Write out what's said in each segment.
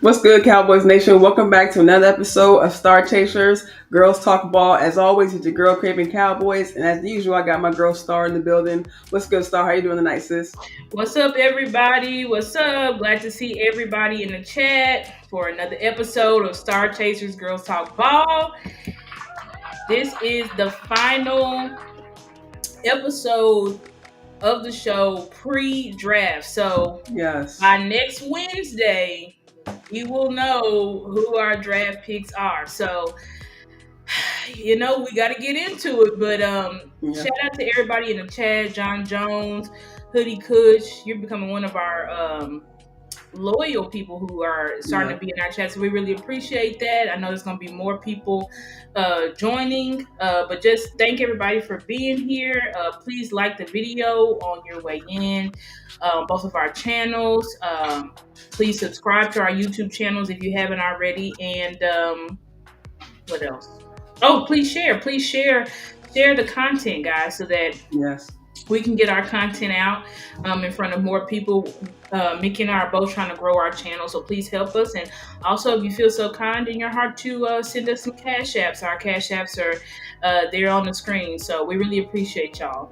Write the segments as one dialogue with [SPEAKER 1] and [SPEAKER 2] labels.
[SPEAKER 1] What's good, Cowboys Nation? Welcome back to another episode of Star Chasers, Girls Talk Ball. As always, it's your girl, Cravin Cowboys. And as usual, I got my girl, Star, in the building. What's good, Star? How you doing tonight, sis?
[SPEAKER 2] What's up, everybody? What's up? Glad to see everybody in the chat for another episode of Star Chasers, Girls Talk Ball. This is the final episode of the show pre-draft. So
[SPEAKER 1] yes,
[SPEAKER 2] by next Wednesday, we will know who our draft picks are. So, we got to get into it. But shout out to everybody in the chat. John Jones, Hoodie Kush, you're becoming one of our loyal people who are starting to be in our chat. So we really appreciate that. I know there's going to be more people joining. But just thank everybody for being here. Please like the video on your way in. Both of our channels. Please subscribe to our YouTube channels if you haven't already. And what else? Oh, please share the content, guys, so that we can get our content out in front of more people. Mickey and I are both trying to grow our channel, so please help us. And also, if you feel so kind in your heart to send us some cash apps, our cash apps are there on the screen. So we really appreciate y'all.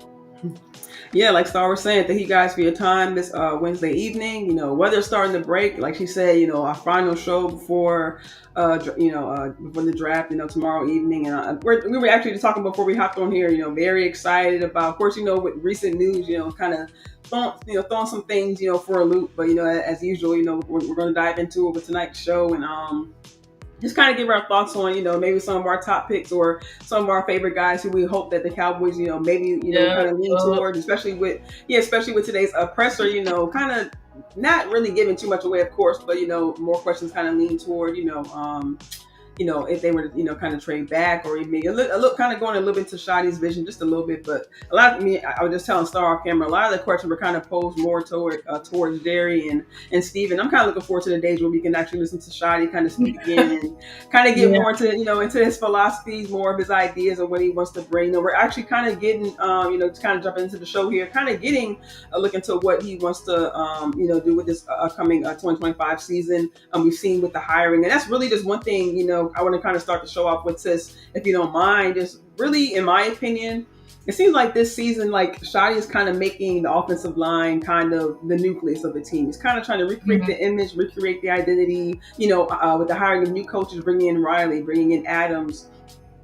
[SPEAKER 1] Yeah, like Star was saying, thank you guys for your time this Wednesday evening. Weather's starting to break. Like she said, our final show before before the draft, tomorrow evening. And we were actually just talking before we hopped on here, very excited about, of course, with recent news, kind of throwing some things, for a loop. But, as usual, we're going to dive into it with tonight's show and just kind of give our thoughts on, maybe some of our top picks or some of our favorite guys who we hope that the Cowboys, maybe, kind of lean towards, especially with today's presser, kind of not really giving too much away, of course, but, more questions kind of lean toward, if they were to, kind of trade back or maybe a little kind of going a little bit to Shadi's vision just a little bit. But a lot of I was just telling Star off camera, a lot of the questions were kind of posed more towards Jerry and Steven. I'm kind of looking forward to the days where we can actually listen to Shadi kind of speak again and kind of get more into, into his philosophies, more of his ideas of what he wants to bring. We're actually kind of getting, just kind of jumping into the show here, kind of getting a look into what he wants to, do with this upcoming 2025 season. We've seen with the hiring, and that's really just one thing, I want to kind of start the show off with this, if you don't mind. Just really, in my opinion, it seems like this season, like Shadi is kind of making the offensive line kind of the nucleus of the team. He's kind of trying to recreate the image, recreate the identity, with the hiring of new coaches, bringing in Riley, bringing in Adams.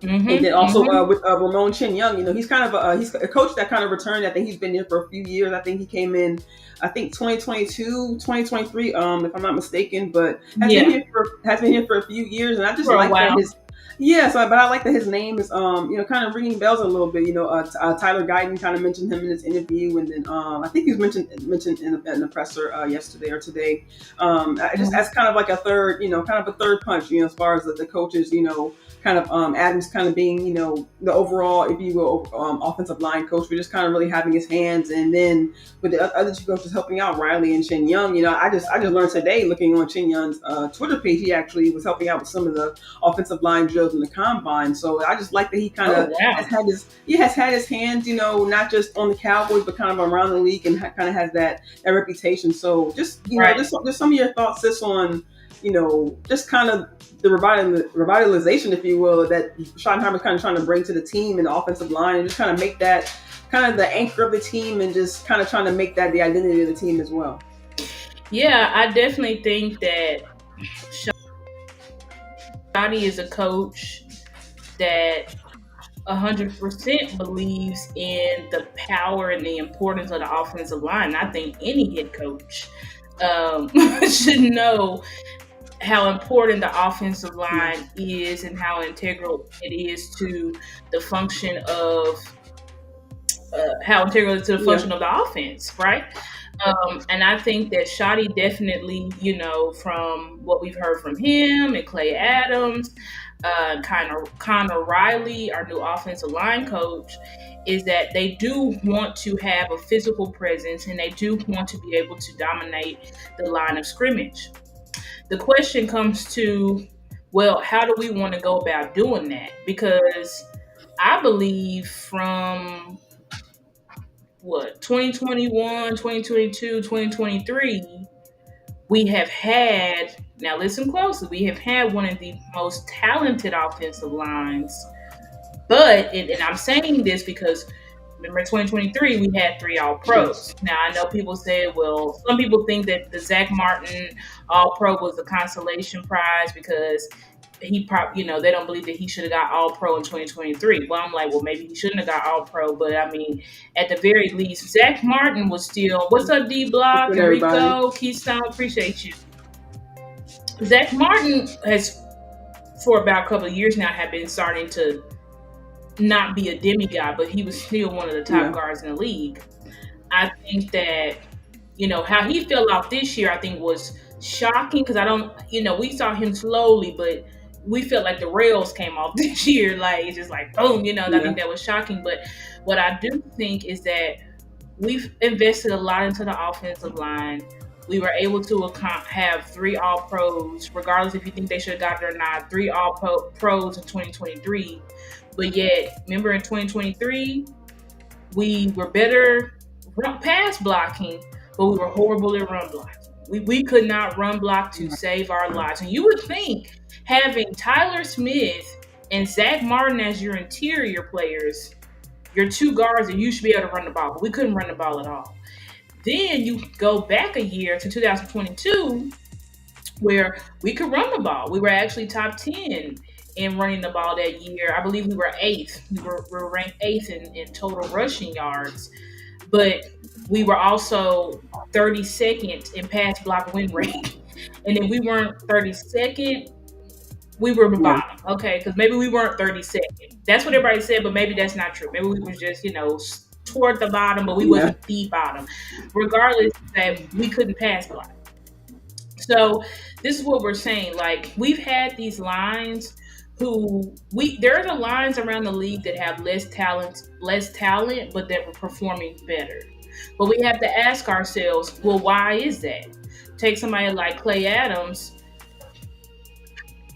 [SPEAKER 1] And then
[SPEAKER 2] Mm-hmm.
[SPEAKER 1] also
[SPEAKER 2] Mm-hmm.
[SPEAKER 1] with Ramon Chin Young, he's kind of he's a coach that kind of returned. I think he's been here for a few years. I think he came in, I think 2022, 2023, if I'm not mistaken, but
[SPEAKER 2] Yeah,
[SPEAKER 1] has been here for a few years, and I just
[SPEAKER 2] for a
[SPEAKER 1] like that
[SPEAKER 2] while.
[SPEAKER 1] his yeah. So, but I like that his name is kind of ringing bells a little bit. Tyler Guyton kind of mentioned him in his interview, and then I think he was mentioned in the presser yesterday or today. I just
[SPEAKER 2] Mhm.
[SPEAKER 1] as kind of like a third, kind of a third punch, as far as the coaches, kind of Adams kind of being, the overall, if you will, offensive line coach, but just kind of really having his hands, and then with the other two coaches helping out, Riley and Shin Young. I just learned today looking on Shin Young's Twitter page, he actually was helping out with some of the offensive line drills in the combine. So I just like that he kind
[SPEAKER 2] Oh
[SPEAKER 1] of
[SPEAKER 2] wow.
[SPEAKER 1] has had his hands, not just on the Cowboys, but kind of around the league, and kind of has that reputation. So just
[SPEAKER 2] Right.
[SPEAKER 1] just some of your thoughts, sis, on just kind of the revitalization, if you will, that Schottenheimer is kind of trying to bring to the team and the offensive line, and just kind of make that kind of the anchor of the team, and just kind of trying to make that the identity of the team as well.
[SPEAKER 2] Yeah, I definitely think that Shotty is a coach that 100% believes in the power and the importance of the offensive line. I think any head coach should know how important the offensive
[SPEAKER 1] Yeah,
[SPEAKER 2] line is and how integral it is to the function of how integral it is to the
[SPEAKER 1] yeah,
[SPEAKER 2] function of the offense, right? And I think that Shotty definitely, from what we've heard from him and Clay Adams, Connor Riley, our new offensive line coach, is that they do want to have a physical presence and they do want to be able to dominate the line of scrimmage. The question comes to, well, how do we want to go about doing that? Because I believe from what 2021, 2022, 2023, we have had, now listen closely, we have had one of the most talented offensive lines. But and I'm saying this because remember 2023 we had three all
[SPEAKER 1] yes,
[SPEAKER 2] pros. Now I know people said, well, some people think that the Zach Martin all pro was a consolation prize because he probably, they don't believe that he should have got all pro in 2023. Well, I'm like, well, maybe he shouldn't have got all pro, but I mean, at the very least, Zach Martin was still, what's up, D
[SPEAKER 1] what's
[SPEAKER 2] Block,
[SPEAKER 1] good, everybody?
[SPEAKER 2] Enrico, Keystone, appreciate you. Zach Martin has, for about a couple of years now, have been starting to not be a demigod, but he was still one of the top
[SPEAKER 1] Yeah,
[SPEAKER 2] guards in the league. I think that, how he fell out this year, I think was shocking because I don't, we saw him slowly, but we felt like the rails came off this year. Like, it's just like, boom, I
[SPEAKER 1] yeah,
[SPEAKER 2] think that was shocking. But what I do think is that we've invested a lot into the offensive line. We were able to have three all pros, regardless if you think they should have got it or not, three all pros in 2023. But yet, remember in 2023, we were better pass blocking, but we were horrible at run blocking. We could not run block to save our lives. And you would think having Tyler Smith and Zach Martin as your interior players, your two guards, and you should be able to run the ball. But we couldn't run the ball at all. Then you go back a year to 2022, where we could run the ball. We were actually top 10 in running the ball that year. I believe we were eighth. We were ranked eighth in total rushing yards, but we were also 32nd in pass block win rate. And if we weren't 32nd, we were the
[SPEAKER 1] yeah,
[SPEAKER 2] bottom. Okay, because maybe we weren't 32nd. That's what everybody said, but maybe that's not true. Maybe we were just, toward the bottom, but we
[SPEAKER 1] yeah,
[SPEAKER 2] wasn't the bottom. Regardless, that we couldn't pass block. So this is what we're saying. Like, we've had these lines who there are the lines around the league that have less talent, but that were performing better. But we have to ask ourselves, well, why is that? Take somebody like Clay Adams,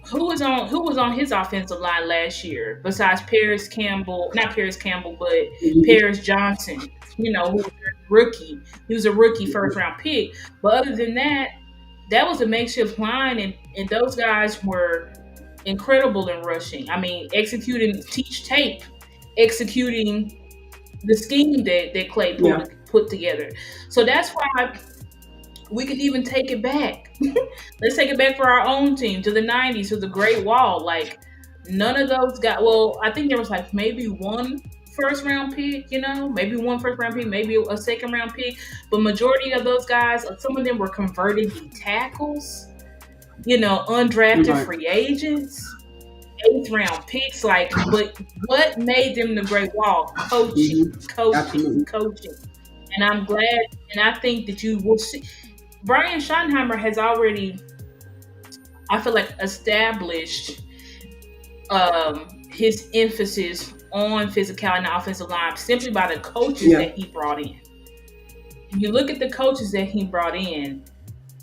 [SPEAKER 2] who was on his offensive line last year, besides Paris Campbell, not Paris Campbell, but
[SPEAKER 1] mhm,
[SPEAKER 2] Paris Johnson, who was a rookie. He was a rookie first round pick. But other than that, that was a makeshift line, and those guys were incredible in rushing. I mean, executing teach tape, executing the scheme that Clay
[SPEAKER 1] yeah,
[SPEAKER 2] put together. So that's why we could even take it back. Let's take it back for our own team to the '90s, to the Great Wall. Like, None of those got. Well, I think there was like maybe one first round pick, maybe one first round pick, maybe a second round pick, but majority of those guys, some of them were converted D tackles, undrafted
[SPEAKER 1] Right.
[SPEAKER 2] free agents, eighth round picks. Like, but what made them the Great Wall? Coaching, coaching,
[SPEAKER 1] Absolutely.
[SPEAKER 2] coaching. And I'm glad, and I think that you will see. Brian Schottenheimer has already, I feel like, established his emphasis on physicality in the offensive line simply by the coaches
[SPEAKER 1] Yeah.
[SPEAKER 2] that he brought in. If you look at the coaches that he brought in,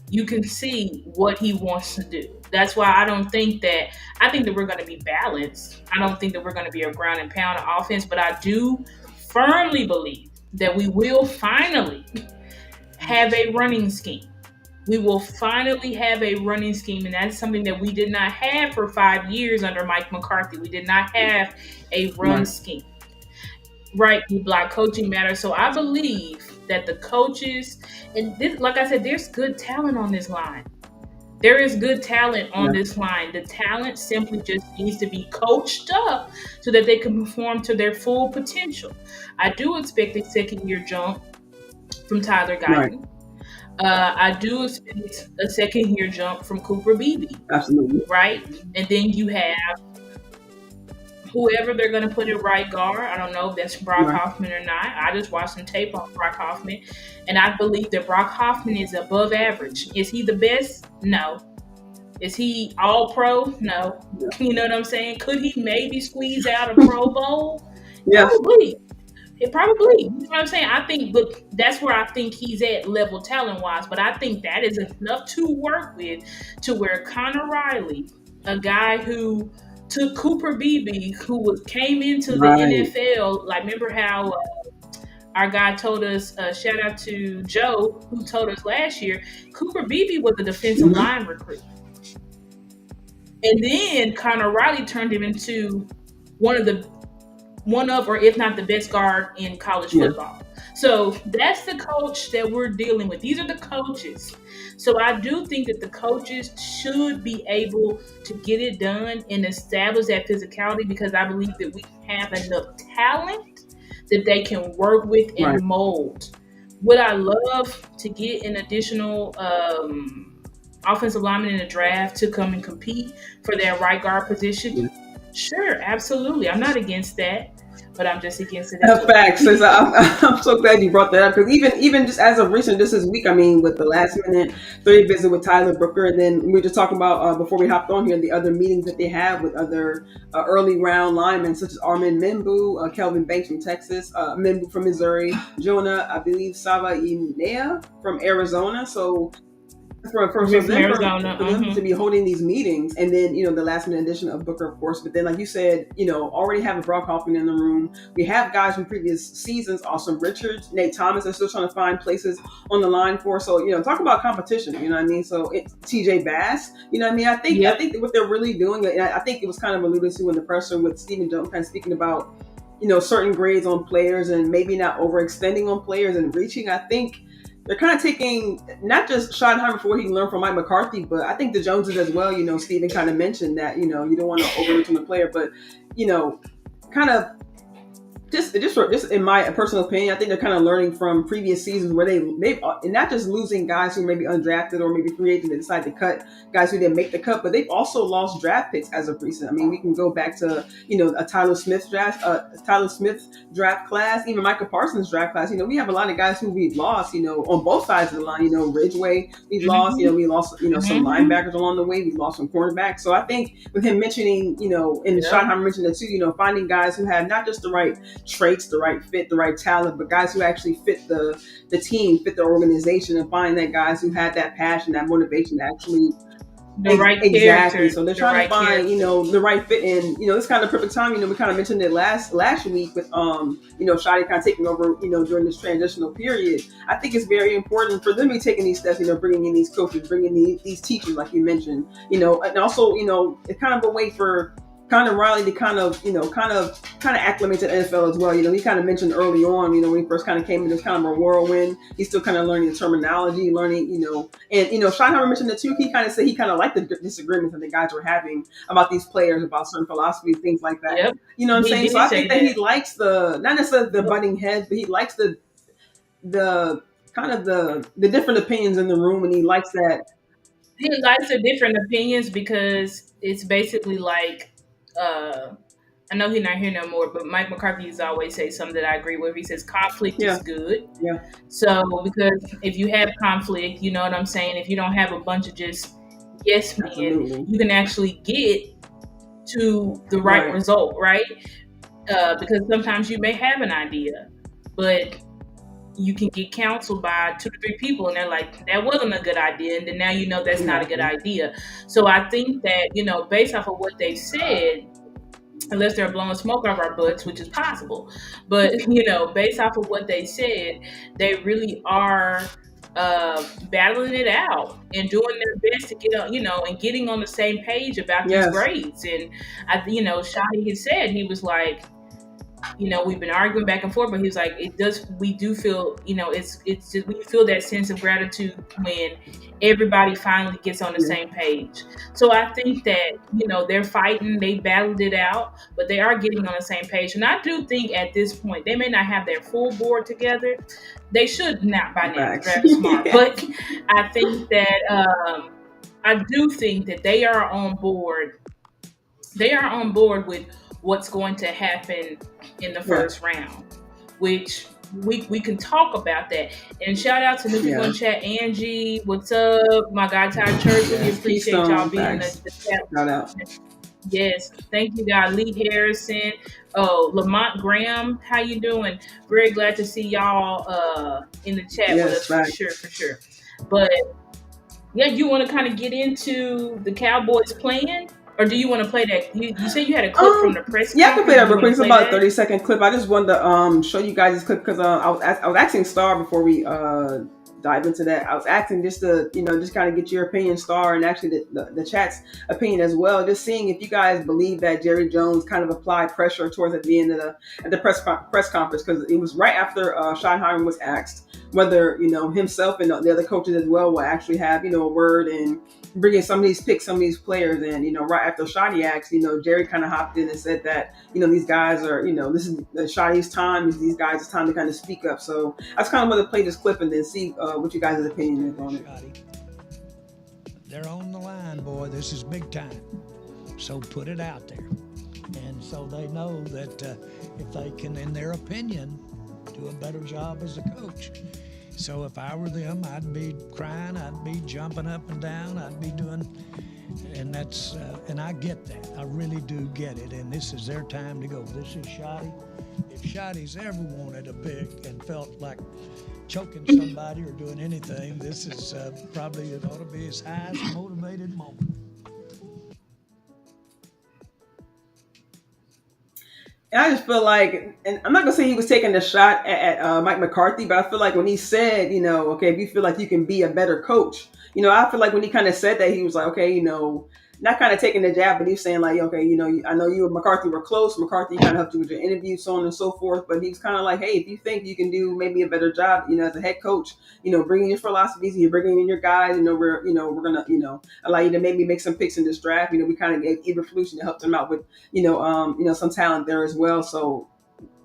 [SPEAKER 2] you can see what he wants to do. That's why I think that we're going to be balanced. I don't think that we're going to be a ground and pound offense, but I do firmly believe that we will finally have a running scheme. We will finally have a running scheme, and that's something that we did not have for 5 years under Mike McCarthy. We did not have a run
[SPEAKER 1] Right.
[SPEAKER 2] scheme. Right, you block coaching matters. So I believe that the coaches, and this, like I said, there's good talent on this line. There is good talent on
[SPEAKER 1] Yeah.
[SPEAKER 2] this line. The talent simply just needs to be coached up so that they can perform to their full potential. I do expect a second year jump from Tyler
[SPEAKER 1] Right.
[SPEAKER 2] Guyton. I do expect a second year jump from Cooper Beebe,
[SPEAKER 1] Absolutely.
[SPEAKER 2] right? And then you have whoever they're going to put at right guard. I don't know if that's Brock
[SPEAKER 1] Right.
[SPEAKER 2] Hoffman or not. I just watched some tape on Brock Hoffman, and I believe that Brock Hoffman is above average. Is he the best? No. Is he all pro? No.
[SPEAKER 1] Yeah.
[SPEAKER 2] You know what I'm saying? Could he maybe squeeze out a Pro Bowl?
[SPEAKER 1] Yeah.
[SPEAKER 2] Probably. It probably. You know what I'm saying? I think, but that's where I think he's at level talent wise. But I think that is enough to work with to where Connor Riley, a guy who took Cooper Beebe, who came into the
[SPEAKER 1] Right.
[SPEAKER 2] NFL. Like, remember how our guy told us, shout out to Joe, who told us last year, Cooper Beebe was a defensive
[SPEAKER 1] Mhm.
[SPEAKER 2] line recruit. And then Connor Riley turned him into one of, or if not the best guard in college
[SPEAKER 1] Yeah.
[SPEAKER 2] football. So that's the coach that we're dealing with. These are the coaches. So I do think that the coaches should be able to get it done and establish that physicality, because I believe that we have enough talent that they can work with and
[SPEAKER 1] Right.
[SPEAKER 2] mold. Would I love to get an additional offensive lineman in the draft to come and compete for that right guard position?
[SPEAKER 1] Yeah.
[SPEAKER 2] Sure, absolutely. I'm not against that, but I'm just against it as well.
[SPEAKER 1] Facts. I'm so glad you brought that up, because even just as of recent, just this week, I mean, with the last minute 30 visit with Tyler Brooker, and then we were just talking about before we hopped on here the other meetings that they have with other early round linemen such as Armin Membu, Kelvin Banks from Texas, Membu from Missouri, Jonah, I believe Sava Inea from Arizona. So for
[SPEAKER 2] From
[SPEAKER 1] them
[SPEAKER 2] Arizona.
[SPEAKER 1] for them to be holding these meetings, and then the last minute addition of Booker, of course, but then like you said, already have a Brock Hoffman in the room. We have guys from previous seasons, Austin Richards, Nate Thomas are still trying to find places on the line for. So talk about competition. You know what I mean? So it's TJ Bass. You know what I mean? I think that what they're really doing, and I think it was kind of alluded to in the presser with Stephen Jones kind of speaking about certain grades on players and maybe not overextending on players and reaching. I think they're kind of taking not just Schottenheimer for what he can learn from Mike McCarthy, but I think the Joneses as well. Stephen kind of mentioned that you don't want to overreach on the player, but kind of just in my personal opinion, I think they're kind of learning from previous seasons where they've and not just losing guys who may be undrafted or maybe free agents that decide to cut guys who didn't make the cut, but they've also lost draft picks as of recent. I mean, we can go back to a Tyler Smith draft class, even Micah Parsons draft class. We have a lot of guys who we've lost. On both sides of the line. Ridgeway we've lost. We lost some linebackers along the way. We've lost some cornerbacks. So I think with him mentioning and Schottenheimer mentioned that too. Finding guys who have not just the right traits, the right fit, the right talent, but guys who actually fit the team, fit the organization, and find that guys who had that passion, that motivation to actually exactly.
[SPEAKER 2] Character,
[SPEAKER 1] so they're trying to find the right fit, and it's kind of perfect time. We kind of mentioned it last week with Shotty kind of taking over during this transitional period. I think it's very important for them to be taking these steps, bringing in these coaches, bringing in these teachers like you mentioned, and also it's kind of a way for kind of Riley to kind of acclimate to the NFL as well. He kind of mentioned early on, when he first kind of came in, it was kind of a whirlwind. He's still kind of learning the terminology, learning, and Schottenheimer mentioned it too. He kind of said he kind of liked the disagreements that the guys were having about these players, about certain philosophies, things like that.
[SPEAKER 2] Yep,
[SPEAKER 1] You know what I'm
[SPEAKER 2] he
[SPEAKER 1] saying? So
[SPEAKER 2] did
[SPEAKER 1] I
[SPEAKER 2] say
[SPEAKER 1] think that he
[SPEAKER 2] that.
[SPEAKER 1] likes not necessarily the butting heads, but he likes the kind of the different opinions in the room, and he likes that.
[SPEAKER 2] He likes the different opinions because it's basically like, uh, I know he's not here no more, but Mike McCarthy used to always say something that I agree with. He says conflict is
[SPEAKER 1] Yeah,
[SPEAKER 2] good.
[SPEAKER 1] yeah,
[SPEAKER 2] So because if you have conflict, you know what I'm saying. If you don't have a bunch of just yes men,
[SPEAKER 1] absolutely,
[SPEAKER 2] you can actually get to the right
[SPEAKER 1] right,
[SPEAKER 2] result, right? Because sometimes you may have an idea, but you can get counseled by 2 to 3 people and they're like, that wasn't a good idea. And then now you know that's not a good
[SPEAKER 1] exactly,
[SPEAKER 2] idea. So I think that, based off of what they've said, unless they're blowing smoke off our butts, which is possible, but, based off of what they said, they really are battling it out and doing their best to get on, and getting on the same page about these
[SPEAKER 1] yes,
[SPEAKER 2] grades. And Shadi had said, he was like, we've been arguing back and forth, but he was like, it does, we do feel, it's just, we feel that sense of gratitude when everybody finally gets on the
[SPEAKER 1] yeah,
[SPEAKER 2] same page. So I think that, they're fighting, they battled it out, but they are getting on the same page. And I do think at this point, they may not have their full board together. They should not by now,
[SPEAKER 1] facts,
[SPEAKER 2] Travis Smart.
[SPEAKER 1] yeah,
[SPEAKER 2] But I think that, I do think that they are on board. They are on board with what's going to happen in the
[SPEAKER 1] yeah,
[SPEAKER 2] first round, which we can talk about that. And shout out to new people
[SPEAKER 1] yeah,
[SPEAKER 2] in chat. Angie, what's up? My God, Ty Church, really
[SPEAKER 1] yeah.
[SPEAKER 2] appreciate y'all
[SPEAKER 1] Keystone,
[SPEAKER 2] being in
[SPEAKER 1] facts,
[SPEAKER 2] the chat.
[SPEAKER 1] shout out.
[SPEAKER 2] Yes, thank you, God. Lee Harrison, oh Lamont Graham, how you doing? Very glad to see y'all in the chat with
[SPEAKER 1] Yes,
[SPEAKER 2] us, for
[SPEAKER 1] facts.
[SPEAKER 2] sure, for sure. But yeah, you want to kind of get into the Cowboys plan, or do you want to play that? You said you had a clip from the press
[SPEAKER 1] Yeah, I can play
[SPEAKER 2] conference. Do
[SPEAKER 1] that
[SPEAKER 2] you
[SPEAKER 1] real
[SPEAKER 2] want
[SPEAKER 1] quick.
[SPEAKER 2] to
[SPEAKER 1] It's
[SPEAKER 2] play
[SPEAKER 1] about a
[SPEAKER 2] that?
[SPEAKER 1] 30-second clip. I just wanted to show you guys this clip because I was asking Star before we dive into that. I was asking just to just kind of get your opinion, Star, and actually the chat's opinion as well. Just seeing if you guys believe that Jerry Jones kind of applied pressure towards at the end of the press conference, because it was right after Schottenheimer was asked whether himself and the other coaches as well will actually have a word and bringing some of these picks, some of these players. And right after Shoddy asked, Jerry kind of hopped in and said that these guys are, this is Shoddy's time. These guys, it's time to kind of speak up. So that's kind of want to play this clip and then see what you guys' opinion is on it.
[SPEAKER 3] They're on the line, boy. This is big time. So put it out there. And so they know that if they can, in their opinion, do a better job as a coach. So if I were them, I'd be crying, I'd be jumping up and down, I'd be doing, and that's, and I get that. I really do get it. And this is their time to go. This is Shoddy. If Shoddy's ever wanted a big and felt like choking somebody or doing anything, this is probably, it ought to be his highest motivated moment.
[SPEAKER 1] And I just feel like, and I'm not gonna say he was taking a shot at Mike McCarthy, but I feel like when he said, okay, if you feel like you can be a better coach, I feel like when he kind of said that, he was like, okay, not kind of taking the jab, but he's saying like, okay, I know you and McCarthy were close. McCarthy kind of helped you with your interview, so on and so forth. But he's kind of like, hey, if you think you can do maybe a better job, as a head coach, bringing your philosophies, you're bringing in your guys, we're gonna, allow you to maybe make some picks in this draft. We kind of gave Eberflus to help them out with, some talent there as well. So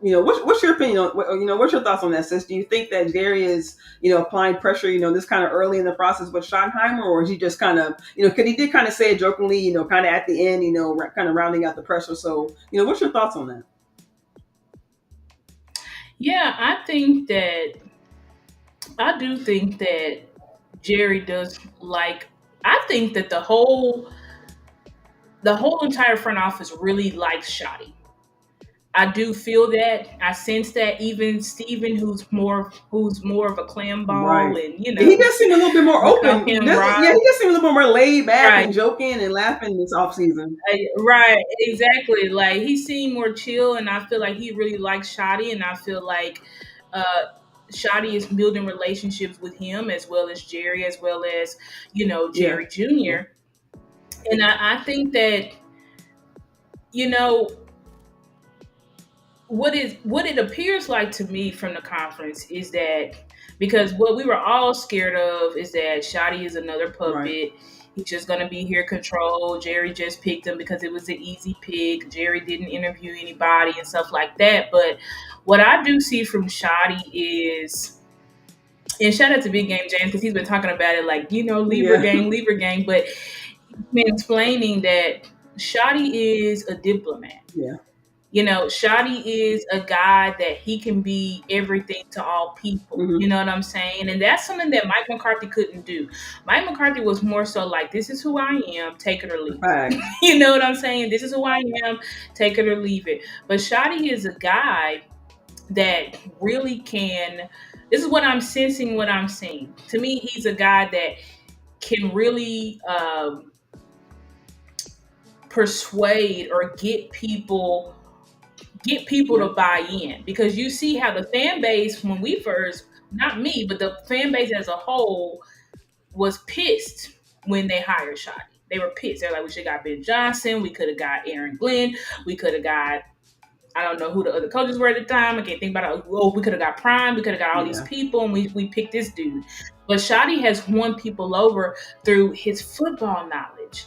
[SPEAKER 1] what's your opinion on what's your thoughts on that, sis? Do you think that Jerry is applying pressure this kind of early in the process with Schottenheimer, or is he just kind of because he did kind of say it jokingly kind of at the end kind of rounding out the pressure? So what's your thoughts on that?
[SPEAKER 2] Yeah, I do think that Jerry does like. I think that the whole entire front office really likes Shoddy. I do feel that. I sense that even Steven, who's more of a clam ball,
[SPEAKER 1] Right.
[SPEAKER 2] and
[SPEAKER 1] He does seem a little bit more
[SPEAKER 2] we call
[SPEAKER 1] open.
[SPEAKER 2] him Rob.
[SPEAKER 1] Yeah, he does seem a little bit more laid back
[SPEAKER 2] Right,
[SPEAKER 1] and joking and laughing this off season.
[SPEAKER 2] right, exactly. Like he seemed more chill, and I feel like he really likes Shoddy, and I feel like uh, Shoddy is building relationships with him as well as Jerry, as well as
[SPEAKER 1] Yeah.
[SPEAKER 2] Jerry
[SPEAKER 1] Yeah.
[SPEAKER 2] Jr. And I think that you know, what it appears like to me from the conference is that, because what we were all scared of is that Shotty is another
[SPEAKER 1] Right.
[SPEAKER 2] puppet. He's just gonna be here control. Jerry just picked him because it was an easy pick. Jerry didn't interview anybody and stuff like that. But what I do see from Shotty is, and shout out to Big Game James because he's been talking about it like,
[SPEAKER 1] Yeah.
[SPEAKER 2] Libra gang, but he's been explaining that Shotty is a diplomat.
[SPEAKER 1] Yeah.
[SPEAKER 2] Shotty is a guy that he can be everything to all people.
[SPEAKER 1] Hmm.
[SPEAKER 2] You know what I'm saying? And that's something that Mike McCarthy couldn't do. Mike McCarthy was more so like, this is who I am, take it or leave it.
[SPEAKER 1] Facts.
[SPEAKER 2] You know what I'm saying? This is who I am, take it or leave it. But Shotty is a guy that really can. This is what I'm sensing, what I'm seeing. To me, he's a guy that can really persuade or get people
[SPEAKER 1] Yeah.
[SPEAKER 2] to buy in, because you see how the fan base, when we first, not me, but the fan base as a whole was pissed when they hired Shotty. They were pissed. They're like, we should have got Ben Johnson. We could have got Aaron Glenn. We could have got, I don't know who the other coaches were at the time. I can't think about it. Oh, we could have got Prime. We could have got all these
[SPEAKER 1] Yeah.
[SPEAKER 2] people, and we picked this dude. But Shotty has won people over through his football knowledge.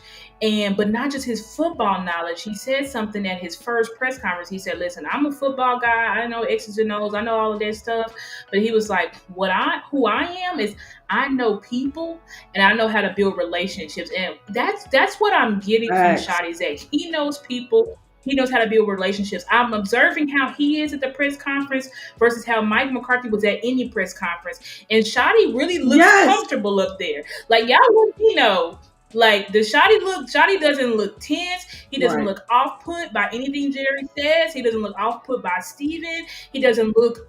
[SPEAKER 2] But not just his football knowledge. He said something at his first press conference. He said, listen, I'm a football guy. I know X's and O's. I know all of that stuff. But he was like, who I am is, I know people and I know how to build relationships. And that's what I'm getting from
[SPEAKER 1] Facts.
[SPEAKER 2] Shotty, is that he knows people. He knows how to build relationships. I'm observing how he is at the press conference versus how Mike McCarthy was at any press conference. And Shotty really looks
[SPEAKER 1] Yes.
[SPEAKER 2] comfortable up there. Like, y'all look, like the Shotty doesn't look tense. He doesn't
[SPEAKER 1] Right.
[SPEAKER 2] look off put by anything Jerry says. He doesn't look off put by Steven. He doesn't look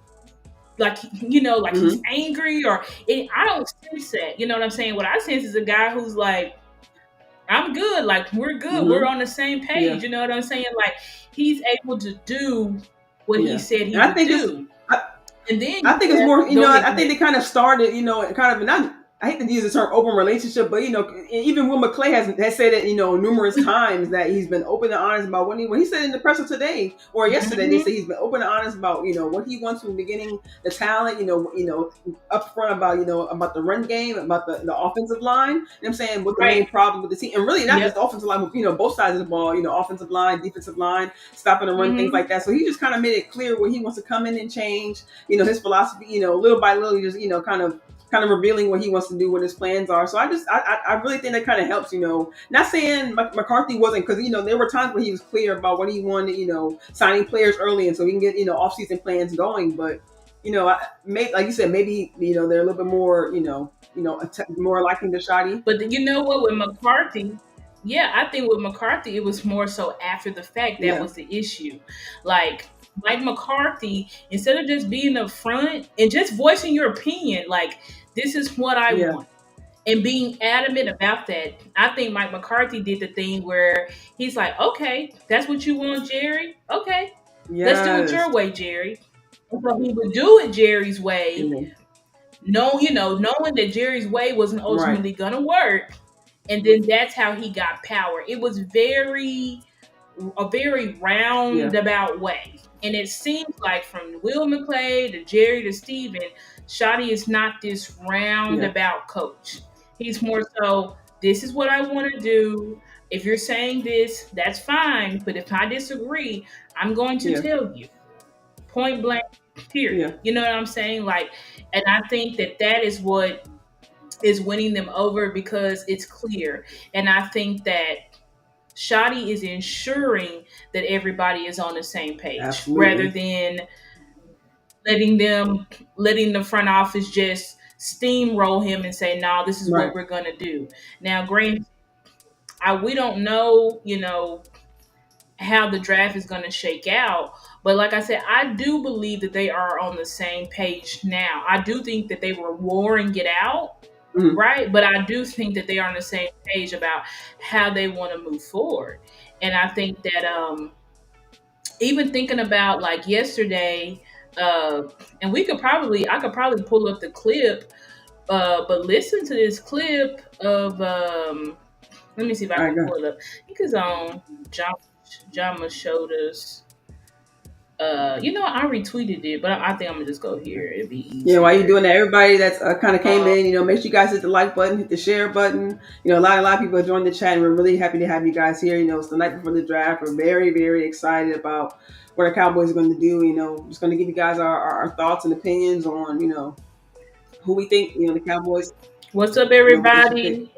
[SPEAKER 2] like, like he's angry I don't sense that. You know what I'm saying? What I sense is a guy who's like, I'm good. Like, we're good. We're on the same page.
[SPEAKER 1] Yeah.
[SPEAKER 2] You know what I'm saying? Like, he's able to do what
[SPEAKER 1] Yeah.
[SPEAKER 2] he said he
[SPEAKER 1] And I
[SPEAKER 2] would
[SPEAKER 1] think
[SPEAKER 2] do. And then
[SPEAKER 1] I think it's more,
[SPEAKER 2] go ahead,
[SPEAKER 1] I think they kind of started, kind of not. I hate to use the term open relationship, but even Will McClay has said it, numerous times that he's been open and honest about when he said in the presser today or yesterday, they said he's been open and honest about, what he wants from the beginning, the talent, up front about, about the run game, about the offensive line. You know what I'm saying? What the main problem with the team, and really not just the offensive line, but, both sides of the ball, offensive line, defensive line, stopping the run, things like that. So he just kind of made it clear where he wants to come in and change, his philosophy, little by little, just, kind of revealing what he wants to do, what his plans are. So I really think that kind of helps, not saying McCarthy wasn't, because, there were times where he was clear about what he wanted, signing players early. And so we can get, off-season plans going. But, like you said, maybe, they're a little bit more, more liking the Shotty.
[SPEAKER 2] But you know what, with McCarthy, I think with McCarthy, it was more so after the fact that was the issue. Like, Mike McCarthy, instead of just being up front and just voicing your opinion, like, this is what I want, and being adamant about that, I think Mike McCarthy did the thing where he's like, okay, that's what you want, Jerry? Okay, let's do it your way, Jerry. And so he would do it Jerry's way, knowing that Jerry's way wasn't ultimately going to work. And then that's how he got power. It was a very roundabout way. And it seems like from Will McClay to Jerry to Steven, Shotty is not this roundabout coach. He's more so, this is what I want to do. If you're saying this, that's fine. But if I disagree, I'm going to tell you. Point blank, period. You know what I'm saying? Like, and I think that is what is winning them over, because it's clear. And I think that Shotty is ensuring that everybody is on the same page, rather than letting the front office just steamroll him and say, "No, this is what we're gonna do." Now, granted, we don't know, how the draft is going to shake out. But like I said, I do believe that they are on the same page now. I do think that they were warring it out, right? But I do think that they are on the same page about how they want to move forward. And I think that even thinking about like yesterday, and I could probably pull up the clip, but listen to this clip of let me see if I can pull it up. I think it's on John Jama showed us. I retweeted it, but I think I'm gonna just go here. It'd be
[SPEAKER 1] Yeah, while you're
[SPEAKER 2] easier.
[SPEAKER 1] doing that, everybody that's kind of came
[SPEAKER 2] Uh,
[SPEAKER 1] in, make sure you guys hit the like button, hit the share button. A lot of people joined the chat, and we're really happy to have you guys here. It's the night before the draft. We're very, very excited about what our Cowboys are going to do. Just going to give you guys our thoughts and opinions on, who we think, the Cowboys,
[SPEAKER 2] what's up,
[SPEAKER 1] what they should pick.
[SPEAKER 2] everybody?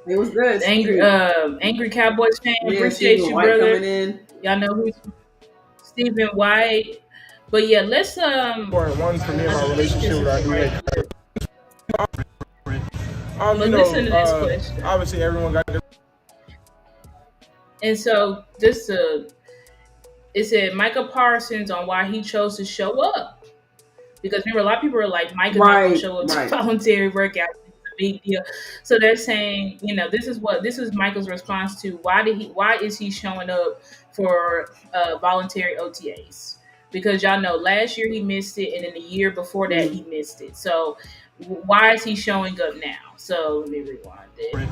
[SPEAKER 1] It was good.
[SPEAKER 2] The angry Cowboys fan.
[SPEAKER 1] Yeah,
[SPEAKER 2] Appreciate
[SPEAKER 1] Stephen
[SPEAKER 2] you,
[SPEAKER 1] White
[SPEAKER 2] brother.
[SPEAKER 1] coming in.
[SPEAKER 2] Y'all know who's Stephen White. But yeah,
[SPEAKER 4] Important one for me and
[SPEAKER 2] let's
[SPEAKER 4] my
[SPEAKER 2] read
[SPEAKER 4] relationship
[SPEAKER 2] this
[SPEAKER 4] with our new
[SPEAKER 2] right
[SPEAKER 4] head
[SPEAKER 2] quick.
[SPEAKER 4] coach.
[SPEAKER 2] But listen to this question.
[SPEAKER 4] Obviously everyone got their
[SPEAKER 2] And so it said Micah Parsons on why he chose to show up. Because remember, a lot of people are like, Micah's not going to
[SPEAKER 1] Right,
[SPEAKER 2] show up to
[SPEAKER 1] right.
[SPEAKER 2] voluntary workout. It's a big deal. So they're saying, this is Michael's response to why is he showing up for voluntary OTAs? Because y'all know last year he missed it, and then the year before that
[SPEAKER 1] Mhm.
[SPEAKER 2] he missed it. So why is he showing up now? So let me rewind it.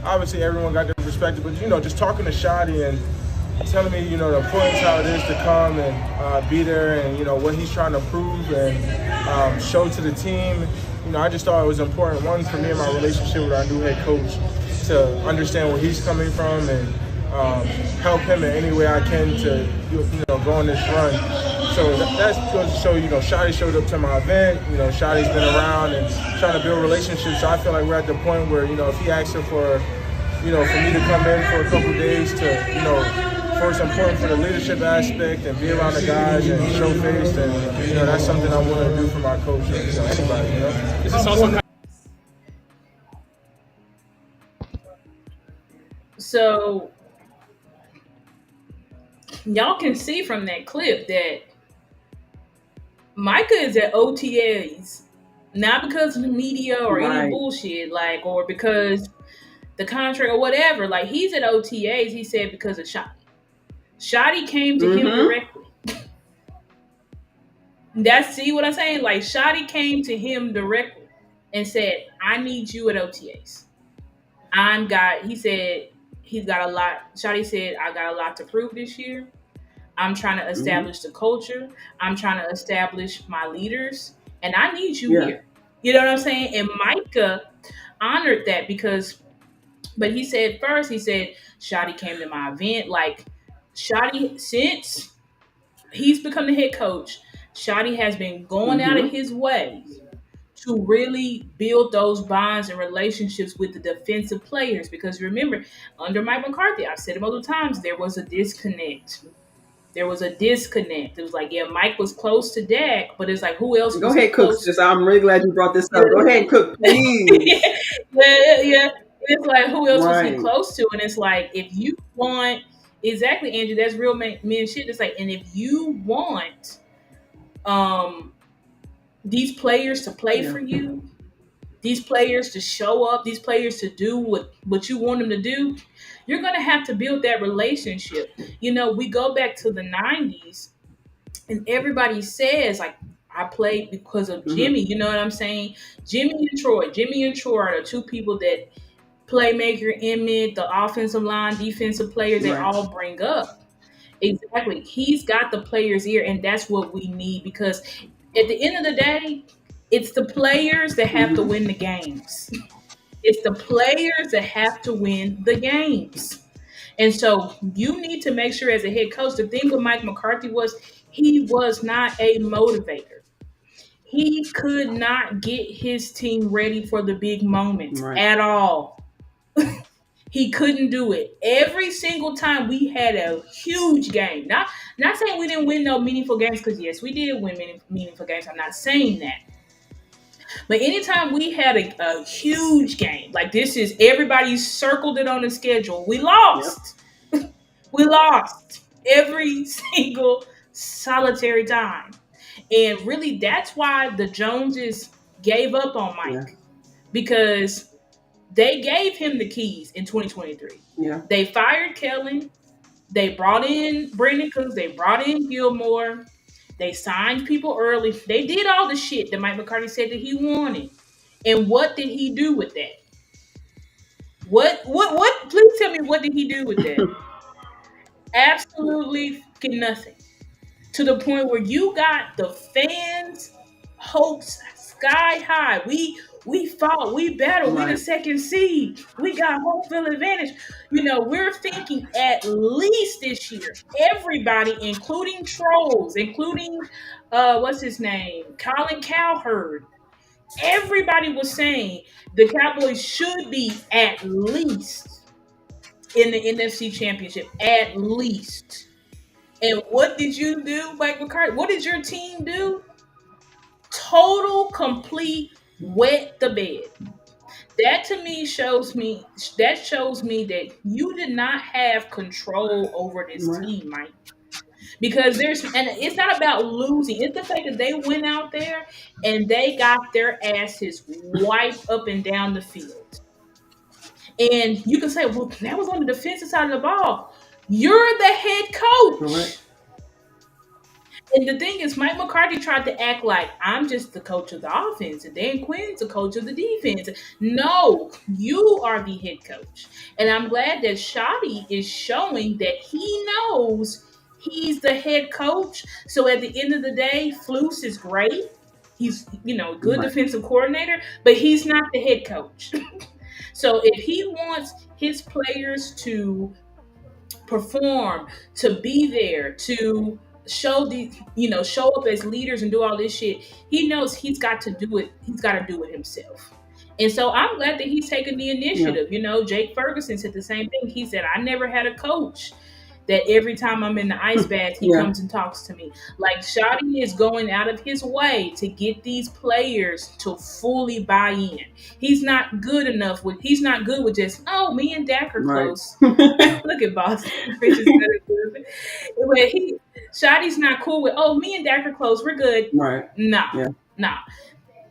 [SPEAKER 4] obviously everyone got their perspective, but just talking to Shadi and telling me, the importance how it is to come and be there, and what he's trying to prove and show to the team. I just thought it was important, one, for me and my relationship with our new head coach, to understand where he's coming from and help him in any way I can to go on this run. So that goes to show, Shadi showed up to my event. Shadi's been around and trying to build relationships. So I feel like we're at the point where, if he asks her for me to come in for a couple of days to, first important for the leadership aspect and be around the guys and show face, and that's something I want to do for my coach and anybody. This is also
[SPEAKER 2] So y'all can see from that clip that Micah is at OTAs, not because of the media or any
[SPEAKER 1] Right.
[SPEAKER 2] bullshit, or because the contract or whatever. Like, he's at OTAs, he said, because of Shotty. Shotty came to him
[SPEAKER 1] Mm-hmm.
[SPEAKER 2] directly. See what I'm saying? Like, Shotty came to him directly and said, I need you at OTAs. He said he's got a lot. Shotty said, I got a lot to prove this year. I'm trying to
[SPEAKER 1] Mm-hmm.
[SPEAKER 2] establish the culture. I'm trying to establish my leaders, and I need you
[SPEAKER 1] Yeah.
[SPEAKER 2] here. You know what I'm saying? And Micah honored that but he said first, he said, Shotty came to my event. Like, Shotty, since he's become the head coach, Shotty has been going out of
[SPEAKER 1] Mm-hmm.
[SPEAKER 2] his way to really build those bonds and relationships with the defensive players. Because remember, under Mike McCarthy, I've said it multiple times, there was a disconnect. It was like, yeah, Mike was close to Dak, but it's like, who else
[SPEAKER 1] Go
[SPEAKER 2] was he
[SPEAKER 1] ahead, Cook.
[SPEAKER 2] close
[SPEAKER 1] Sis.
[SPEAKER 2] to?
[SPEAKER 1] I'm really glad you brought this
[SPEAKER 2] Yeah,
[SPEAKER 1] up. Go ahead, Cook, please.
[SPEAKER 2] yeah. It's like, who else was he
[SPEAKER 1] Right.
[SPEAKER 2] close to? And it's like, if you want, exactly, Andrew, that's real men shit. It's like, and if you want um these players to play
[SPEAKER 1] Yeah.
[SPEAKER 2] for you, these players to show up, these players to do what you want them to do, you're gonna have to build that relationship. We go back to the 90s, and everybody says, like, I played because of
[SPEAKER 1] Mm-hmm.
[SPEAKER 2] Jimmy. You know what I'm saying? Jimmy and Troy are the two people that playmaker, Emmett, the offensive line, defensive players, they
[SPEAKER 1] Right.
[SPEAKER 2] all bring up. Exactly. He's got the players here, and that's what we need, because at the end of the day, it's the players that have to
[SPEAKER 1] Mm-hmm.
[SPEAKER 2] win the games. It's the players that have to win the games. And so you need to make sure, as a head coach, the thing with Mike McCarthy was, he was not a motivator. He could not get his team ready for the big moments
[SPEAKER 1] Right.
[SPEAKER 2] at all. He couldn't do it. Every single time we had a huge game. Not saying we didn't win no meaningful games, because yes, we did win meaningful games. I'm not saying that. But anytime we had a huge game, like, this is, everybody circled it on the schedule, we
[SPEAKER 1] Yep.
[SPEAKER 2] lost. We lost every single solitary time. And really, that's why the Joneses gave up on
[SPEAKER 1] Yeah.
[SPEAKER 2] Mike, because they gave him the keys in 2023.
[SPEAKER 1] Yeah.
[SPEAKER 2] They fired Kellen. They brought in Brandon Cooks. They brought in Gilmore. They signed people early. They did all the shit that Mike McCarthy said that he wanted. And what did he do with that? What? Please tell me, what did he do with that? Absolutely fucking nothing. To the point where you got the fans' hopes sky high. We fought, we battled, we the
[SPEAKER 1] Right.
[SPEAKER 2] second seed, we got home field advantage. We're thinking at least this year, everybody, including trolls, including what's his name, Colin Cowherd, everybody was saying the Cowboys should be at least in the NFC Championship, at least. And what did you do, Mike McCarthy? What did your team do? Total, complete, wet the bed. That to me shows me that you did not have control over this
[SPEAKER 1] Right.
[SPEAKER 2] team, Mike. Because it's not about losing. It's the fact that they went out there and they got their asses wiped up and down the field. And you can say, well, that was on the defensive side of the ball. You're the head coach.
[SPEAKER 1] Correct.
[SPEAKER 2] And the thing is, Mike McCarthy tried to act like I'm just the coach of the offense, and Dan Quinn's the coach of the defense. No, you are the head coach. And I'm glad that Shoddy is showing that he knows he's the head coach. So at the end of the day, Flus is great. He's, good
[SPEAKER 1] Right.
[SPEAKER 2] defensive coordinator, but he's not the head coach. So if he wants his players to perform, to be there, to show up as leaders and do all this shit, he knows he's got to do it. He's got to do it himself. And so I'm glad that he's taking the initiative. Jake Ferguson said the same thing. He said, I never had a coach that every time I'm in the ice bath, he comes and talks to me. Like, Shoddy is going out of his way to get these players to fully buy in. He's not good with just, oh, me and Dak are close.
[SPEAKER 1] Right.
[SPEAKER 2] Look at Boston. But Shoddy's not cool with, oh, me and Dak are close. We're good.
[SPEAKER 1] Right.
[SPEAKER 2] Nah.
[SPEAKER 1] Yeah.
[SPEAKER 2] Nah.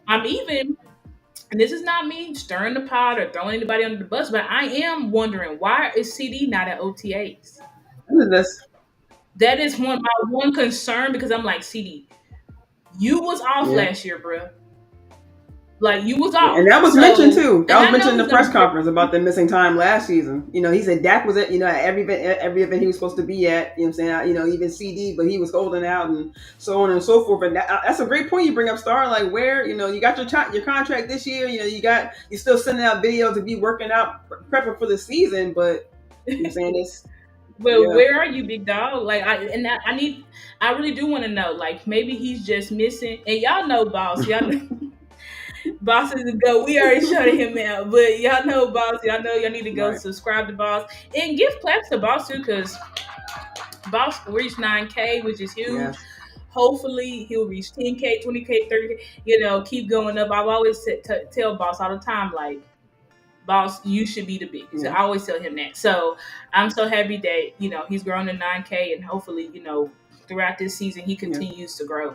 [SPEAKER 2] And this is not me stirring the pot or throwing anybody under the bus, but I am wondering, why is CD not at OTAs?
[SPEAKER 1] That's
[SPEAKER 2] That is my one concern, because I'm like, CD, you was off last year, bro. Like, you was off.
[SPEAKER 1] And that was mentioned too. That was
[SPEAKER 2] I
[SPEAKER 1] mentioned in
[SPEAKER 2] know
[SPEAKER 1] the press
[SPEAKER 2] he's gonna-
[SPEAKER 1] conference about them missing time last season. He said Dak was at, at every event he was supposed to be at. You know what I'm saying? Even CD, but he was holding out and so on and so forth. And that's a great point you bring up, Star. Like, where you got your contract this year. You're still sending out videos to be working out, prepping for the season. But I'm saying this.
[SPEAKER 2] Well, where are you, big dog? Like, I really do want to know. Like, maybe he's just missing. And y'all know, boss. Y'all know. Boss is to go. We already shouted him out, but y'all know, boss. Y'all know y'all need to go subscribe to boss and give claps to boss too, because boss reached 9K, which is huge.
[SPEAKER 1] Yeah.
[SPEAKER 2] Hopefully he'll reach 10K, 20K, 30K. Keep going up. I've always tell boss all the time, like, boss, you should be the biggest. I always tell him that. So I'm so happy that he's grown to 9K, and hopefully throughout this season he continues to grow.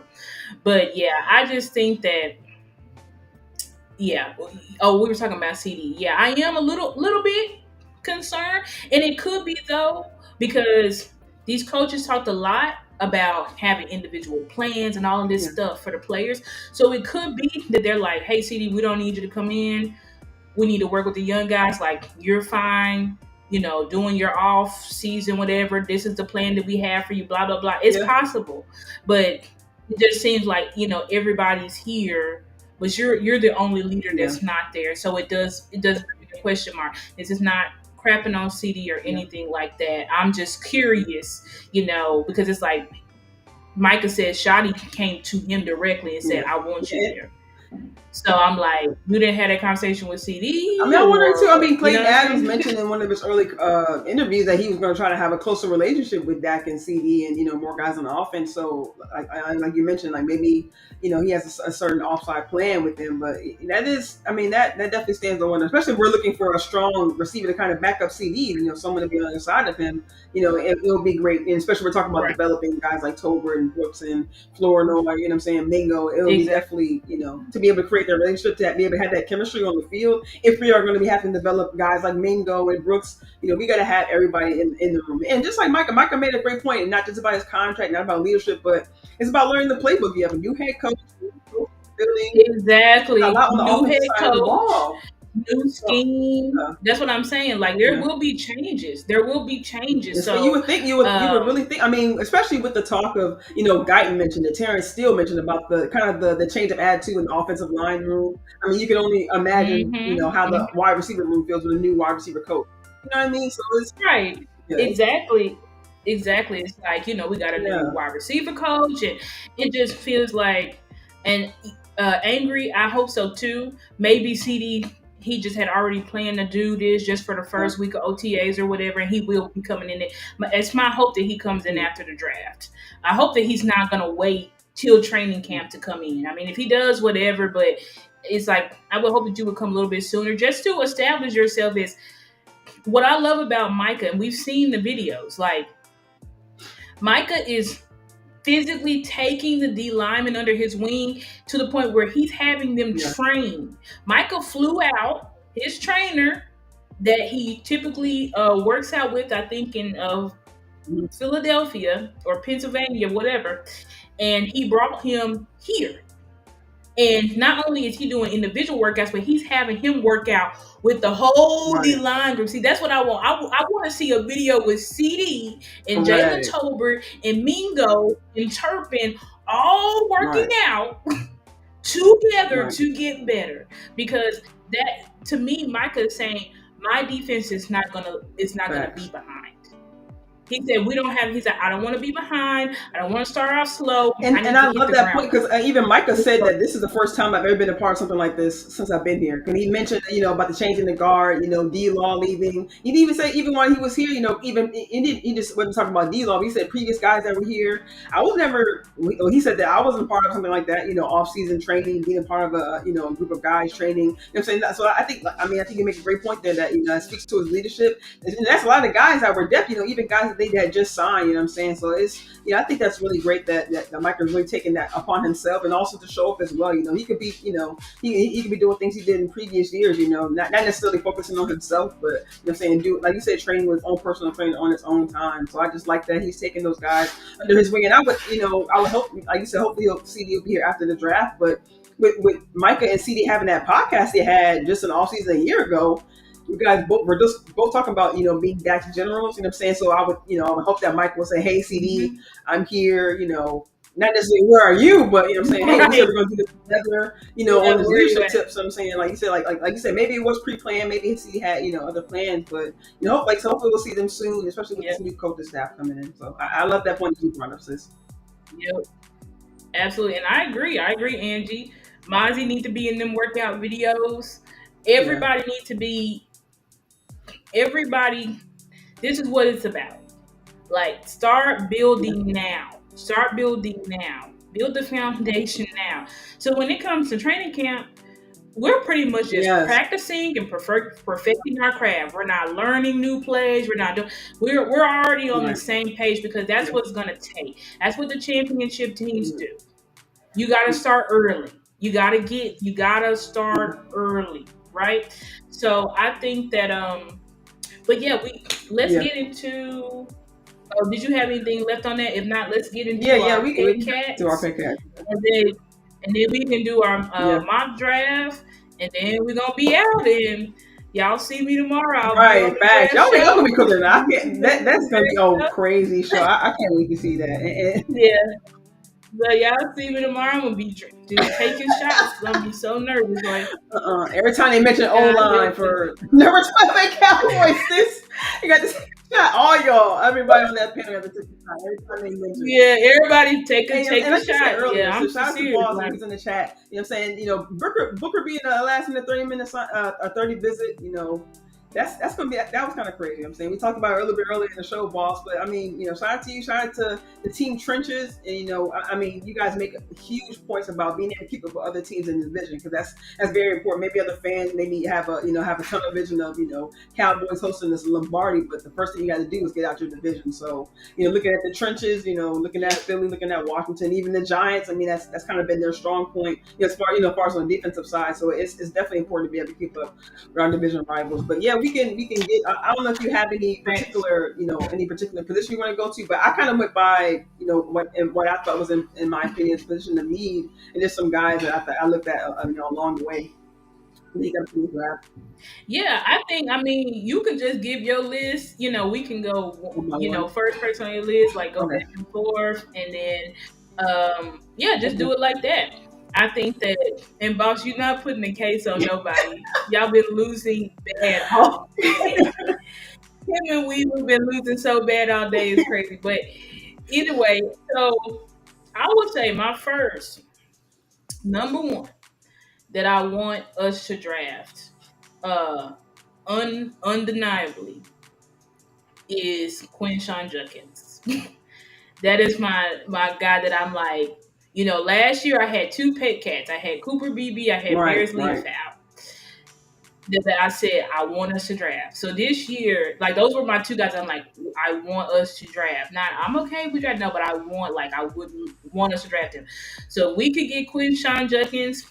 [SPEAKER 2] But yeah, I just think that. Yeah. Oh, we were talking about CD. Yeah, I am a little bit concerned, and it could be though, because these coaches talked a lot about having individual plans and all of this stuff for the players. So it could be that they're like, "Hey, CD, we don't need you to come in. We need to work with the young guys. Like, you're fine. Doing your off season, whatever. This is the plan that we have for you. Blah blah blah." It's possible, but it just seems like everybody's here. But you're the only leader that's not there. So it does bring a question mark. This is not crapping on CD or anything like that. I'm just curious, because it's like Micah said, Shoddy came to him directly and said, I want you there. So I'm like, you didn't have that conversation with CD?
[SPEAKER 1] I wonder too. Clayton Adams mentioned in one of his early interviews that he was going to try to have a closer relationship with Dak and CD and more guys on the offense. So like you mentioned, like maybe he has a certain offside plan with them. But that is, that definitely stands to wonder. Especially if we're looking for a strong receiver to kind of back up CD. Someone to be on the side of him. It'll be great. And especially we're talking about developing guys like Tober and Brooks and Florino. Mingo. It'll be definitely to be able to create their relationship, to be able to have that chemistry on the field. If we are going to be having to develop guys like Mingo and Brooks, we got to have everybody in the room. And just like Micah made a great point, and not just about his contract, not about leadership, but it's about learning the playbook. You have a new head coach, building
[SPEAKER 2] exactly,
[SPEAKER 1] a lot on the
[SPEAKER 2] new head
[SPEAKER 1] side of the
[SPEAKER 2] coach.
[SPEAKER 1] ball.
[SPEAKER 2] new
[SPEAKER 1] So,
[SPEAKER 2] scheme. That's what I'm saying. Like there
[SPEAKER 1] yeah.
[SPEAKER 2] will be changes. There will be changes.
[SPEAKER 1] Yes, but you
[SPEAKER 2] So,
[SPEAKER 1] would think you would really think. I mean, especially with the talk of Guyton mentioned it, Terrence Steele mentioned about the kind of the change of attitude in the offensive line room. I mean, you can only imagine how the wide receiver room feels with a new wide receiver coach. You know what I mean? So it's
[SPEAKER 2] right.
[SPEAKER 1] yeah,
[SPEAKER 2] Exactly. Exactly. It's like, we got a new
[SPEAKER 1] yeah,
[SPEAKER 2] wide receiver coach, and it just feels like, and angry. I hope so too. Maybe CD, he just had already planned to do this just for the
[SPEAKER 1] yeah,
[SPEAKER 2] first week of OTAs or whatever, and he will be coming in it. But it's my hope that he comes in
[SPEAKER 1] yeah,
[SPEAKER 2] after the draft. I hope that he's not going to wait till training camp to come in. I mean, if he does, whatever, but it's like, I would hope that you would come a little bit sooner just to establish yourself as what I love about Micah, and we've seen the videos, like Micah is physically taking the D lineman under his wing to the point where he's having them
[SPEAKER 1] yeah.
[SPEAKER 2] train. Micah flew out his trainer that he typically works out with, I think, in
[SPEAKER 1] Mhm.
[SPEAKER 2] Philadelphia or Pennsylvania, whatever, and he brought him here. And not only is he doing individual workouts, but he's having him work out with the whole D
[SPEAKER 1] Right,
[SPEAKER 2] line group. See, that's what I want. I want to see a video with CD and Jalen
[SPEAKER 1] right,
[SPEAKER 2] Tolbert and Mingo and Turpin all working
[SPEAKER 1] right,
[SPEAKER 2] out together
[SPEAKER 1] right.
[SPEAKER 2] to get better. Because that, to me, Micah is saying my defense is not gonna be
[SPEAKER 1] Facts.
[SPEAKER 2] behind. He said we don't have. He said I don't want to be behind. I don't want to start off slow. I
[SPEAKER 1] And
[SPEAKER 2] need to
[SPEAKER 1] I
[SPEAKER 2] hit
[SPEAKER 1] love
[SPEAKER 2] the
[SPEAKER 1] that
[SPEAKER 2] ground
[SPEAKER 1] point because even Micah
[SPEAKER 2] running.
[SPEAKER 1] said that this is the first time I've ever been a part of something like this since I've been here. And he mentioned, about the change in the guard, D Law leaving. He didn't even say even while he was here, even he just wasn't talking about D Law. He said previous guys that were here. I was never. Well, he said that I wasn't part of something like that. Off season training, being a part of a group of guys training. You know what I'm saying? So I think you make a great point there that that speaks to his leadership. And that's a lot of guys that were depth. Even guys that they had just signed. You know what I'm saying? So it's I think that's really great that Mike is really taking that upon himself, and also to show up as well. He could be, he could be doing things he did in previous years. Not necessarily focusing on himself, but saying do like you said, training with his own personal trainer on his own time. So I just like that he's taking those guys under his wing, and I would hope, like you said, hopefully CD will be here after the draft, but. With Micah and CD having that podcast they had just an off season a year ago, you guys were just both talking about being Dax generals. You know what I'm saying? So I would hope that Mike will say, "Hey, CD, I'm here." Not necessarily where are you, but I'm saying, hey, we said
[SPEAKER 2] Right.
[SPEAKER 1] we're going to do this together.
[SPEAKER 2] Yeah,
[SPEAKER 1] On his
[SPEAKER 2] where you
[SPEAKER 1] leadership
[SPEAKER 2] at?
[SPEAKER 1] tips. So I'm saying, like you said, like you said, maybe it was pre-planned, maybe CD had other plans, but so hopefully we'll see them soon, especially with
[SPEAKER 2] Yep.
[SPEAKER 1] this new coaching staff coming in. So I love that point you brought up, sis.
[SPEAKER 2] Yep. Absolutely. And I agree. I agree, Angie. Mozzie need to be in them workout videos.
[SPEAKER 1] Yeah,
[SPEAKER 2] Everybody needs to be everybody. This is what it's about. Like start
[SPEAKER 1] yeah,
[SPEAKER 2] building now. Start building now. Build the foundation now. So when it comes to training camp, we're pretty much just
[SPEAKER 1] yes,
[SPEAKER 2] practicing and perfecting our craft. We're not learning new plays. We're not doing. We're already on the
[SPEAKER 1] right,
[SPEAKER 2] same page because that's
[SPEAKER 1] yeah,
[SPEAKER 2] what's gonna take. That's what the championship teams
[SPEAKER 1] yeah,
[SPEAKER 2] do. You got to start early. You got to
[SPEAKER 1] yeah,
[SPEAKER 2] start early, right? So I think that but yeah, let's
[SPEAKER 1] yeah.
[SPEAKER 2] get into did you have anything left on that? If not, let's get
[SPEAKER 1] Yeah,
[SPEAKER 2] into
[SPEAKER 1] yeah,
[SPEAKER 2] our
[SPEAKER 1] we
[SPEAKER 2] pet
[SPEAKER 1] can do our
[SPEAKER 2] cats,
[SPEAKER 1] pick at.
[SPEAKER 2] and then we can do our
[SPEAKER 1] Yeah.
[SPEAKER 2] mock draft, and then we're gonna be out. And y'all see me tomorrow. I'll be on
[SPEAKER 1] Right,
[SPEAKER 2] the
[SPEAKER 1] facts.
[SPEAKER 2] draft
[SPEAKER 1] Y'all
[SPEAKER 2] show.
[SPEAKER 1] gonna be cooking. I
[SPEAKER 2] You see
[SPEAKER 1] can't.
[SPEAKER 2] me on
[SPEAKER 1] That's
[SPEAKER 2] the
[SPEAKER 1] gonna be
[SPEAKER 2] draft show.
[SPEAKER 1] crazy show. I can't wait to see that.
[SPEAKER 2] Yeah. But y'all see me tomorrow. I'm gonna be just taking shots. I'm gonna be so nervous. Like,
[SPEAKER 1] Every time they mention O
[SPEAKER 2] God
[SPEAKER 1] line
[SPEAKER 2] help us.
[SPEAKER 1] for never talk about Cowboys, this you got this shot. All y'all, everybody on that panel got to take a shot every time they mention.
[SPEAKER 2] Yeah, everybody take
[SPEAKER 1] And
[SPEAKER 2] a
[SPEAKER 1] like you said
[SPEAKER 2] shot.
[SPEAKER 1] earlier,
[SPEAKER 2] Yeah,
[SPEAKER 1] so
[SPEAKER 2] I'm
[SPEAKER 1] shout out to
[SPEAKER 2] serious.
[SPEAKER 1] Boss,
[SPEAKER 2] Like,
[SPEAKER 1] he's in the chat. You know what I'm saying? Booker being a last minute 30 minutes a 30 visit. That's gonna be that was kind of crazy. I'm saying we talked about it a little bit earlier in the show, Boss. But I mean, shout out to you, shout out to the team trenches, and I mean, you guys make huge points about being able to keep up with other teams in the division because that's very important. Maybe other fans maybe have a tunnel vision of Cowboys hosting this Lombardi, but the first thing you got to do is get out your division. So looking at the trenches, looking at Philly, looking at Washington, even the Giants. I mean, that's kind of been their strong point as far as on the defensive side. So it's definitely important to be able to keep up with our division rivals. But yeah, we can get. I don't know if you have any
[SPEAKER 2] thanks.
[SPEAKER 1] particular position you want to go to, but I kind of went by what I thought was in my opinion position of need, and just some guys that I looked at along the way. He got to draft
[SPEAKER 2] Yeah, I mean, you can just give your list. We can go,
[SPEAKER 1] one by one.
[SPEAKER 2] first person on your list, like go
[SPEAKER 1] Okay.
[SPEAKER 2] back and forth, and then, yeah, just
[SPEAKER 1] Okay.
[SPEAKER 2] do it like that. I think that, and boss, you're not putting a case on nobody. Y'all been losing bad all day. Him and we've been losing so bad all day. It's crazy. But either way, so I would say my first number one that I want us to draft, uh, undeniably, is Quinshawn Judkins. That is my guy that I'm like, last year I had two pet cats. I had Cooper BB, I had
[SPEAKER 1] Right.
[SPEAKER 2] Paris Lee
[SPEAKER 1] Right.
[SPEAKER 2] Fowl. That I said I want us to draft. So this year, like those were my two guys. I'm like, I want us to draft. Not I'm okay with draft, no, but I would want us to draft him. So we could get Quinshawn Judkins.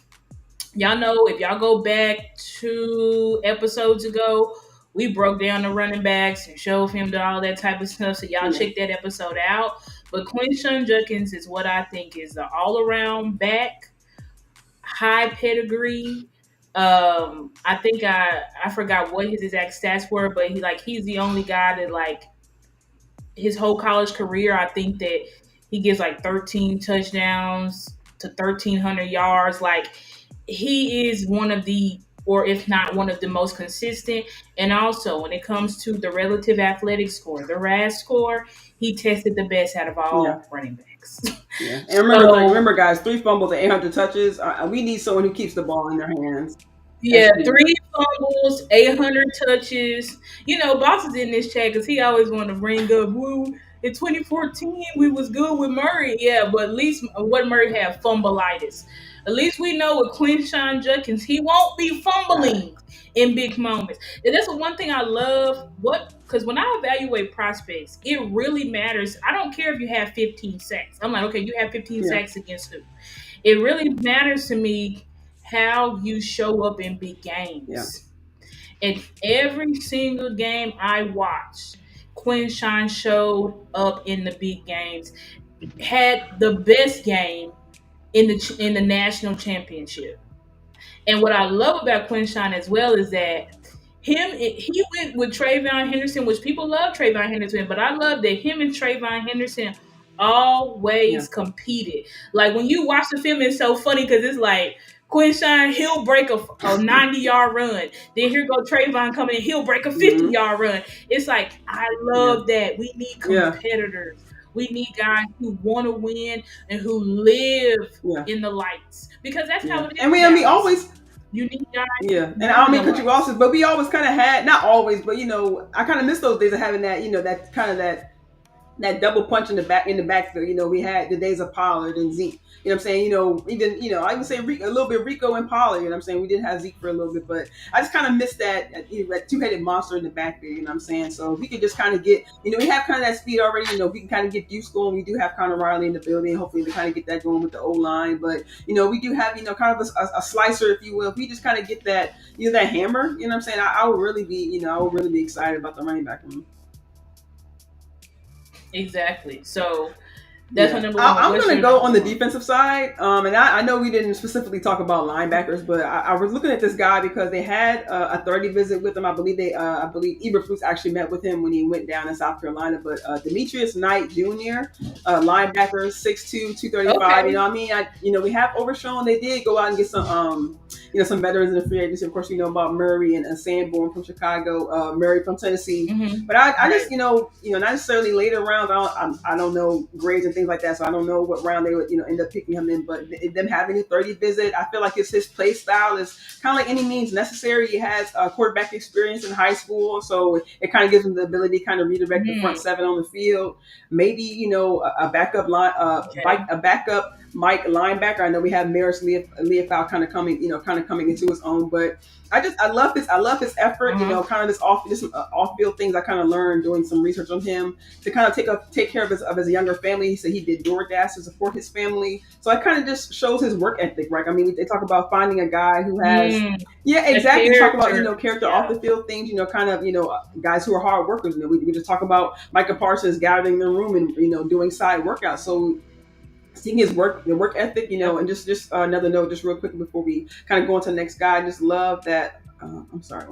[SPEAKER 2] Y'all know if y'all go back 2 episodes ago, we broke down the running backs and showed him all that type of stuff. So y'all
[SPEAKER 1] Yeah.
[SPEAKER 2] check that episode out. But Quinshawn Judkins is what I think is the all around back, high pedigree. I think I forgot what his exact stats were, but he's the only guy that his whole college career. I think that he gets like 13 touchdowns to 1,300 yards. Like he is one of the, or if not one of the most consistent. And also when it comes to the relative athletic score, the RAS score, he tested the best out of
[SPEAKER 1] Yeah.
[SPEAKER 2] all running backs.
[SPEAKER 1] Yeah. And remember, guys, 3 fumbles and 800 touches. We need someone who keeps the ball in their hands.
[SPEAKER 2] Yeah, 3 fumbles, 800 touches. Boss is in this chat because he always want to bring up, well, in 2014, we was good with Murray. Yeah, but at least what Murray had fumbleitis. At least we know with Quinshawn Judkins, he won't be fumbling in big moments. And that's the one thing I love. Because when I evaluate prospects, it really matters. I don't care if you have 15 sacks. I'm like, okay, you have 15 sacks against who? It really matters to me how you show up in big games.
[SPEAKER 1] Yeah.
[SPEAKER 2] And every single game I watched, Quinshawn showed up in the big games, had the best game in the national championship. And what I love about Quinshawn as well is that he went with Trayvon Henderson, which people love Trayvon Henderson, but I love that him and Trayvon Henderson always competed. Like when you watch the film, it's so funny because it's like Quinshawn, he'll break a 90-yard run. Then here go Trayvon coming in, he'll break a 50-yard run. It's like, I love that. We need competitors. We need guys who want to win and who live in the lights. Because that's how it is.
[SPEAKER 1] And we always...
[SPEAKER 2] You need guys.
[SPEAKER 1] Yeah, and I don't mean to cut you off, but we always kind of had, not always, but I kind of miss those days of having that, that kind of that double punch in the backfield. We had the days of Pollard and Zeke. You know what I'm saying? Even I would say a little bit Rico and Pollard. You know what I'm saying? We did have Zeke for a little bit, but I just kind of missed that two-headed monster in the backfield. You know what I'm saying? So if we could just kind of get, we have kind of that speed already. We can kind of get Deuce going. We do have Connor Riley in the building. Hopefully we kind of get that going with the O-line. But we do have kind of a slicer, if you will. If we just kind of get that that hammer. You know what I'm saying? I would really be excited about the running back room.
[SPEAKER 2] Exactly. So that's my number one.
[SPEAKER 1] I'm going to go on the defensive side. And I know we didn't specifically talk about linebackers, but I was looking at this guy because they had a 30 visit with him. I believe Eberflus actually met with him when he went down in South Carolina. But Demetrius Knight Jr., linebacker, 6'2", 235. Okay. You know what I mean? We have overshown. They did go out and get some some veterans in the free agency. Of course, we know about Murray and Sanborn from Chicago, Murray from Tennessee. Mm-hmm. But I just, not necessarily later rounds. I don't know grades and things like that, so I don't know what round they would, end up picking him in. But them having a 30 visit, I feel like his play style is kind of like any means necessary. He has quarterback experience in high school, so it kind of gives him the ability to kind of redirect the front seven on the field. Maybe a backup line, a backup Mike linebacker. I know we have Maris Leofow kind of coming into his own, but I love his effort. Mm-hmm. Kind of this off-field things I kind of learned doing some research on him to kind of take care of his younger family. He said he did DoorDash to support his family, so it kind of just shows his work ethic, right? I mean, they talk about finding a guy who has exactly. We talk about character off the field things. Kind of guys who are hard workers. We just talk about Micah Parsons gathering the room and doing side workouts. So seeing his the work ethic, and just another note, just real quick before we kind of go on to the next guy. I just love that. I'm sorry.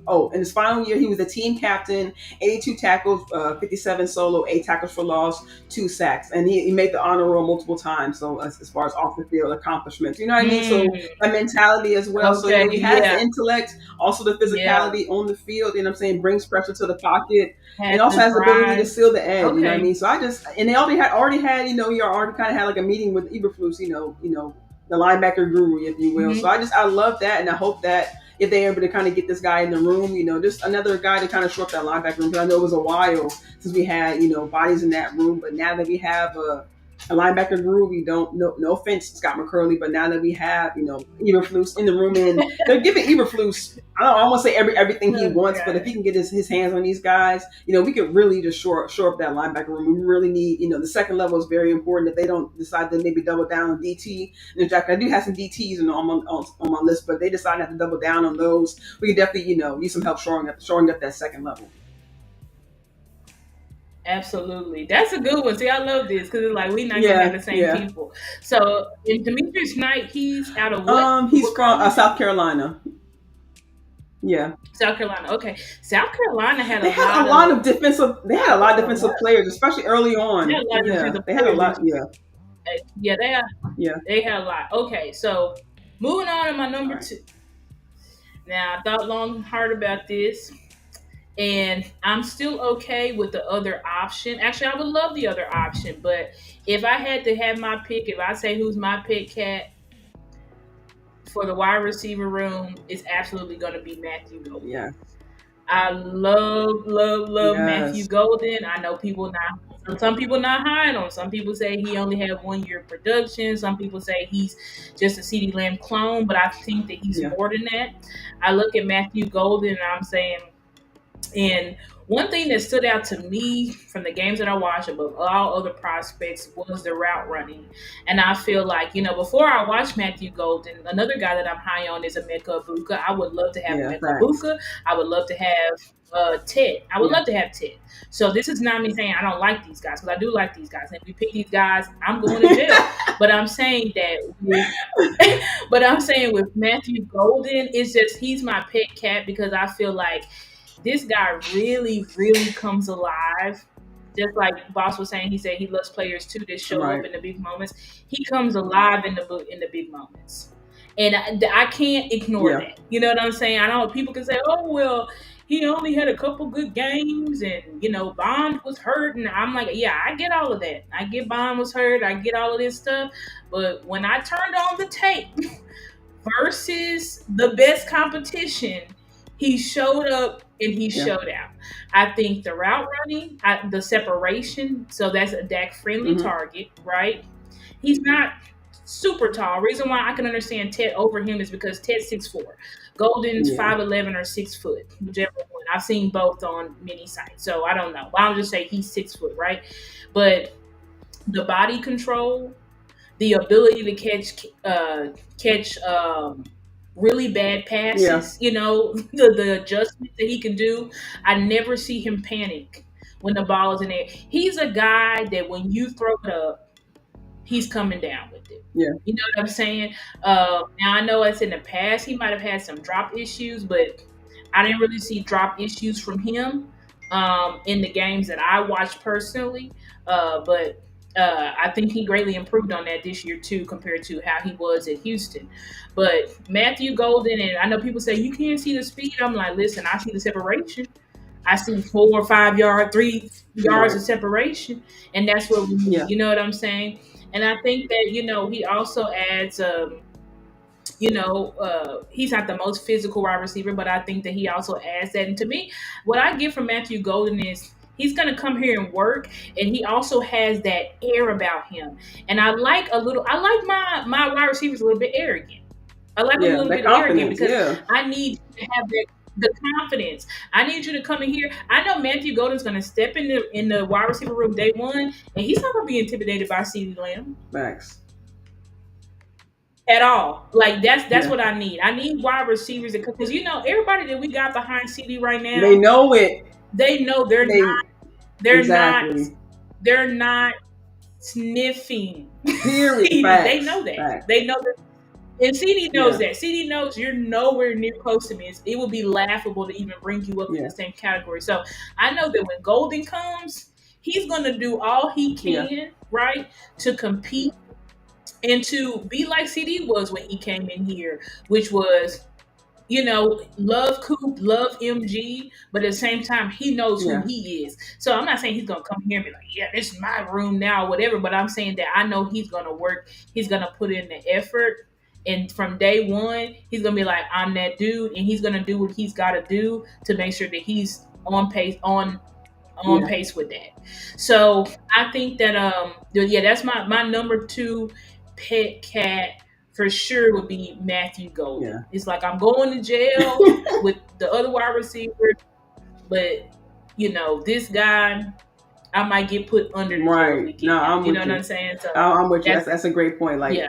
[SPEAKER 1] Oh, in his final year, he was the team captain, 82 tackles, 57 solo, 8 tackles for loss, 2 sacks, and he made the honor roll multiple times. So as far as off the field accomplishments, you know what I mean. So that mentality as well. So
[SPEAKER 2] Okay,
[SPEAKER 1] he has the
[SPEAKER 2] yeah,
[SPEAKER 1] intellect, also the
[SPEAKER 2] yeah.
[SPEAKER 1] physicality on the field. You know what I'm saying? Brings pressure to the pocket
[SPEAKER 2] Has
[SPEAKER 1] and also
[SPEAKER 2] the
[SPEAKER 1] has the ability to
[SPEAKER 2] drive.
[SPEAKER 1] seal the edge. You know what I
[SPEAKER 2] Okay.
[SPEAKER 1] mean? So I just and they already had he already kind of had like a meeting with Eberflus, the linebacker guru, if you will. So
[SPEAKER 2] Hmm.
[SPEAKER 1] I love that, and I hope that if they're able to kind of get this guy in the room, just another guy to kind of shore up that linebacker room. Because I know it was a while since we had bodies in that room, but now that we have a linebacker group. We don't no offense, Scott McCurley, but now that we have Eberflus in the room, and they're giving Eberflus, I don't want to say everything he wants, but if he can get his hands on these guys, we could really just shore up that linebacker room. We really need the second level is very important. If they don't decide to maybe double down on DT, and in fact I do have some DTs on my list, but they decide not to double down on those. We can definitely use some help shoring up that second level.
[SPEAKER 2] Absolutely. That's a good one. See, I love this because it's like we're not gonna have
[SPEAKER 1] Yeah,
[SPEAKER 2] the same
[SPEAKER 1] yeah.
[SPEAKER 2] people. So in Demetrius Knight, he's out of what?
[SPEAKER 1] He's
[SPEAKER 2] What
[SPEAKER 1] from
[SPEAKER 2] conference?
[SPEAKER 1] South Carolina. Yeah.
[SPEAKER 2] South Carolina. Okay. South Carolina had
[SPEAKER 1] They
[SPEAKER 2] a
[SPEAKER 1] had a
[SPEAKER 2] lot
[SPEAKER 1] lot
[SPEAKER 2] of
[SPEAKER 1] of defensive. They had a lot of defensive players, especially early
[SPEAKER 2] they had
[SPEAKER 1] on.
[SPEAKER 2] a lot of
[SPEAKER 1] Yeah,
[SPEAKER 2] defensive
[SPEAKER 1] they had a
[SPEAKER 2] players
[SPEAKER 1] lot.
[SPEAKER 2] this year.
[SPEAKER 1] Yeah,
[SPEAKER 2] Yeah,
[SPEAKER 1] yeah.
[SPEAKER 2] they had a lot. Okay, so moving on to my
[SPEAKER 1] All
[SPEAKER 2] number
[SPEAKER 1] right.
[SPEAKER 2] two. Now I thought long and hard about this. And I'm still okay with the other option. Actually, I would love the other option, but if I had to have my pick, if I say who's my pick cat for the wide receiver room, it's absolutely going to be Matthew Golden.
[SPEAKER 1] Yeah.
[SPEAKER 2] I love Matthew
[SPEAKER 1] Yes.
[SPEAKER 2] Golden. I know people not some people not high on him. Some people say he only had 1 year of production. Some people say he's just a CeeDee Lamb clone, but I think that he's
[SPEAKER 1] Yeah.
[SPEAKER 2] more than that. I look at Matthew Golden and I'm saying, and one thing that stood out to me from the games that I watched above all other prospects was the route running. And I feel like, before I watched Matthew Golden, another guy that I'm high on is Emeka Ibuka. I would love to have
[SPEAKER 1] Yeah.
[SPEAKER 2] Emeka
[SPEAKER 1] Facts.
[SPEAKER 2] Ibuka. I would love to have Ted. I would
[SPEAKER 1] Yeah.
[SPEAKER 2] love to have Ted. So this is not me saying I don't like these guys, because I do like these guys. And if we pick these guys, I'm going to jail. But I'm saying that but I'm saying with Matthew Golden, it's just he's my pet cat because I feel like this guy really comes alive. Just like Boss was saying, he said he loves players too that show up
[SPEAKER 1] Right.
[SPEAKER 2] in the big moments. He comes alive in the big moments, and I can't ignore
[SPEAKER 1] Yeah.
[SPEAKER 2] that. You know what I'm saying? I know people can say, "Oh well, he only had a couple good games, and Bond was hurt." And I'm like, "Yeah, I get all of that. I get Bond was hurt. I get all of this stuff." But when I turned on the tape versus the best competition, he showed up and he
[SPEAKER 1] Yeah.
[SPEAKER 2] showed out. I think the route running, the separation, so that's a Dak friendly
[SPEAKER 1] Mm-hmm.
[SPEAKER 2] target, right? He's not super tall. Reason why I can understand Ted over him is because Ted's 6'4". Golden's
[SPEAKER 1] Yeah.
[SPEAKER 2] 5'11" or 6 foot, whichever one. I've seen both on many sites, so I don't know. But I'll just say he's 6 foot, right? But the body control, the ability to catch really bad
[SPEAKER 1] Yeah.
[SPEAKER 2] passes, the adjustments that he can do. I never see him panic when the ball is in there. He's a guy that when you throw it up, he's coming down with it.
[SPEAKER 1] Yeah.
[SPEAKER 2] You know what I'm saying? Now I know it's in the past he might have had some drop issues, but I didn't really see drop issues from him in the games that I watched personally. But I think he greatly improved on that this year too, compared to how he was at Houston. But Matthew Golden, and I know people say you can't see the speed. I'm like, listen, I see the separation. I see 4 or 5 yard, 3 yards
[SPEAKER 1] Right.
[SPEAKER 2] of separation, and that's what we need.
[SPEAKER 1] Yeah.
[SPEAKER 2] You know what I'm saying? And I think that he also adds he's not the most physical wide receiver, but I think that he also adds that. And to me, what I get from Matthew Golden is he's going to come here and work, and he also has that air about him. And I like my wide receivers a little bit arrogant. I like them a
[SPEAKER 1] Yeah.
[SPEAKER 2] little
[SPEAKER 1] That
[SPEAKER 2] bit arrogant
[SPEAKER 1] confidence.
[SPEAKER 2] because
[SPEAKER 1] Yeah.
[SPEAKER 2] I need to have the confidence. I need you to come in here. I know Matthew Golden's going to step in the wide receiver room day one, and he's not going to be intimidated by CeeDee Lamb
[SPEAKER 1] Facts.
[SPEAKER 2] at all. Like that's
[SPEAKER 1] Yeah.
[SPEAKER 2] what I need. I need wide receivers because everybody that we got behind CD right
[SPEAKER 1] They
[SPEAKER 2] now,
[SPEAKER 1] know it.
[SPEAKER 2] they know they're
[SPEAKER 1] They
[SPEAKER 2] not they're not
[SPEAKER 1] exactly.
[SPEAKER 2] they're not sniffing
[SPEAKER 1] Period.
[SPEAKER 2] CD. They
[SPEAKER 1] Facts.
[SPEAKER 2] know that.
[SPEAKER 1] Facts.
[SPEAKER 2] They know that. And CD knows
[SPEAKER 1] Yeah.
[SPEAKER 2] that. CD knows you're nowhere near close to me. It would be laughable to even bring you up in
[SPEAKER 1] Yeah.
[SPEAKER 2] the same category. So I know that when Golden comes, he's going to do all he
[SPEAKER 1] Yeah.
[SPEAKER 2] can, right, to compete and to be like CD was when he came in here, which was, love Coop, love MG, but at the same time, he knows who
[SPEAKER 1] Yeah.
[SPEAKER 2] he is. So I'm not saying he's gonna come here and be like, yeah, this is my room now, whatever. But I'm saying that I know he's gonna work, he's gonna put in the effort. And from day one, he's gonna be like, I'm that dude, and he's gonna do what he's gotta do to make sure that he's on pace, on
[SPEAKER 1] Yeah.
[SPEAKER 2] pace with that. So I think that yeah, that's my number two pet cat for sure would be Matthew
[SPEAKER 1] Yeah.
[SPEAKER 2] Golden. It's like I'm going to jail with the other wide receiver, but this guy, I might get put under the jail if we
[SPEAKER 1] Right.
[SPEAKER 2] get
[SPEAKER 1] No,
[SPEAKER 2] him.
[SPEAKER 1] I'm
[SPEAKER 2] You know
[SPEAKER 1] with
[SPEAKER 2] what
[SPEAKER 1] you.
[SPEAKER 2] I'm saying? So
[SPEAKER 1] I'm with you.
[SPEAKER 2] that's
[SPEAKER 1] That's a great point. Like,
[SPEAKER 2] yeah.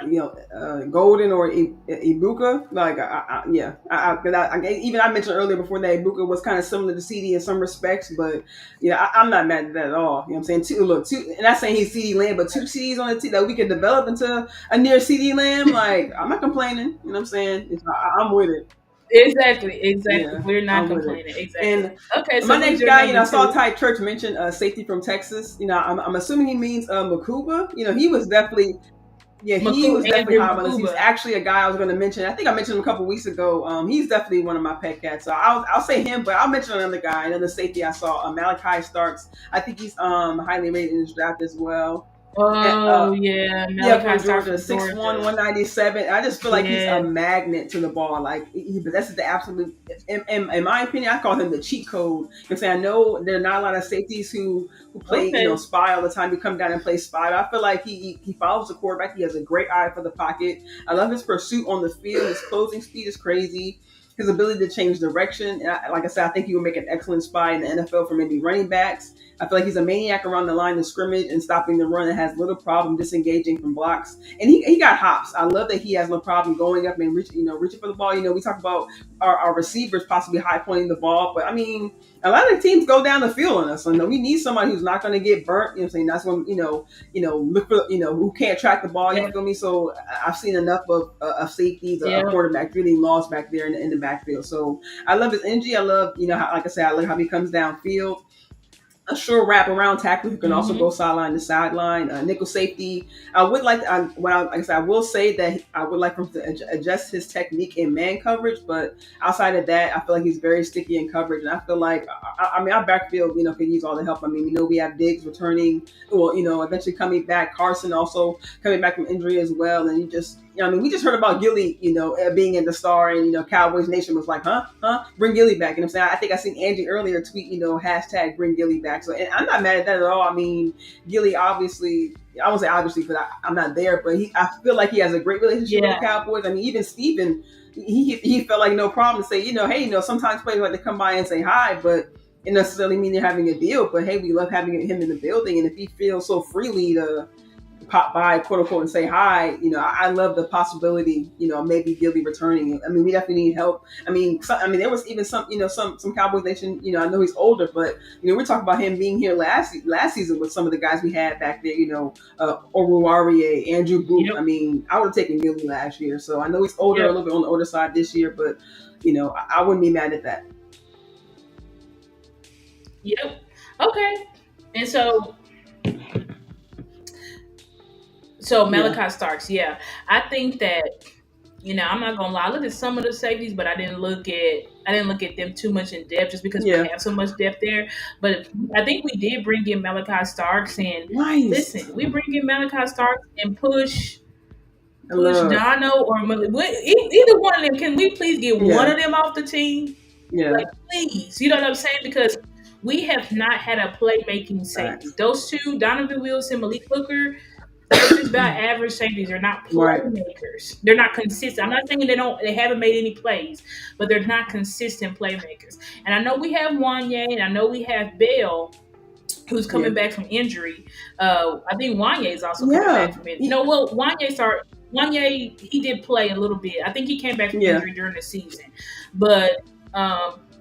[SPEAKER 1] Golden or Ibuka. Like, yeah. Even I mentioned earlier before that Ibuka was kind of similar to CD in some respects, but yeah, I'm not mad at that at all. You know what I'm saying? Two, and not saying he's CD Lamb, but two CDs on the team that we could develop into a near CD Lamb. Like, I'm not complaining. You know what I'm saying? I'm with it.
[SPEAKER 2] Exactly.
[SPEAKER 1] Yeah,
[SPEAKER 2] We're not
[SPEAKER 1] I'm with it.
[SPEAKER 2] complaining. Exactly.
[SPEAKER 1] And
[SPEAKER 2] Okay,
[SPEAKER 1] my
[SPEAKER 2] so who's
[SPEAKER 1] next
[SPEAKER 2] your
[SPEAKER 1] guy,
[SPEAKER 2] number
[SPEAKER 1] I saw
[SPEAKER 2] two?
[SPEAKER 1] Ty Church mention safety from Texas. I'm assuming he means Makuba. He was definitely, yeah, he was definitely
[SPEAKER 2] Andrew
[SPEAKER 1] high on this. He was
[SPEAKER 2] Makuba.
[SPEAKER 1] actually a guy I was going to mention. I think I mentioned him a couple weeks ago. He's definitely one of my pet cats. So I'll say him, but I'll mention another guy, another safety I saw, Malachi Starks. I think he's highly rated in this draft as well. And,
[SPEAKER 2] Oh yeah,
[SPEAKER 1] yeah,
[SPEAKER 2] Malachi
[SPEAKER 1] from
[SPEAKER 2] Starr
[SPEAKER 1] Georgia,
[SPEAKER 2] from
[SPEAKER 1] 6'1",
[SPEAKER 2] Georgia.
[SPEAKER 1] 197. I just feel like he's a
[SPEAKER 2] Yeah.
[SPEAKER 1] magnet to the ball. Like, he possesses the absolute, in my opinion, I call him the cheat code. I'm saying, I know there are not a lot of safeties who play,
[SPEAKER 2] Okay.
[SPEAKER 1] spy all the time. Who come down and play spy. But I feel like he follows the quarterback. He has a great eye for the pocket. I love his pursuit on the field. His closing speed is crazy. His ability to change direction. And like I said, I think he will make an excellent spy in the NFL for maybe running backs. I feel like he's a maniac around the line of scrimmage and stopping the run and has little problem disengaging from blocks. And he got hops. I love that he has no problem going up and reaching for the ball. We talk about our receivers possibly high pointing the ball, but I mean, a lot of teams go down the field on us. So we need somebody who's not going to get burnt. You know what I'm saying? That's when look for who can't track the ball. You
[SPEAKER 2] Yeah.
[SPEAKER 1] feel me? So I've seen enough of safeties,
[SPEAKER 2] Yeah.
[SPEAKER 1] quarterback really lost back there in the backfield. So I love his energy. I love how, like I said, I love how he comes downfield. A sure wraparound tackle who can also
[SPEAKER 2] Mm-hmm.
[SPEAKER 1] go sideline to sideline. Nickel safety. I would like. Like I said, I will say that I would like him to adjust his technique in man coverage. But outside of that, I feel like he's very sticky in coverage, and I feel like our backfield, could use all the help. I mean, we have Diggs returning, well, eventually coming back. Carson also coming back from injury as well, and we just heard about Gilly, being in the Star, and Cowboys Nation was like, huh, bring Gilly back. And I'm saying, I think I seen Angie earlier tweet, hashtag bring Gilly back. So, and I'm not mad at that at all. I mean, Gilly obviously, I won't say obviously because I'm not there, but I feel like he has a great relationship with the Cowboys. I mean, even Steven, he felt like no problem to say, hey, sometimes players like to come by and say hi, but it necessarily mean they're having a deal. But hey, we love having him in the building, and if he feels so freely to pop by, quote unquote, and say hi, I love the possibility, maybe Gilly returning. I mean, we definitely need help. I mean, there was even some Cowboys Nation. I know he's older, but we're talking about him being here last season with some of the guys we had back there. Oruwariye, Andrew Booth.
[SPEAKER 2] Yep.
[SPEAKER 1] I mean, I would have taken Gilly last year, so I know he's older, a little bit on the older side this year, but I wouldn't be mad at that.
[SPEAKER 2] Yep. Okay. And so Malachi Starks, yeah. I think that, I'm not gonna lie, I looked at some of the safeties, but I didn't look at them too much in depth just because we have so much depth there. But I think we did bring in Malachi Starks, and listen, we bring in Malachi Starks and push Dono or either one of them. Can we please get one of them off the team?
[SPEAKER 1] Yeah.
[SPEAKER 2] Like, please. You know what I'm saying? Because we have not had a playmaking safety. Those two, Donovan Wilson, Malik Hooker, they're just about average safeties. They're not playmakers. They're not consistent. I'm not saying they haven't made any plays, but they're not consistent playmakers. And I know we have Wanye, and I know we have Bell, who's coming back from injury. I think Wanye is also coming back from injury. Wanye, he did play a little bit. I think he came back from injury during the season. But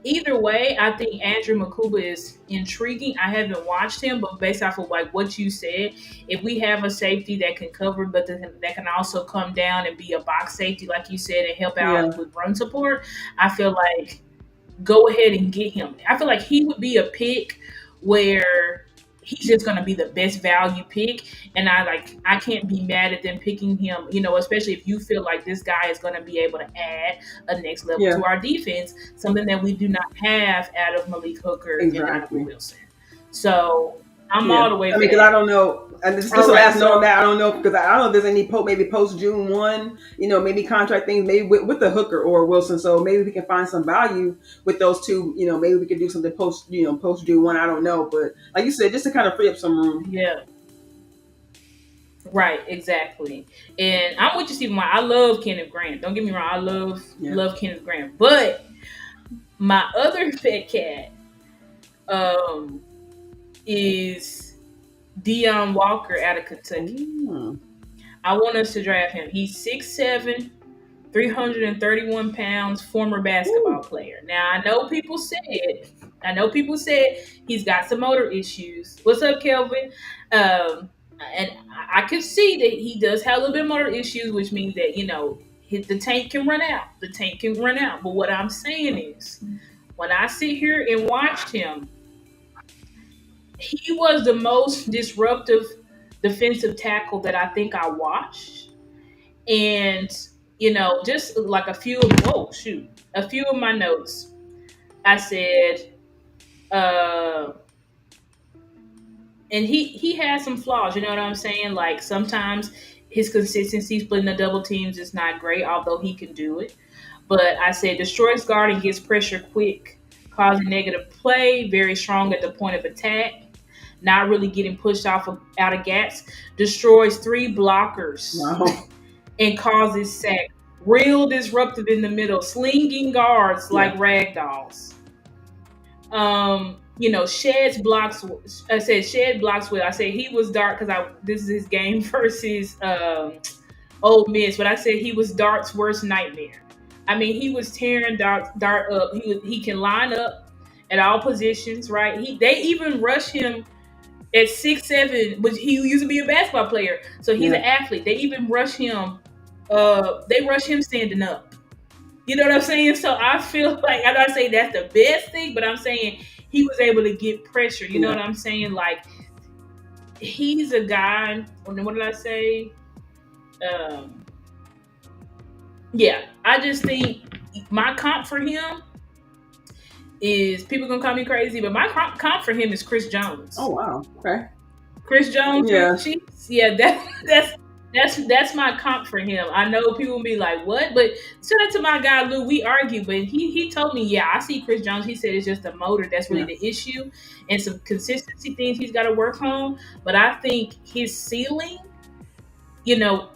[SPEAKER 2] either way, I think Andrew Makuba is intriguing. I haven't watched him, but based off of like what you said, if we have a safety that can cover, but that can also come down and be a box safety, like you said, and help
[SPEAKER 1] Yeah.
[SPEAKER 2] out with run support, I feel like go ahead and get him. I feel like he would be a pick where he's just going to be the best value pick, and I can't be mad at them picking him. Especially if you feel like this guy is going to be able to add a next level
[SPEAKER 1] Yeah.
[SPEAKER 2] to our defense, something that we do not have out of Malik Hooker and
[SPEAKER 1] Exactly.
[SPEAKER 2] Donovan Wilson. So I'm
[SPEAKER 1] Yeah.
[SPEAKER 2] all the way.
[SPEAKER 1] I mean, because I don't know, and this is the
[SPEAKER 2] All right,
[SPEAKER 1] last note
[SPEAKER 2] so-
[SPEAKER 1] on that. I don't know because I don't know if there's any maybe post June 1, maybe contract things, maybe with the Hooker or Wilson. So maybe we can find some value with those two. Maybe we could do something post June 1. I don't know, but like you said, just to kind of free up some room.
[SPEAKER 2] Yeah. Right, exactly. And I'm with you, Stephen. I love Kenneth Grant. Don't get me wrong. I love Kenneth Grant. But my other pet cat is Deion Walker out of Kentucky.
[SPEAKER 1] Mm.
[SPEAKER 2] I want us to draft him. He's 6'7", 331 pounds, former basketball player. Now I know people said he's got some motor issues. What's up, Kelvin? And I can see that he does have a little bit of motor issues, which means that the tank can run out. The tank can run out. But what I'm saying is, when I sit here and watched him, he was the most disruptive defensive tackle that I think I watched. And, just like a few of my notes, I said, and he has some flaws, you know what I'm saying? Like sometimes his consistency splitting the double teams is not great, although he can do it. But I said destroys guard and gets pressure quick, causing negative play, very strong at the point of attack, not really getting pushed out of gaps, destroys 3 blockers.
[SPEAKER 1] Wow.
[SPEAKER 2] And causes sack. Real disruptive in the middle, slinging guards like rag dolls. Sheds blocks. I said shed blocks well. I said he was dark because this is his game versus Ole Miss, but I said he was Dart's worst nightmare. I mean, he was tearing Dart up. He can line up at all positions, right? They even rush him at 6'7", which he used to be a basketball player, so he's an athlete. They even rush him. They rush him standing up. You know what I'm saying? So I feel like I'm not saying that's the best thing, but I'm saying he was able to get pressure. You know what I'm saying? Like he's a guy. What did I say? I just think my comp for him is, people gonna call me crazy, but my comp for him is Chris Jones.
[SPEAKER 1] Oh wow. Okay.
[SPEAKER 2] Chris Jones.
[SPEAKER 1] Yeah.
[SPEAKER 2] That's my comp for him. I know people will be like, what? But shout out to my guy Lou. We argue, but he told me, I see Chris Jones. He said it's just the motor that's really the issue, and some consistency things he's got to work on. But I think his ceiling,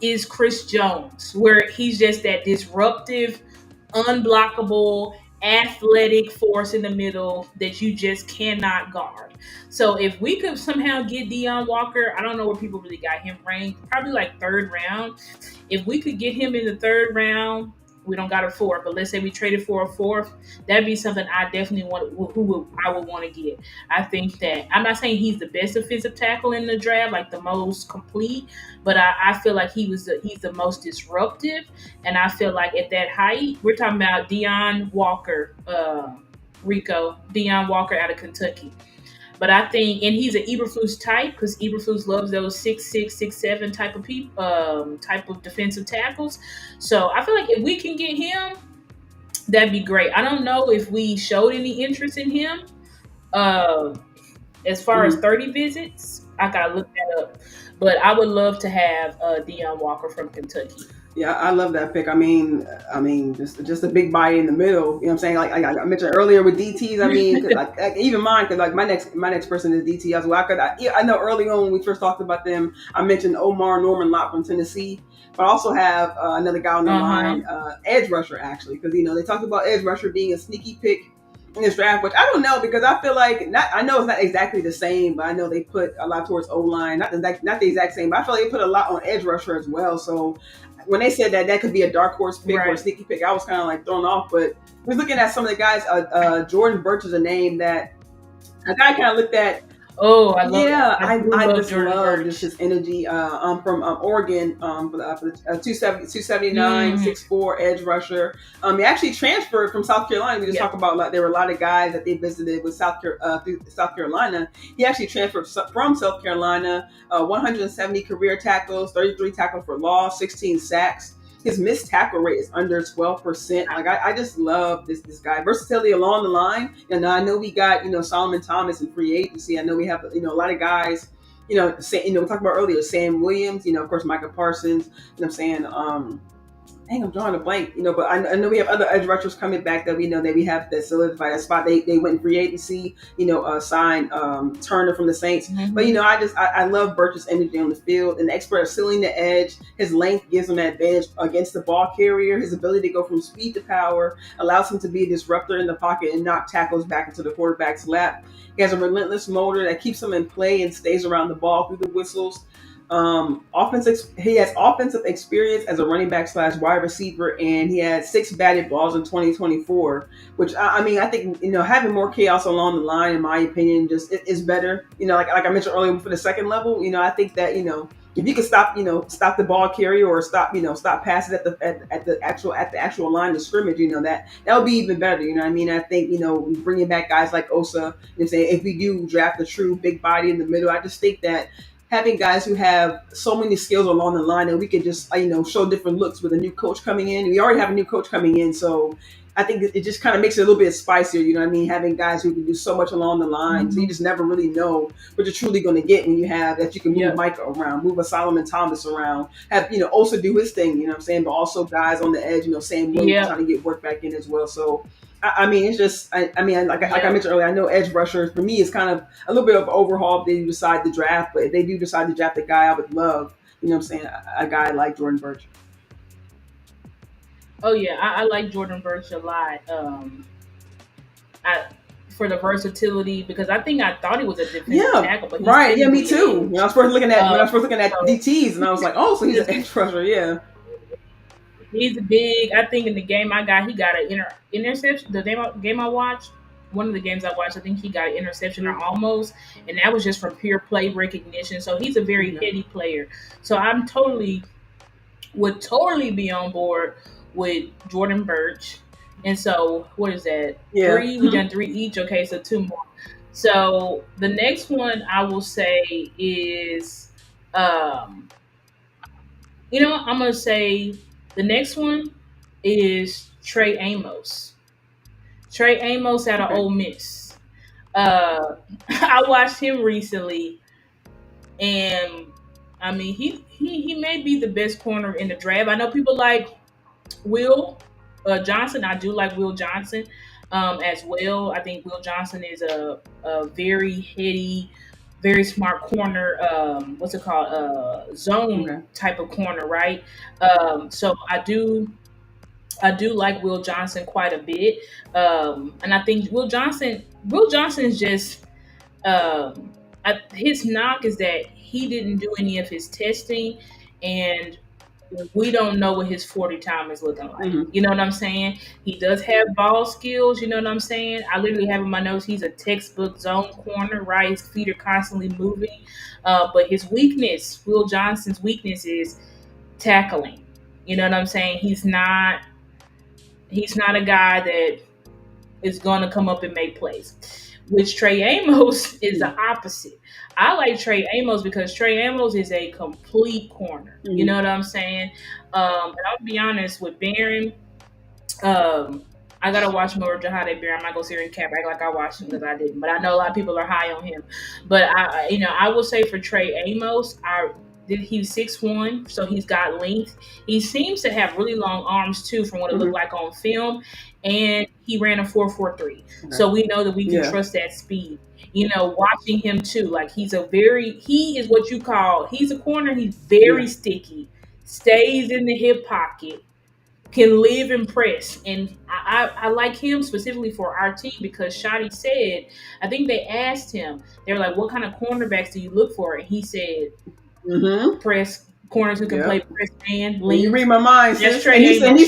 [SPEAKER 2] is Chris Jones, where he's just that disruptive, unblockable, athletic force in the middle that you just cannot guard. So if we could somehow get Deion Walker, I don't know where people really got him ranked, probably like 3rd round. If we could get him in the 3rd round, we don't got a 4th, but let's say we traded for a 4th, that'd be something I definitely I would want to get. I think that, I'm not saying he's the best offensive tackle in the draft, like the most complete, but I feel like he's the most disruptive, and I feel like at that height, we're talking about Deion Walker, Deion Walker out of Kentucky. But I think, and he's an Eberflus type, because Eberflus loves those 6'6", 6'7" type of people, type of defensive tackles. So I feel like if we can get him, that'd be great. I don't know if we showed any interest in him. As far as 30 visits, I gotta look that up. But I would love to have Deion Walker from Kentucky.
[SPEAKER 1] Yeah, I love that pick. I mean, just a big body in the middle. You know what I'm saying? Like I mentioned earlier with DTs. I mean, cause like even mine, because like my next person is DT as well. I know early on when we first talked about them, I mentioned Omar Norman Lott from Tennessee, but I also have another guy on the line, edge rusher actually, because they talked about edge rusher being a sneaky pick in this draft, which I don't know because I feel like not. I know it's not exactly the same, but I know they put a lot towards O line, not the exact same, but I feel like they put a lot on edge rusher as well. So when they said that that could be a dark horse pick or a
[SPEAKER 2] Right.
[SPEAKER 1] sneaky pick, I was kind of like thrown off. But we're looking at some of the guys. Jordan Birch is a name that a guy kind of looked at.
[SPEAKER 2] Oh,
[SPEAKER 1] Yeah,
[SPEAKER 2] I do
[SPEAKER 1] I
[SPEAKER 2] love
[SPEAKER 1] just
[SPEAKER 2] Jordan
[SPEAKER 1] love just
[SPEAKER 2] Birch.
[SPEAKER 1] his energy. I'm from Oregon, for the 279,
[SPEAKER 2] Hmm.
[SPEAKER 1] 6'4" edge rusher. He actually transferred from South Carolina. We just
[SPEAKER 2] Yeah.
[SPEAKER 1] talk about like there were a lot of guys that they visited with through South Carolina. He actually transferred from South Carolina. 170 career tackles, 33 tackles for loss, 16 sacks. His missed tackle rate is under 12%. Like I just love this guy. Versatility along the line. And I know we got, Solomon Thomas in free agency. I know we have, a lot of guys, we talked about earlier, Sam Williams, of course, Micah Parsons, I'm saying, dang, I'm drawing a blank, but I know we have other edge rushers coming back that we know that we have that solidify that spot. They went in free agency, signed Turner from the Saints. But
[SPEAKER 2] Hmm.
[SPEAKER 1] I love Burch's energy on the field, an expert at sealing the edge. His length gives him an advantage against the ball carrier. His ability to go from speed to power allows him to be a disruptor in the pocket and knock tackles back into the quarterback's lap. He has a relentless motor that keeps him in play and stays around the ball through the whistles. He has offensive experience as a running back slash wide receiver, and he had 6 batted balls in 2024. Which I mean, I think having more chaos along the line, in my opinion, just is better. Like I mentioned earlier for the second level, I think that if you could stop the ball carrier or stop passes at the actual line of scrimmage, that would be even better. You know what I mean? I think bringing back guys like Osa, saying if we do draft a true big body in the middle, I just think that having guys who have so many skills along the line and we can just show different looks with a new coach coming in. We already have a new coach coming in, so I think it just kind of makes it a little bit spicier. You know what I mean? Having guys who can do so much along the line, so you
[SPEAKER 2] Hmm.
[SPEAKER 1] just never really know what you're truly going to get when you have that. You can move
[SPEAKER 2] Yep.
[SPEAKER 1] Micah around, move a Solomon Thomas around, have also do his thing. You know what I'm saying? But also guys on the edge. Sam Williams
[SPEAKER 2] Yep.
[SPEAKER 1] trying to get work back in as well. So I mean, it's just, I mean, like I
[SPEAKER 2] Yep.
[SPEAKER 1] mentioned earlier, I know edge rushers for me is kind of a little bit of overhaul if they decide to draft, but if they do decide to draft a guy, I would love, what I'm saying, a guy like Jordan Birch.
[SPEAKER 2] Oh yeah, I like Jordan Birch a lot. I For the versatility because I think I thought he was a defensive
[SPEAKER 1] Yeah,
[SPEAKER 2] tackle, but he's
[SPEAKER 1] right. Yeah, me
[SPEAKER 2] technically an
[SPEAKER 1] too.
[SPEAKER 2] edge.
[SPEAKER 1] When I
[SPEAKER 2] Um,
[SPEAKER 1] was first looking at
[SPEAKER 2] so
[SPEAKER 1] DTs, and I was like, oh, so he's an
[SPEAKER 2] just
[SPEAKER 1] edge rusher. Yeah.
[SPEAKER 2] he's big. I think in the game I got, he got an interception. The game I watched, one of the games I watched, I think he got an interception or almost, and that was just from pure play recognition. So he's a very
[SPEAKER 1] Yeah.
[SPEAKER 2] heady player. So I'm totally would totally be on board with Jordan Birch. And so what is that?
[SPEAKER 1] Yeah.
[SPEAKER 2] Three? We done three each. Okay, so two more. So the next one I will say is, um, I'm gonna say the next one is Trey Amos. Trey Amos out of
[SPEAKER 1] Okay.
[SPEAKER 2] Ole Miss. Uh, I watched him recently, and I mean he may be the best corner in the draft. I know people like Will Johnson. I do like Will Johnson as well. I think Will Johnson is a very heady, very smart corner. What's it called? Zone
[SPEAKER 1] Okay.
[SPEAKER 2] type of corner, right? So I do like Will Johnson quite a bit, and I think Will Johnson is just his knock is that he didn't do any of his testing, and we don't know what his 40 time is looking like.
[SPEAKER 1] Hmm.
[SPEAKER 2] You know what I'm saying? He does have ball skills. You know what I'm saying? I literally have in my notes he's a textbook zone corner, right? His feet are constantly moving. But his weakness, Will Johnson's weakness is tackling. You know what I'm saying? He's not a guy that is going to come up and make plays. Which Trey Amos is
[SPEAKER 1] Yeah.
[SPEAKER 2] the opposite. I like Trey Amos because Trey Amos is a complete corner. You know
[SPEAKER 1] Hmm.
[SPEAKER 2] what I'm saying? And I'll be honest with Barron. I gotta watch more of Jahade Barron. I'm not gonna sit here and cap act like I watched him because I didn't. But I know a lot of people are high on him. But I will say for Trey Amos, he's 6'1", so he's got length. He seems to have really long arms too, from what it
[SPEAKER 1] Hmm.
[SPEAKER 2] looked like on film. And he ran a 4.43,
[SPEAKER 1] Okay.
[SPEAKER 2] so we know that we can
[SPEAKER 1] Yeah.
[SPEAKER 2] trust that speed. Watching him too, like he is what you call, he's a corner. He's
[SPEAKER 1] Yeah.
[SPEAKER 2] very sticky, stays in the hip pocket, can live and press. And I like him specifically for our team because Shotty said, I think they asked him, they were like, what kind of cornerbacks do you look for? And he said,
[SPEAKER 1] Mm-hmm.
[SPEAKER 2] press corners who can play
[SPEAKER 1] Yep.
[SPEAKER 2] press man,
[SPEAKER 1] And you
[SPEAKER 2] length.
[SPEAKER 1] read my mind,
[SPEAKER 2] That's
[SPEAKER 1] sis. And
[SPEAKER 2] Trey Amos.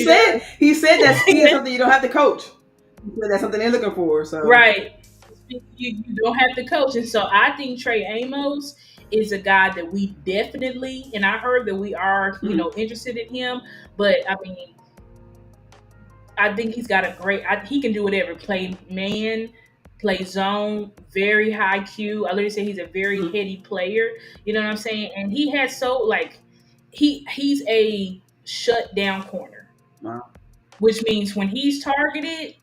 [SPEAKER 1] he said that speed is something you don't have to coach. He said that's something they're looking for. So
[SPEAKER 2] Right. You don't have to coach. And so I think Trey Amos is a guy that we definitely, and I heard that we are, interested in him. But I mean, I think he's got a great, he can do whatever, play man, play zone, very high Q. I literally say he's a very heady player. You know what I'm saying? And he has he's a shut down corner.
[SPEAKER 1] wow.
[SPEAKER 2] Which means when he's targeted,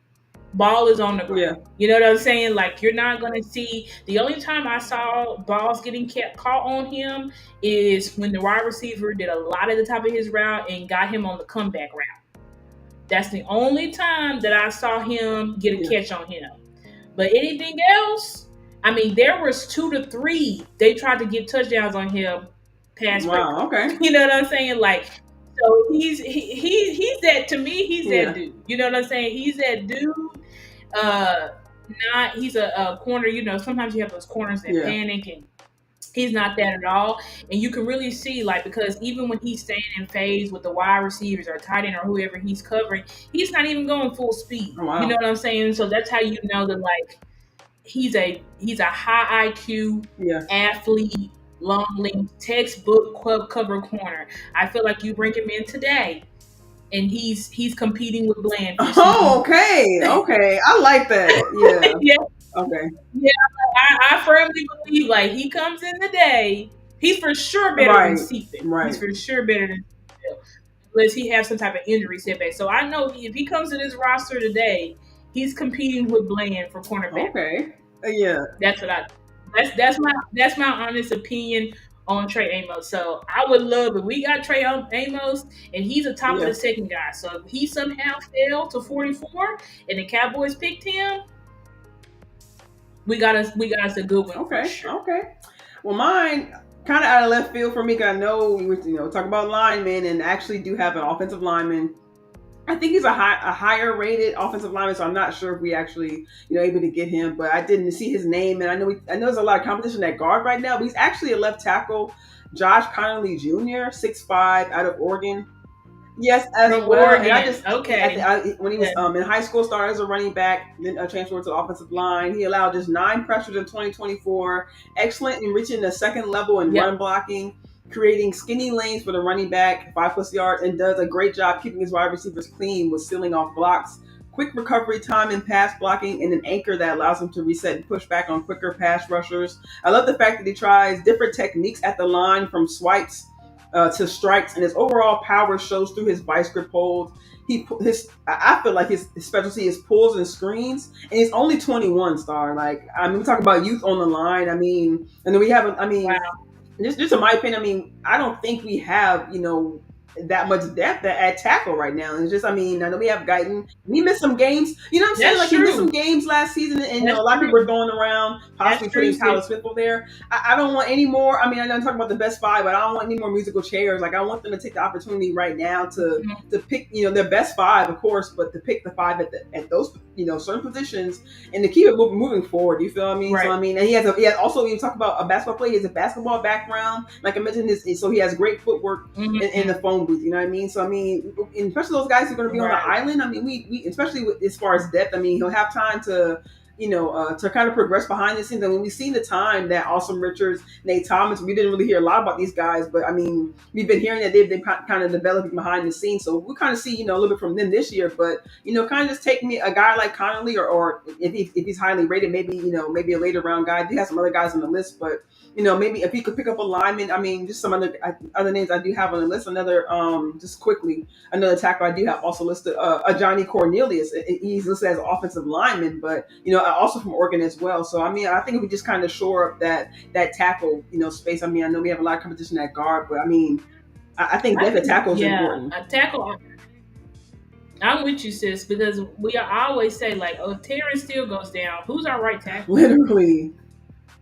[SPEAKER 2] ball is on the ground.
[SPEAKER 1] Yeah.
[SPEAKER 2] You know what I'm saying? Like you're not going to see. The only time I saw balls getting caught on him is when the wide receiver did a lot at the top of his route and got him on the comeback route. That's the only time that I saw him get a catch on him. But anything else, I mean, there was 2 to 3 they tried to get touchdowns on him.
[SPEAKER 1] Wow. Okay.
[SPEAKER 2] You know what I'm saying? Like, so he's that, to me. He's that dude. You know what I'm saying? He's that dude. He's a corner. You know, sometimes you have those corners that panic, and he's not that at all. And you can really see, like, because even when he's staying in phase with the wide receivers or tight end or whoever he's covering, he's not even going full speed.
[SPEAKER 1] Oh, wow.
[SPEAKER 2] You know what I'm saying? So that's how you know that, like, he's a high IQ athlete, long length, textbook club cover corner. I feel like you bring him in today, and he's competing with Bland.
[SPEAKER 1] Oh, okay. I like that. Yeah. Okay.
[SPEAKER 2] Yeah, I firmly believe, like, he comes in today, he's for sure better than Seaton.
[SPEAKER 1] Right.
[SPEAKER 2] He's for sure better than Seaton, unless he has some type of injury setback. So I know if he comes to this roster today, he's competing with Bland for cornerback.
[SPEAKER 1] Okay. Yeah.
[SPEAKER 2] That's what that's my honest opinion on Trey Amos. So I would love if we got Trey Amos and he's a top of the second guy. So if he somehow fell to 44 and the Cowboys picked him, we got us a good one.
[SPEAKER 1] Okay.
[SPEAKER 2] Sure.
[SPEAKER 1] Okay. Well, mine kind of out of left field for me because I know we were talking about linemen and actually do have an offensive lineman. I think he's a higher rated offensive lineman, so I'm not sure if we actually able to get him. But I didn't see his name, and I know there's a lot of competition at guard right now. But he's actually a left tackle, Josh Connolly Jr., 6'5", out of Oregon. Yes, as well.
[SPEAKER 2] Oregon.
[SPEAKER 1] And I when he was in high school, started as a running back, then transferred to the offensive line. He allowed just 9 pressures in 2024. Excellent in reaching the second level in run blocking, creating skinny lanes for the running back, 5+ yards, and does a great job keeping his wide receivers clean with sealing off blocks. Quick recovery time in pass blocking, and an anchor that allows him to reset and push back on quicker pass rushers. I love the fact that he tries different techniques at the line, from swipes to strikes, and his overall power shows through his vice grip hold. I feel like his specialty is pulls and screens, and he's only 21. Star, like, I mean, we talk about youth on the line. I mean, and then we have,
[SPEAKER 2] wow.
[SPEAKER 1] Just in my opinion, I mean, I don't think we have, that much depth at tackle right now. And it's just, I mean, I know we have Guyton. We missed some games. You know what I'm saying?
[SPEAKER 2] That's
[SPEAKER 1] like,
[SPEAKER 2] true.
[SPEAKER 1] he missed some games last season, and a lot of people were going around possibly putting Tyler Swift there. I don't want any more. I mean, I know I'm talking about the best 5, but I don't want any more musical chairs. Like, I want them to take the opportunity right now to pick, their best 5, of course, but to pick the 5 at those, certain positions, and to keep it moving forward. You feel what I mean?
[SPEAKER 2] Right.
[SPEAKER 1] So, I mean, and he has also, you talk about a basketball player, he has a basketball background. Like I mentioned, so he has great footwork in the phone booth. You know what I mean? So, I mean, especially those guys who are going to be on the island. I mean, we especially as far as depth. I mean, he'll have time to, to kind of progress behind the scenes. And when we've seen the time that Awesome Richards, Nate Thomas, we didn't really hear a lot about these guys, but I mean, we've been hearing that they've been kind of developing behind the scenes. So we kind of see, a little bit from them this year. But kind of just take me a guy like Connolly, or if he's highly rated, maybe maybe a later round guy. He has some other guys on the list, but maybe if he could pick up a lineman. I mean, just some other names I do have on the list. Another, just quickly, another tackle I do have also listed, Johnny Cornelius. He's listed as an offensive lineman, but also from Oregon as well. So I mean, I think if we just kind of shore up that tackle, space. I mean, I know we have a lot of competition at guard, but I mean, I think that the tackle is important.
[SPEAKER 2] A tackle. I'm with you, sis, because I always say, like, if Terrence Steele goes down, who's our right tackle?
[SPEAKER 1] Literally.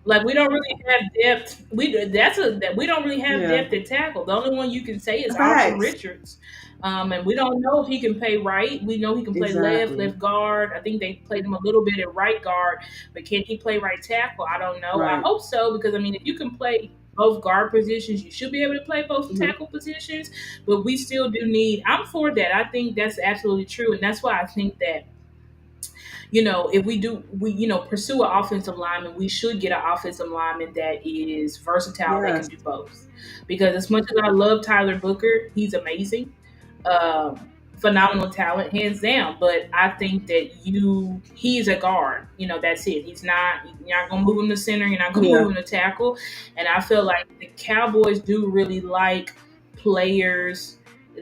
[SPEAKER 2] Like we don't really have depth. We don't really have
[SPEAKER 1] Yeah.
[SPEAKER 2] depth at tackle. The only one you can say is Alshon
[SPEAKER 1] Facts.
[SPEAKER 2] Richards, and we don't know if he can play right. We know he can play
[SPEAKER 1] Exactly.
[SPEAKER 2] left guard. I think they played him a little bit at right guard, but can he play right tackle? I don't know. I
[SPEAKER 1] Right.
[SPEAKER 2] hope so because I mean, if you can play both guard positions, you should be able to play both
[SPEAKER 1] Hmm.
[SPEAKER 2] tackle positions. But we still do need. I'm for that. I think that's absolutely true, and that's why I think that if we pursue an offensive lineman, we should get an offensive lineman that is versatile, that can
[SPEAKER 1] Yes.
[SPEAKER 2] do both. Because as much as I love Tyler Booker, he's amazing, phenomenal talent, hands down. But I think that he's a guard. That's it. You're not gonna move him to center. You're not gonna
[SPEAKER 1] Yeah.
[SPEAKER 2] move him to tackle. And I feel like the Cowboys do really like players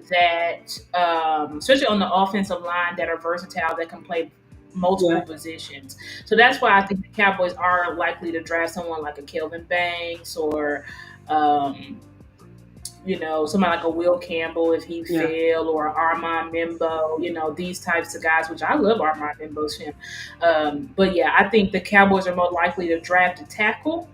[SPEAKER 2] that, especially on the offensive line, that are versatile, that can play multiple
[SPEAKER 1] Yeah.
[SPEAKER 2] positions. So that's why I think the Cowboys are likely to draft someone like a Kelvin Banks or, um, somebody like a Will Campbell if he
[SPEAKER 1] Yeah.
[SPEAKER 2] fail, or Armand Mimbo, these types of guys, which I love Armand Mimbo's film. But yeah, I think the Cowboys are more likely to draft a tackle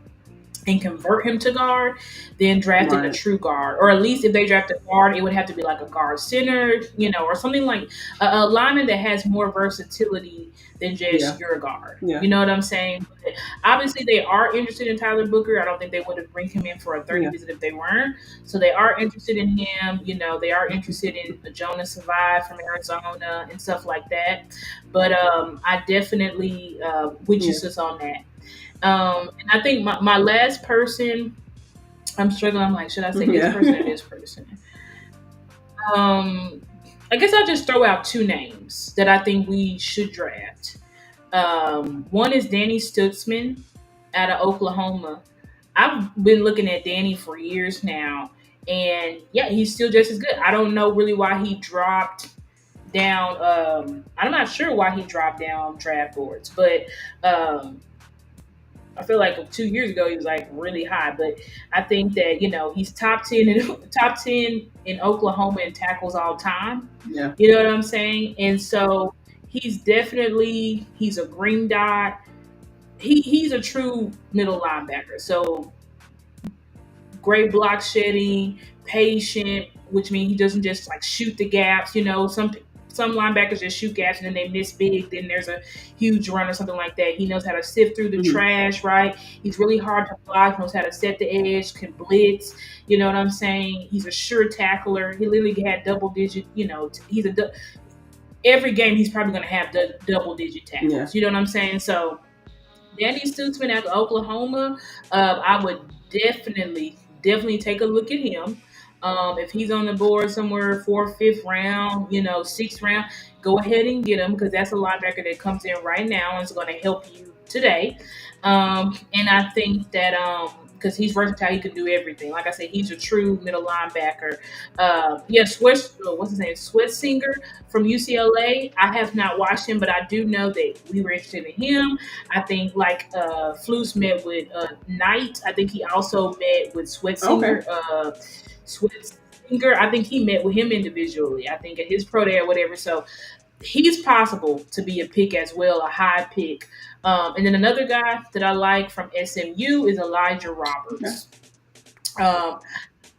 [SPEAKER 2] and convert him to guard than drafting a
[SPEAKER 1] Right.
[SPEAKER 2] true guard. Or at least if they draft a guard, it would have to be like a guard center, or something like a lineman that has more versatility than
[SPEAKER 1] Yeah.
[SPEAKER 2] just your guard.
[SPEAKER 1] Yeah.
[SPEAKER 2] You know what I'm saying? But obviously, they are interested in Tyler Booker. I don't think they would have bring him in for a 30
[SPEAKER 1] Yeah.
[SPEAKER 2] visit if they weren't. So they are interested in him. They are interested in Jonas Survive from Arizona and stuff like that. But I definitely with you
[SPEAKER 1] Yeah.
[SPEAKER 2] sis on that. And I think my last person, I'm struggling. I'm like, should I say this
[SPEAKER 1] Yeah.
[SPEAKER 2] person or this person? Um, I guess I'll just throw out two names that I think we should draft. One is Danny Stutzman out of Oklahoma. I've been looking at Danny for years now, and yeah, he's still just as good. I don't know really why he dropped down. I'm not sure why he dropped down draft boards, but I feel like 2 years ago he was like really high, but I think that he's top 10 in Oklahoma in tackles all time.
[SPEAKER 1] Yeah.
[SPEAKER 2] You know what I'm saying? And so he's a green dot. He's a true middle linebacker. So great block shedding, patient, which means he doesn't just like shoot the gaps. Some linebackers just shoot gaps and then they miss big. Then there's a huge run or something like that. He knows how to sift through the
[SPEAKER 1] Hmm.
[SPEAKER 2] trash, right? He's really hard to block. Knows how to set the edge, can blitz. You know what I'm saying? He's a sure tackler. He literally had double digit. Every game he's probably going to have double digit
[SPEAKER 1] Yeah.
[SPEAKER 2] tackles. You know what I'm saying? So Danny Stutzman out of Oklahoma, I would definitely take a look at him. If he's on the board somewhere fourth, fifth round, sixth round, go ahead and get him because that's a linebacker that comes in right now and is going to help you today. And I think that because he's versatile, he can do everything. Like I said, he's a true middle linebacker. Yeah, what's his name? Sweatsinger from UCLA. I have not watched him, but I do know that we were interested in him. I think like Flus met with Knight. I think he also met with
[SPEAKER 1] Okay.
[SPEAKER 2] Sweatsinger. I think he met with him individually. I think at his pro day or whatever. So he's possible to be a pick as well, a high pick. And then another guy that I like from SMU is Elijah
[SPEAKER 1] Okay.
[SPEAKER 2] Roberts. Um,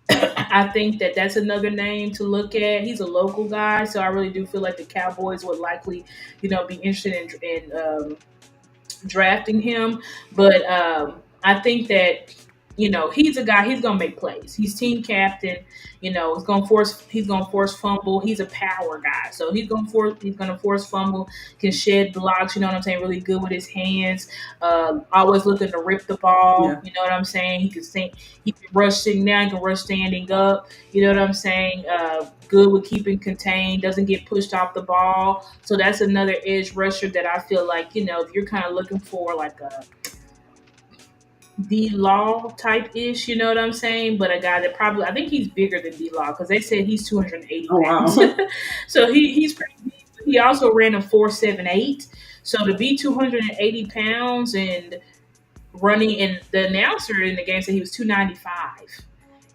[SPEAKER 2] I think that that's another name to look at. He's a local guy, so I really do feel like the Cowboys would likely, be interested in drafting him. But I think that he's a guy. He's gonna make plays. He's team captain. He's gonna force fumble. He's a power guy, so he's gonna force fumble. Can shed blocks. You know what I'm saying? Really good with his hands. Always looking to rip the ball.
[SPEAKER 1] Yeah.
[SPEAKER 2] You know what I'm saying? He can sink. He can rush sitting down. He can rush standing up. You know what I'm saying? Good with keeping contained. Doesn't get pushed off the ball. So that's another edge rusher that I feel like if you're kind of looking for like a D Law type ish, you know what I'm saying? But a guy that probably, I think he's bigger than D Law because they said he's 280
[SPEAKER 1] Oh
[SPEAKER 2] pounds.
[SPEAKER 1] wow.
[SPEAKER 2] So he's pretty big. He also ran a 4.78. So to be 280 pounds and running, and the announcer in the game said he was 295.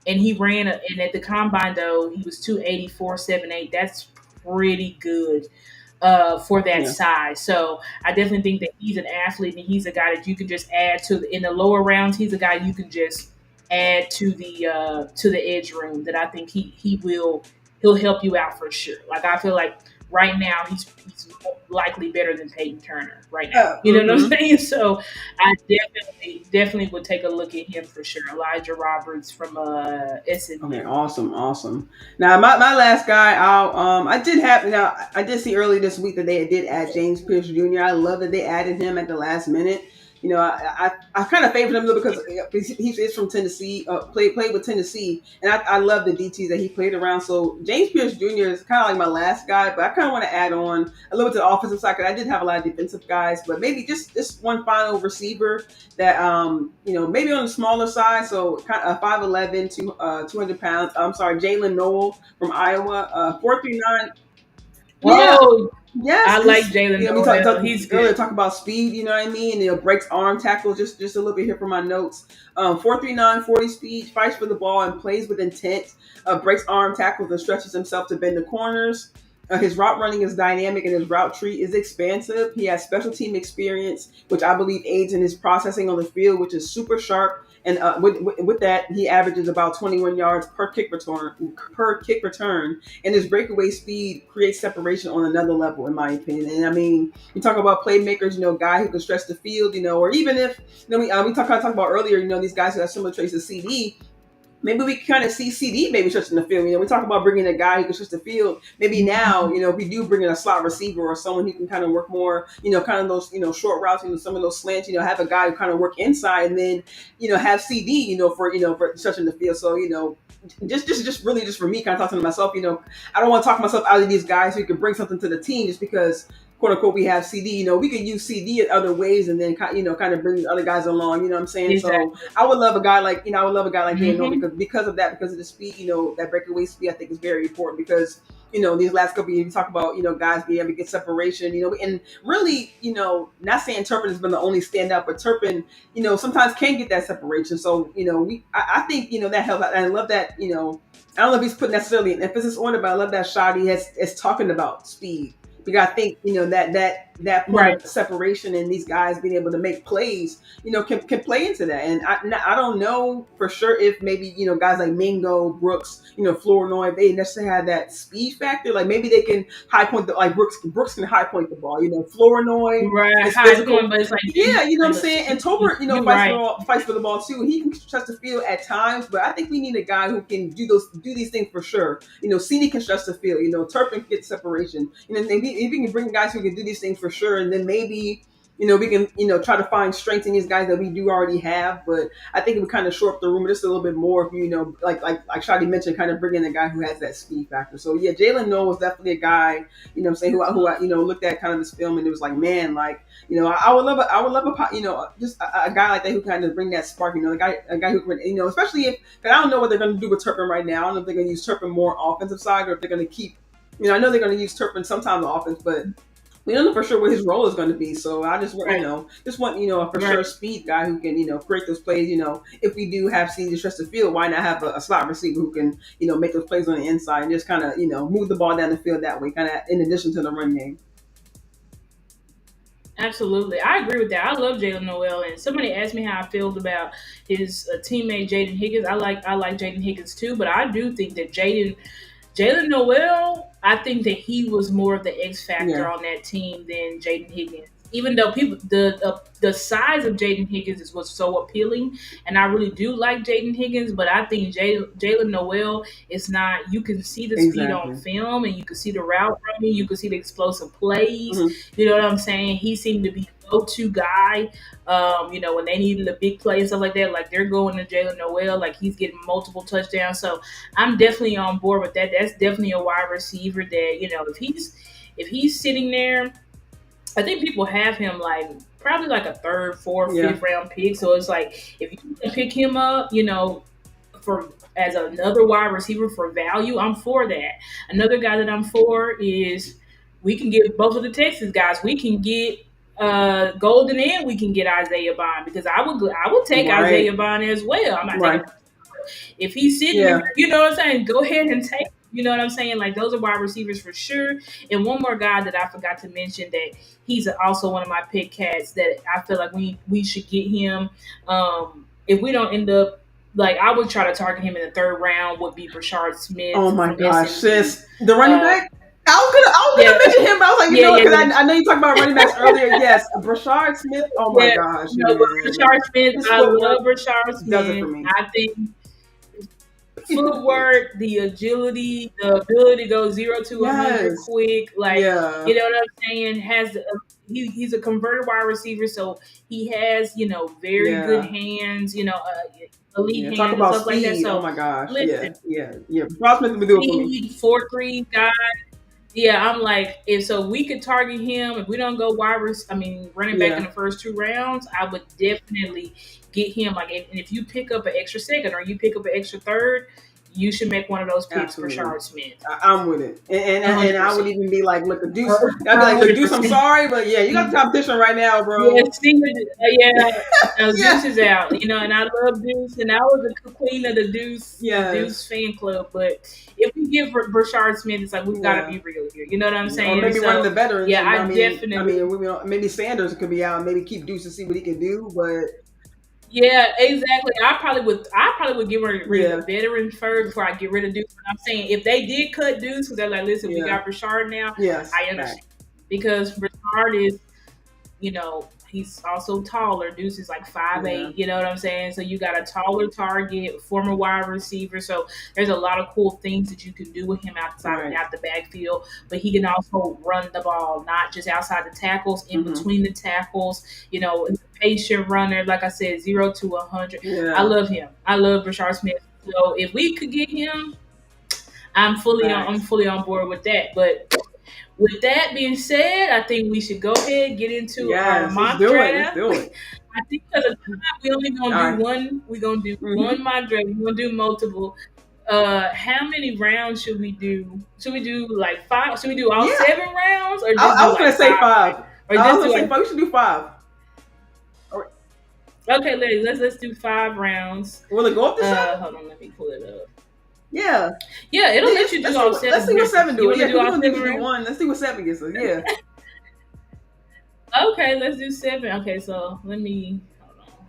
[SPEAKER 2] And and at the combine though, he was 280, 4.78. That's pretty good. for that
[SPEAKER 1] Yeah.
[SPEAKER 2] size. So I definitely think that he's an athlete and he's a guy that you can just add to in the lower rounds. He's a guy you can just add to the edge room that I think he'll help you out for sure. Like I feel like right now he's likely better than Peyton Turner right now. You know what I'm
[SPEAKER 1] Mm-hmm.
[SPEAKER 2] saying? So I definitely would take a look at him for sure. Elijah Roberts from
[SPEAKER 1] Okay,
[SPEAKER 2] SMU.
[SPEAKER 1] awesome, awesome. Now, my last guy, I did have now I did see early this week that they did add James Pierce Jr. I love that they added him at the last minute. You know, I kind of favored him a little because he's from Tennessee, played with Tennessee, and I love the DTs that he played around. So James Pierce Jr. is kind of like my last guy, but I kind of want to add on a little bit to the offensive side because I did have a lot of defensive guys, but maybe just one final receiver that maybe on the smaller side, so kind of 5'11", 200 pounds. I'm sorry, Jalen Noel from Iowa, 4.39. Yeah,
[SPEAKER 2] Whoa,
[SPEAKER 1] yes,
[SPEAKER 2] I like Jalen
[SPEAKER 1] we
[SPEAKER 2] Noel.
[SPEAKER 1] talked
[SPEAKER 2] He's
[SPEAKER 1] earlier.
[SPEAKER 2] good.
[SPEAKER 1] Talk about speed. You know what I mean? Breaks arm tackles. Just a little bit here from my notes. 4.39, 40 speed. Fights for the ball and plays with intent. Breaks arm tackles and stretches himself to bend the corners. His route running is dynamic and his route tree is expansive. He has special team experience, which I believe aids in his processing on the field, which is super sharp. And with that, he averages about 21 yards per kick return. And his breakaway speed creates separation on another level, in my opinion. And I mean, you talk about playmakers, guy who can stretch the field, or even if we talked about earlier, these guys who have similar traits to CD. Maybe we kind of see CD maybe stretching the field. We talk about bringing a guy who can stretch the field. Maybe now, if we do bring in a slot receiver or someone who can kind of work more, kind of those, short routes, some of those slants, have a guy who kind of work inside and then, have CD, for stretching the field. So, just really just for me, kind of talking to myself, I don't want to talk myself out of these guys who can bring something to the team just because quote unquote we have CD. We could use CD in other ways and then kind of bring these other guys along. You know what I'm saying? So
[SPEAKER 2] Exactly.
[SPEAKER 1] I would love a guy like I would love a guy like Jalen
[SPEAKER 2] Hmm.
[SPEAKER 1] because of that, because of the speed. That breakaway speed I think is very important because these last couple of years, you talk about, guys being able to get separation, and really, not saying Turpin has been the only standout, but Turpin, sometimes can get that separation. So, I think, that helps. And I love that, I don't know if he's put necessarily an emphasis on it, but I love that shot he is talking about speed. Because I think, that point
[SPEAKER 2] Right.
[SPEAKER 1] of separation and these guys being able to make plays, can play into that. And I don't know for sure if maybe, guys like Mingo, Brooks, Flournoy, they necessarily have that speed factor. Like maybe they can high point like Brooks can high point the ball. Flournoy
[SPEAKER 2] Right.
[SPEAKER 1] is
[SPEAKER 2] High point,
[SPEAKER 1] physical.
[SPEAKER 2] but it's like
[SPEAKER 1] Yeah, you know what I'm
[SPEAKER 2] like
[SPEAKER 1] saying? And Tolbert,
[SPEAKER 2] you're
[SPEAKER 1] fights
[SPEAKER 2] right.
[SPEAKER 1] for the ball too. He can stretch the field at times, but I think we need a guy who can do these things for sure. CD can stretch the field. Turpin can get separation. If we can bring guys who can do these things for sure, and then maybe we can try to find strength in these guys that we do already have. But I think it would kind of shore up the room just a little bit more if like Shadi mentioned, kind of bring in a guy who has that speed factor. So yeah, Jalen Noel was definitely a guy, I'm saying, who I looked at kind of his film and it was like, man, like, I would love just a guy like that who kind of bring that spark, a guy who can, especially if, cause I don't know what they're going to do with Turpin right now. I don't know if they're going to use Turpin more offensive side or if they're going to keep, I know they're going to use Turpin sometime on offense, but we don't know for sure what his role is going to be. So I just,
[SPEAKER 2] Right.
[SPEAKER 1] just want, a for
[SPEAKER 2] Right.
[SPEAKER 1] sure speed guy who can, create those plays. If we do have CD stretch the field, why not have a slot receiver who can, make those plays on the inside and just kind of, move the ball down the field that way, kind of in addition to the run game.
[SPEAKER 2] Absolutely. I agree with that. I love Jalen Noel. And somebody asked me how I feel about his teammate Jaden Higgins. I like Jaden Higgins too, but I do think that Jalen Noel, I think that he was more of the X factor
[SPEAKER 1] Yeah,
[SPEAKER 2] on that team than Jaden Higgins. Even though people, the size of Jaden Higgins is what's so appealing, and I really do like Jaden Higgins, but I think Jalen Noel is not. You can see the speed on
[SPEAKER 1] exactly.
[SPEAKER 2] film, and you can see the route running, you can see the explosive plays.
[SPEAKER 1] Hmm.
[SPEAKER 2] You know what I'm saying? He seemed to be the go-to guy. When they needed a big play and stuff like that, like they're going to Jalen Noel, like he's getting multiple touchdowns. So I'm definitely on board with that. That's definitely a wide receiver that if he's sitting there, I think people have him like probably like a third, fourth,
[SPEAKER 1] Yeah,
[SPEAKER 2] fifth round pick. So it's like if you can pick him up, for as another wide receiver for value, I'm for that. Another guy that I'm for is we can get both of the Texas guys. We can get Golden and we can get Isaiah Bond because I would take Isaiah
[SPEAKER 1] right,
[SPEAKER 2] Bond as well. I'm not taking
[SPEAKER 1] right.
[SPEAKER 2] if he's sitting there,
[SPEAKER 1] Yeah,
[SPEAKER 2] you know what I'm saying? Go ahead and take. You know what I'm saying? Like those are wide receivers for sure. And one more guy that I forgot to mention that he's also one of my pick cats that I feel like we should get him. If we don't end up like I would try to target him in the third round would be Brashard
[SPEAKER 1] Oh
[SPEAKER 2] Smith
[SPEAKER 1] my
[SPEAKER 2] from
[SPEAKER 1] gosh,
[SPEAKER 2] SMU.
[SPEAKER 1] sis, the running
[SPEAKER 2] Uh,
[SPEAKER 1] back. I was gonna
[SPEAKER 2] yeah,
[SPEAKER 1] mention him, but I was like, you
[SPEAKER 2] yeah,
[SPEAKER 1] know what?
[SPEAKER 2] yeah,
[SPEAKER 1] Because
[SPEAKER 2] yeah.
[SPEAKER 1] I know you talked about running backs earlier. Yes, Brashard Smith. Oh my
[SPEAKER 2] Yeah,
[SPEAKER 1] gosh,
[SPEAKER 2] no, but
[SPEAKER 1] man,
[SPEAKER 2] Rashard Smith,
[SPEAKER 1] his
[SPEAKER 2] I
[SPEAKER 1] footwork
[SPEAKER 2] love Rashard
[SPEAKER 1] does it for
[SPEAKER 2] Smith.
[SPEAKER 1] me.
[SPEAKER 2] I think footwork, the agility, the ability to go 0 to 100
[SPEAKER 1] Yes,
[SPEAKER 2] quick, like
[SPEAKER 1] yeah,
[SPEAKER 2] you know what I'm saying. He's a converted wide receiver, so he has very good
[SPEAKER 1] yeah,
[SPEAKER 2] hands, elite
[SPEAKER 1] yeah. Talk
[SPEAKER 2] hands and
[SPEAKER 1] about
[SPEAKER 2] stuff like that.
[SPEAKER 1] speed. Oh
[SPEAKER 2] So
[SPEAKER 1] my gosh,
[SPEAKER 2] listen,
[SPEAKER 1] yeah, yeah, yeah. Brashard Smith would do it for me.
[SPEAKER 2] speed 4.3 guy. Yeah, I'm like, if so, we could target him. If we don't go running back in
[SPEAKER 1] Yeah,
[SPEAKER 2] the first 2 rounds, I would definitely get him. Like, and if you pick up an extra second or you pick up an extra third, you should make one of those picks for
[SPEAKER 1] absolutely.
[SPEAKER 2] Shard Smith.
[SPEAKER 1] I'm with it, and I would
[SPEAKER 2] 100%.
[SPEAKER 1] even be like, look, a Deuce. I'd be like, look, Deuce, I'm
[SPEAKER 2] 100%.
[SPEAKER 1] sorry, but yeah, you got the competition right now,
[SPEAKER 2] Yeah,
[SPEAKER 1] bro.
[SPEAKER 2] Steve, yeah, no,
[SPEAKER 1] Yeah,
[SPEAKER 2] Deuce is out, and I love Deuce, and I was a queen of the Deuce
[SPEAKER 1] yes,
[SPEAKER 2] fan club. But if we give Brashard Smith, it's like we've got to
[SPEAKER 1] yeah.
[SPEAKER 2] be real here. You know what I'm
[SPEAKER 1] Or
[SPEAKER 2] saying?
[SPEAKER 1] maybe one of the
[SPEAKER 2] So
[SPEAKER 1] veterans,
[SPEAKER 2] yeah,
[SPEAKER 1] and
[SPEAKER 2] I definitely.
[SPEAKER 1] maybe Sanders could be out, and maybe keep Deuce to see what he can do. But
[SPEAKER 2] Yeah, exactly. I probably would get rid of
[SPEAKER 1] yeah,
[SPEAKER 2] the veterans first before I get rid of Deuce. But I'm saying if they did cut Deuce, because they're like, listen, we
[SPEAKER 1] yeah,
[SPEAKER 2] got Brashard now,
[SPEAKER 1] yes,
[SPEAKER 2] I
[SPEAKER 1] fact.
[SPEAKER 2] understand because Brashard is he's also taller. Deuce is like five
[SPEAKER 1] Yeah,
[SPEAKER 2] eight. You know what I'm saying? So you got a taller target, former wide receiver. So there's a lot of cool things that you can do with him outside
[SPEAKER 1] right.
[SPEAKER 2] out the backfield. But he can also run the ball, not just outside the tackles, in
[SPEAKER 1] Hmm.
[SPEAKER 2] between the tackles. He's a patient runner. Like I said, 0 to 100. I
[SPEAKER 1] Yeah,
[SPEAKER 2] love him. I love Rashard Smith. So if we could get him, I'm
[SPEAKER 1] facts.
[SPEAKER 2] fully on board with that. But with that being said, I think we should go ahead and get into our
[SPEAKER 1] Yes, let's
[SPEAKER 2] mock
[SPEAKER 1] do it. Let's
[SPEAKER 2] draft.
[SPEAKER 1] do it.
[SPEAKER 2] I think because of time, we only
[SPEAKER 1] All
[SPEAKER 2] gonna do
[SPEAKER 1] right.
[SPEAKER 2] one. We're gonna do
[SPEAKER 1] Mm-hmm.
[SPEAKER 2] one mock draft. We're gonna do multiple. How many rounds should we do? Should we do like five? Should we do all
[SPEAKER 1] Yeah,
[SPEAKER 2] 7 rounds, or just
[SPEAKER 1] I
[SPEAKER 2] do
[SPEAKER 1] was gonna
[SPEAKER 2] like
[SPEAKER 1] say 5.
[SPEAKER 2] five? Or
[SPEAKER 1] I
[SPEAKER 2] just
[SPEAKER 1] was
[SPEAKER 2] do
[SPEAKER 1] gonna say
[SPEAKER 2] like
[SPEAKER 1] 5. We should do 5. Or,
[SPEAKER 2] okay, ladies, let's do 5 rounds.
[SPEAKER 1] will it go up to 7?
[SPEAKER 2] Hold on, let me pull it up.
[SPEAKER 1] Yeah.
[SPEAKER 2] Yeah, it'll let you do all
[SPEAKER 1] Let's see what
[SPEAKER 2] 7
[SPEAKER 1] 7
[SPEAKER 2] rounds. You
[SPEAKER 1] do.
[SPEAKER 2] want
[SPEAKER 1] Yeah,
[SPEAKER 2] to do
[SPEAKER 1] because
[SPEAKER 2] all
[SPEAKER 1] we don't need
[SPEAKER 2] 7
[SPEAKER 1] to do
[SPEAKER 2] rounds?
[SPEAKER 1] 1. Let's see what 7 gets us. Yeah.
[SPEAKER 2] Okay, let's do 7. Okay, so let me hold on.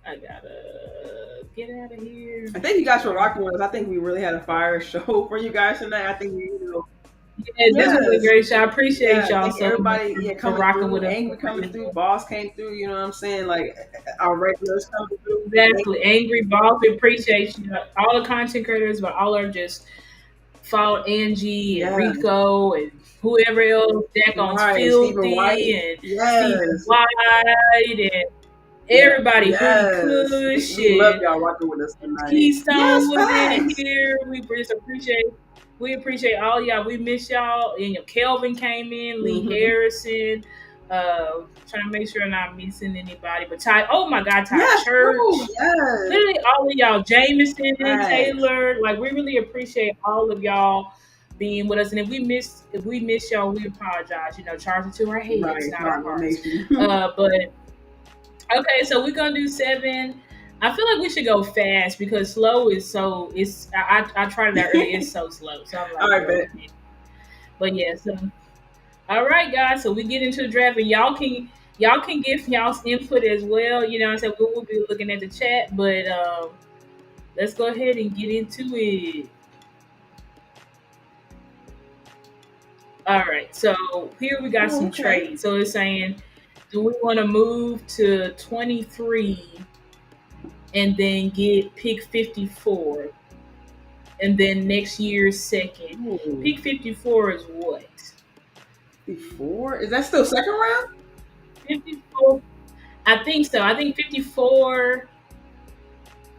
[SPEAKER 2] I gotta get out of here.
[SPEAKER 1] I thank you guys for rocking with us. I think we really had a fire show for you guys tonight. I think
[SPEAKER 2] Yeah, this was a
[SPEAKER 1] yes.
[SPEAKER 2] great show. I appreciate
[SPEAKER 1] Yeah,
[SPEAKER 2] y'all
[SPEAKER 1] thank
[SPEAKER 2] so much
[SPEAKER 1] everybody. Yeah,
[SPEAKER 2] for
[SPEAKER 1] coming
[SPEAKER 2] rocking
[SPEAKER 1] through.
[SPEAKER 2] with us.
[SPEAKER 1] Angry coming through. Boss came through. You know what I'm saying? Like our regulars coming through.
[SPEAKER 2] Exactly. Angry Boss, we appreciate you. All the content creators, but all are just follow Angie and
[SPEAKER 1] Yeah.
[SPEAKER 2] Rico and whoever else, Jack on
[SPEAKER 1] Right. Stephen White.
[SPEAKER 2] Filthy and Stephen
[SPEAKER 1] Yes.
[SPEAKER 2] White and
[SPEAKER 1] Yeah.
[SPEAKER 2] everybody, Hoodie
[SPEAKER 1] Yes.
[SPEAKER 2] Kush
[SPEAKER 1] We love
[SPEAKER 2] and
[SPEAKER 1] y'all rocking with us tonight.
[SPEAKER 2] Keystone
[SPEAKER 1] Yes,
[SPEAKER 2] was in
[SPEAKER 1] facts.
[SPEAKER 2] here. We appreciate all y'all. We miss y'all. And Kelvin came in, Lee
[SPEAKER 1] Mm-hmm.
[SPEAKER 2] Harrison. Trying to make sure I'm not missing anybody. But Ty, oh my God, Ty
[SPEAKER 1] Yes.
[SPEAKER 2] Church.
[SPEAKER 1] Ooh, yes.
[SPEAKER 2] Literally all of y'all, Jameson and
[SPEAKER 1] Facts.
[SPEAKER 2] Taylor. Like we really appreciate all of y'all being with us. And if we miss y'all, we apologize. Charge it to our heads,
[SPEAKER 1] Right.
[SPEAKER 2] not our
[SPEAKER 1] Right.
[SPEAKER 2] hearts.
[SPEAKER 1] Nation.
[SPEAKER 2] But okay, so we're gonna do 7. I feel like we should go fast because slow is so. I tried it out earlier. It's so slow. So I'm like,
[SPEAKER 1] All right,
[SPEAKER 2] bro,
[SPEAKER 1] bet.
[SPEAKER 2] but yeah. So all right, guys. So we get into the draft, and y'all can give y'all's input as well. You know, what I'm saying we'll be looking at the chat, but let's go ahead and get into it. All right. So here we got some
[SPEAKER 1] Okay.
[SPEAKER 2] trades. So it's saying, do we want to move to 23? And then get pick 54, and then next year's second.
[SPEAKER 1] Ooh.
[SPEAKER 2] Pick 54 is what?
[SPEAKER 1] 54? Is that still second round?
[SPEAKER 2] 54. I think so. I think 54.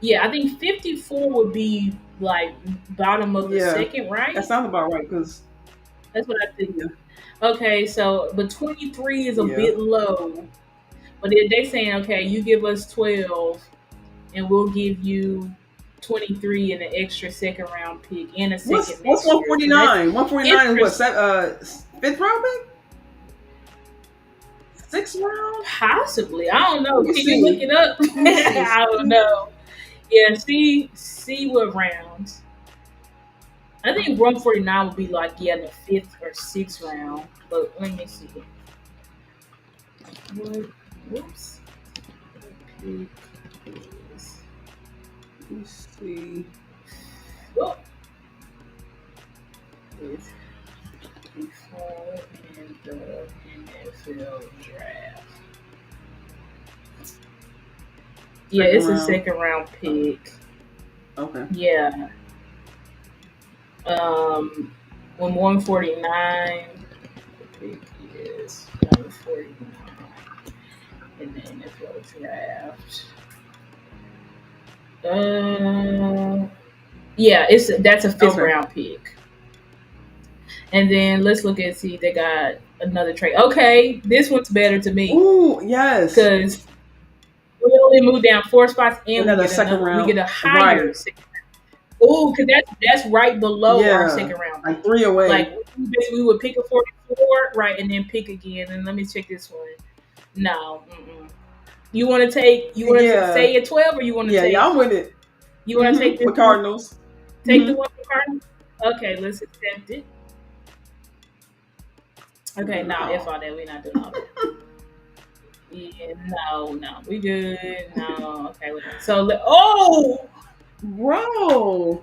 [SPEAKER 2] Yeah, I think 54 would be like bottom of the second, right?
[SPEAKER 1] That sounds about right because
[SPEAKER 2] that's what I think. Yeah. Okay, so but 23 is a bit low. But they saying, okay, you give us 12. And we'll give you 23 and an extra second round pick and a second.
[SPEAKER 1] What's 149? 149 is what? Fifth round pick? 6th round?
[SPEAKER 2] Possibly. I don't know. Can you look it up? I don't know. Yeah, see what rounds. I think 149 would be like in the 5th or 6th round. But let me see. What? Whoops. Pick is.
[SPEAKER 1] Let's see.
[SPEAKER 2] Oh, is before in the NFL draft. Yeah, it's a second round pick.
[SPEAKER 1] Okay.
[SPEAKER 2] Yeah. When 149, the pick is 149 in the NFL draft. Yeah, that's a 5th round pick. And then let's look and see, they got another trade. Okay, this one's better to me.
[SPEAKER 1] Ooh, yes.
[SPEAKER 2] Because we only move down 4 spots and we get
[SPEAKER 1] second round.
[SPEAKER 2] We get a higher second round. Oh, because that's right below our second round.
[SPEAKER 1] Like 3 away.
[SPEAKER 2] Like we would pick a 44, right, and then pick again. And let me check this one. No. Mm-mm. You want to take? You want to say at 12, or you want to take?
[SPEAKER 1] Yeah, I'm with it.
[SPEAKER 2] You want to take
[SPEAKER 1] the Cardinals?
[SPEAKER 2] Take the one for Cardinals. Okay, let's accept it. Okay, now if all that, we're not doing all that. Yeah, no, we good. No, okay. So,
[SPEAKER 1] bro.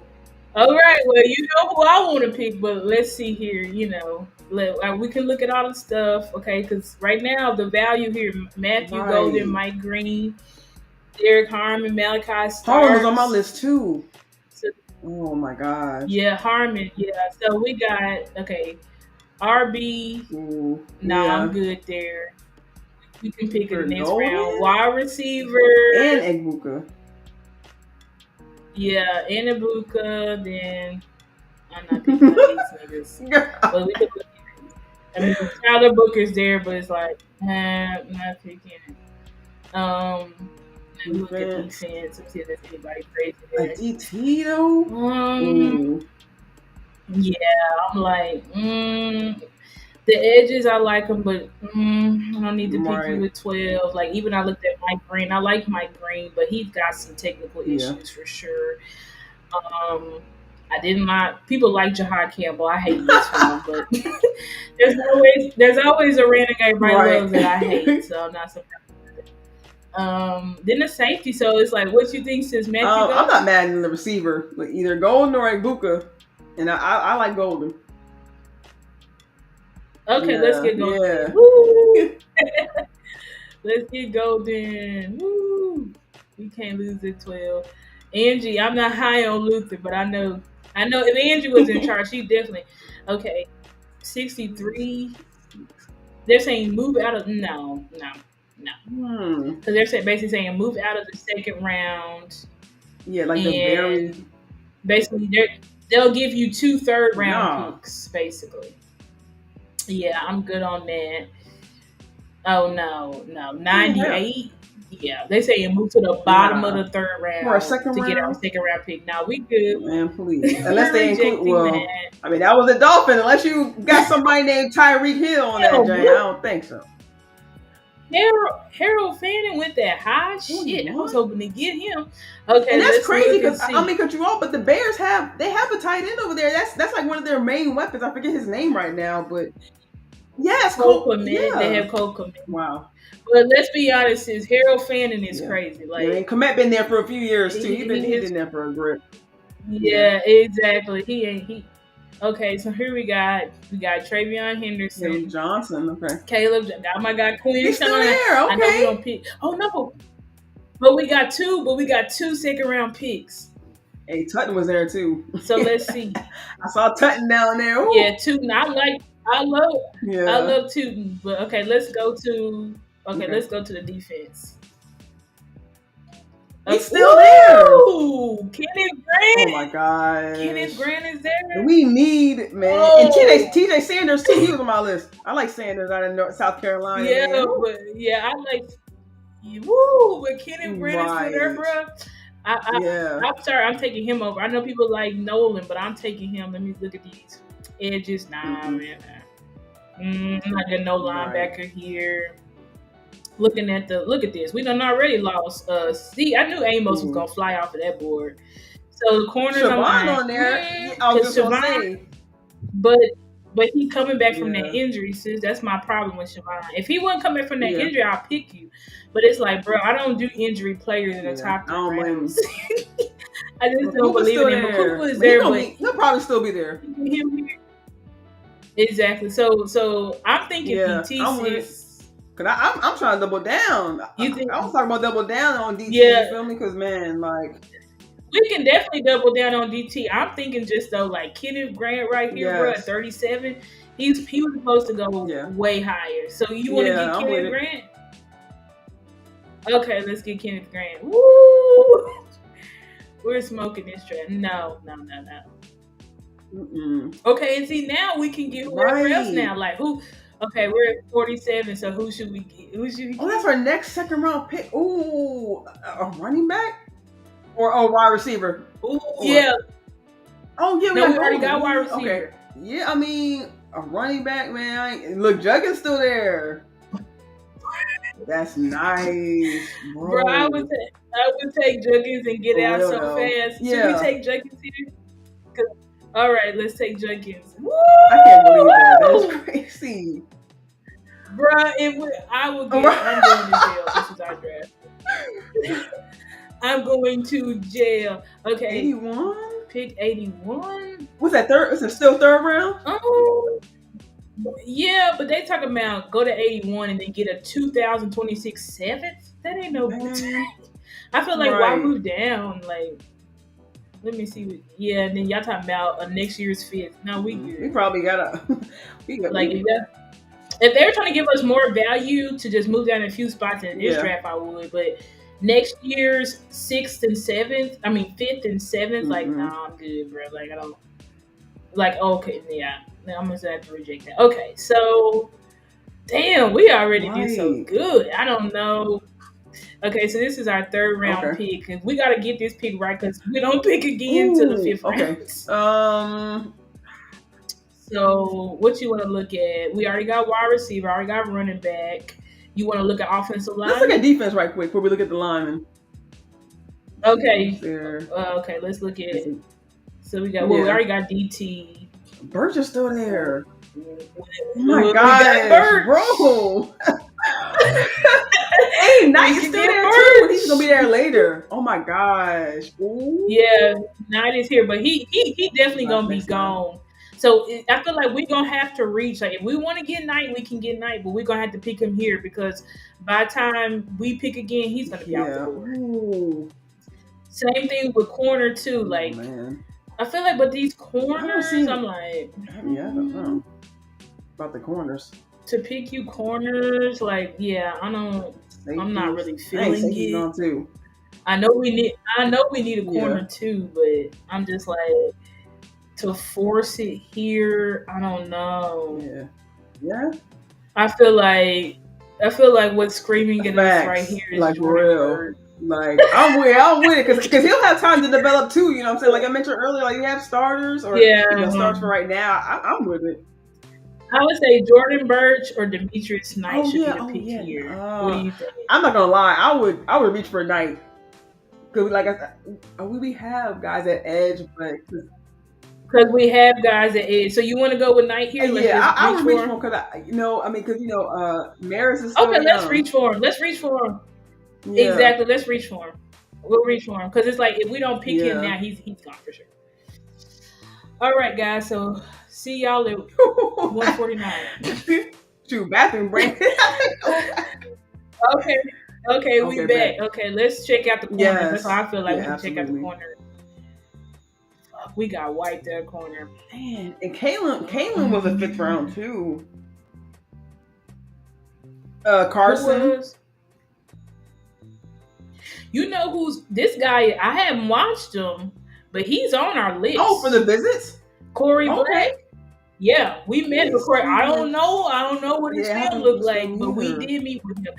[SPEAKER 2] All right, well, you know who I want to pick, but let's see here. You know, we can look at all the stuff, okay? Because right now the value here: Matthew Golden, Mike Green, Derek Harmon, Malachi Starks.
[SPEAKER 1] Harmon was on my list too. So, oh my gosh.
[SPEAKER 2] Yeah, Harmon. Yeah. So we got RB.
[SPEAKER 1] Ooh,
[SPEAKER 2] I'm good there. We can pick in the next
[SPEAKER 1] Golden?
[SPEAKER 2] round. Wide receiver.
[SPEAKER 1] And Egbuka.
[SPEAKER 2] Yeah, and Egbuka. Then I'm not picking these niggas. But we could look at it. I mean, Tyler Booker's there, but it's like, I'm not picking it. Look at defense. Let's see if there's anybody crazy there.
[SPEAKER 1] DT though?
[SPEAKER 2] Yeah, I'm like, the edges, I like them, but I don't need to pick you with 12. Like, even I looked at Mike Green. I like Mike Green, but he's got some technical issues for sure. I didn't like, people like Jahad Campbell. I hate this one, but there's always a random guy everybody loves that I hate, so I'm not surprised. Then the safety, so it's like, what you think since Matthew goes?
[SPEAKER 1] I'm not mad at the receiver, like either Golden or Egbuka, and I like Golden.
[SPEAKER 2] Okay, let's get Golden. Yeah. Woo! Let's get Golden. Woo! We can't lose at 12. Angie, I'm not high on Luther, but I know if Angie was in charge, she definitely. Okay, 63. They're saying move out of no. Because they're basically saying move out of the second round.
[SPEAKER 1] Yeah, like the very.
[SPEAKER 2] Basically, they'll give you 2 third-round picks, basically. Yeah, I'm good on that. Oh no, 98. Yeah, they say you move to the bottom of the third round
[SPEAKER 1] for a second
[SPEAKER 2] to
[SPEAKER 1] round?
[SPEAKER 2] get our second round pick. Now we good.
[SPEAKER 1] Man, please. Unless they include. Well, I mean, that was a Dolphin. Unless you got somebody named Tyreek Hill on that, Jay. I don't think so.
[SPEAKER 2] Harold Fanning went that high. Shit, I was hoping to get him. Okay,
[SPEAKER 1] and that's crazy because I mean, cut you off, but the Bears have a tight end over there. That's like one of their main weapons. I forget his name right now, but yes,
[SPEAKER 2] Cole Clement. Yeah. They have Cole Clement.
[SPEAKER 1] Wow.
[SPEAKER 2] But let's be honest, is Harold Fanning is crazy. Like,
[SPEAKER 1] and Clement been there for a few years too. He's been there for a grip.
[SPEAKER 2] Yeah, exactly. He. Okay, so here we got Travion Henderson,
[SPEAKER 1] Caleb Johnson. Okay,
[SPEAKER 2] Caleb. Got my guy Quinn.
[SPEAKER 1] He's still there. Okay.
[SPEAKER 2] I know we don't pick. Oh no, but we got 2 second round picks.
[SPEAKER 1] Hey, Tutton was there too.
[SPEAKER 2] So let's see.
[SPEAKER 1] I saw Tutton down there. Ooh.
[SPEAKER 2] Yeah, Tootin. I love Tootin. But okay, let's go to the defense.
[SPEAKER 1] He's still there.
[SPEAKER 2] Kenneth Grant.
[SPEAKER 1] Oh my God.
[SPEAKER 2] Kenneth Grant is there.
[SPEAKER 1] We need, man. Oh. And TJ Sanders too. He was on my list. I like Sanders out of South Carolina.
[SPEAKER 2] Yeah, man. I like. Woo! But Kenneth Grant is still there, bro. I'm sorry, I'm taking him over. I know people like Nolan, but I'm taking him. Let me look at these edges. Nah, man. I'm not getting no linebacker here. Look at this. We done already lost. See, I knew Amos was gonna fly off of that board. So the corners, I'm
[SPEAKER 1] Siobhan
[SPEAKER 2] like,
[SPEAKER 1] on there. Yeah, I was
[SPEAKER 2] because
[SPEAKER 1] just gonna
[SPEAKER 2] Siobhan,
[SPEAKER 1] say.
[SPEAKER 2] but he's coming back from that
[SPEAKER 1] Yeah.
[SPEAKER 2] injury, sis. That's my problem with Siobhan. If he wasn't coming from that
[SPEAKER 1] Yeah.
[SPEAKER 2] injury, I'll pick you. But it's like, bro, I don't do injury players in the
[SPEAKER 1] Yeah,
[SPEAKER 2] top
[SPEAKER 1] I
[SPEAKER 2] 3
[SPEAKER 1] don't blame
[SPEAKER 2] rounds.
[SPEAKER 1] him.
[SPEAKER 2] I just
[SPEAKER 1] But
[SPEAKER 2] don't
[SPEAKER 1] Cooper's
[SPEAKER 2] believe
[SPEAKER 1] still
[SPEAKER 2] in him. But
[SPEAKER 1] there.
[SPEAKER 2] Cooper is
[SPEAKER 1] But
[SPEAKER 2] there, but
[SPEAKER 1] he'll probably still be there.
[SPEAKER 2] him here. Exactly. So I'm thinking
[SPEAKER 1] Yeah,
[SPEAKER 2] DT
[SPEAKER 1] I'm with it.
[SPEAKER 2] sis.
[SPEAKER 1] Cause I'm trying to double down.
[SPEAKER 2] You think?
[SPEAKER 1] I was talking about double down on DT.
[SPEAKER 2] Yeah.
[SPEAKER 1] You feel me? Cause man, like
[SPEAKER 2] We can definitely double down on DT. I'm thinking just though, like Kenneth Grant right here, bro, at 37. He was supposed to go way higher. So you want to get Kenneth Grant? Okay, let's get Kenneth Grant. Woo! We're smoking this draft. No.
[SPEAKER 1] Mm-mm.
[SPEAKER 2] Okay, and see now we can get whoever else now. Like who? Okay, we're at 47. So who should we get?
[SPEAKER 1] Oh, that's our next second round pick. Ooh, a running back or a wide receiver?
[SPEAKER 2] Ooh, yeah.
[SPEAKER 1] Oh yeah,
[SPEAKER 2] we already got wide receiver.
[SPEAKER 1] Okay. Yeah, I mean a running back, man. Look, Juggin's still there. That's nice, bro.
[SPEAKER 2] I would take Juggins and get out so fast.
[SPEAKER 1] Yeah.
[SPEAKER 2] Should we take Juggins here? All right, let's take Juggins. Woo!
[SPEAKER 1] I can't believe that. That's crazy,
[SPEAKER 2] bruh. I'm going to jail. This is our draft. I'm going to jail. Okay.
[SPEAKER 1] 81.
[SPEAKER 2] Pick 81.
[SPEAKER 1] What's that third? Is it still third round?
[SPEAKER 2] Yeah, but they talking about go to 81 and then get a 2026 seventh. That ain't no good. I feel like why move down? Like, let me see. Yeah, and then y'all talking about a next year's fifth. No, we good.
[SPEAKER 1] We probably gotta.
[SPEAKER 2] If they're trying to give us more value to just move down a few spots in this draft, I would. But next year's 6th and 7th, I mean 5th and 7th, like, nah, I'm good, bro. Like, I don't. Like, okay, yeah. I'm gonna have to reject that. Okay, so damn, we already did so good. I don't know. Okay, so this is our third round pick, and we gotta get this pick right because we don't pick again to the 5th round. So what you want to look at? We already got wide receiver. Already got running back. You want to look at offensive line?
[SPEAKER 1] Let's look at defense right quick before we look at the linemen.
[SPEAKER 2] Okay. Okay, let's look at it. So we got. Well, we already got DT.
[SPEAKER 1] Birch is still there. Oh my God, bro! Hey, Knight is still there too. He's gonna be there later. Oh my gosh! Ooh.
[SPEAKER 2] Yeah, Knight is here, but he definitely gonna be gone. So I feel like we're gonna have to reach. Like if we want to get Knight, we can get Knight, but we're gonna have to pick him here because by the time we pick again, he's gonna be out the door.
[SPEAKER 1] Ooh.
[SPEAKER 2] Same thing with corner too. Like. I feel like, but these corners, I'm like,
[SPEAKER 1] I don't know about the corners.
[SPEAKER 2] To pick you corners, like, yeah, I don't. I'm not really feeling it.
[SPEAKER 1] Too.
[SPEAKER 2] I know we need a corner too, but I'm just like to force it here. I don't know.
[SPEAKER 1] Yeah.
[SPEAKER 2] I feel like what's screaming at us right here is
[SPEAKER 1] like real. Like I'm with it because he'll have time to develop too. You know what I'm saying? Like I mentioned earlier, like you have starters or starts for right now. I'm with it.
[SPEAKER 2] I would say Jordan Birch or Demetrius Knight should be the pick here. What do you think?
[SPEAKER 1] I'm not gonna lie. I would reach for Knight because like we have guys at edge, but
[SPEAKER 2] because we have guys at edge. So you want to go with Knight here?
[SPEAKER 1] I would reach for him because Maris is still
[SPEAKER 2] okay. Let's reach for him. Yeah. Exactly. Let's reach for him. We'll reach for him because it's like if we don't pick him now, he's gone for sure. All right, guys. So see y'all at 149.
[SPEAKER 1] Shoot, bathroom break.
[SPEAKER 2] Okay, we back. Okay, let's check out the corner. That's how I feel like we can check out the corner. We got White there corner.
[SPEAKER 1] Man, and Kalen was a 5th round too. Carson.
[SPEAKER 2] You know who's this guy? I haven't watched him, but he's on our list.
[SPEAKER 1] Oh, for the visits?
[SPEAKER 2] Corey Black. Yeah, we met with Corey. I don't know what his film looked like, but we did meet with him.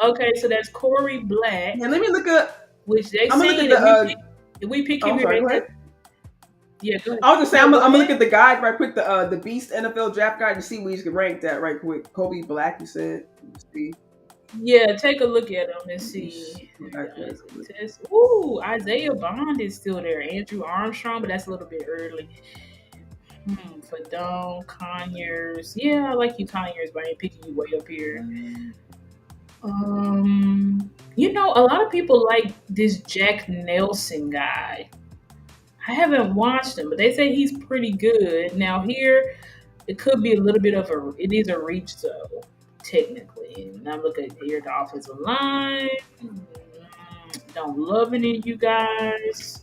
[SPEAKER 2] Okay, so that's Corey Black.
[SPEAKER 1] Yeah, let me look up.
[SPEAKER 2] Which they say if we pick him here. Yeah, go ahead.
[SPEAKER 1] I was just saying, I'm gonna look at the guide right quick, the Beast NFL Draft Guide to see where he's ranked at right quick. Kobe Black, you said. Let's see.
[SPEAKER 2] Yeah, take a look at them and see. Ooh, Isaiah Bond is still there. Andrew Armstrong, but that's a little bit early. Fadon, Conyers. Yeah, I like you, Conyers, but I ain't picking you way up here. A lot of people like this Jack Nelson guy. I haven't watched him, but they say he's pretty good. Now here, it could be a little bit of it is a reach though, technically. And I'm looking here at the offensive line. Don't love any of you guys.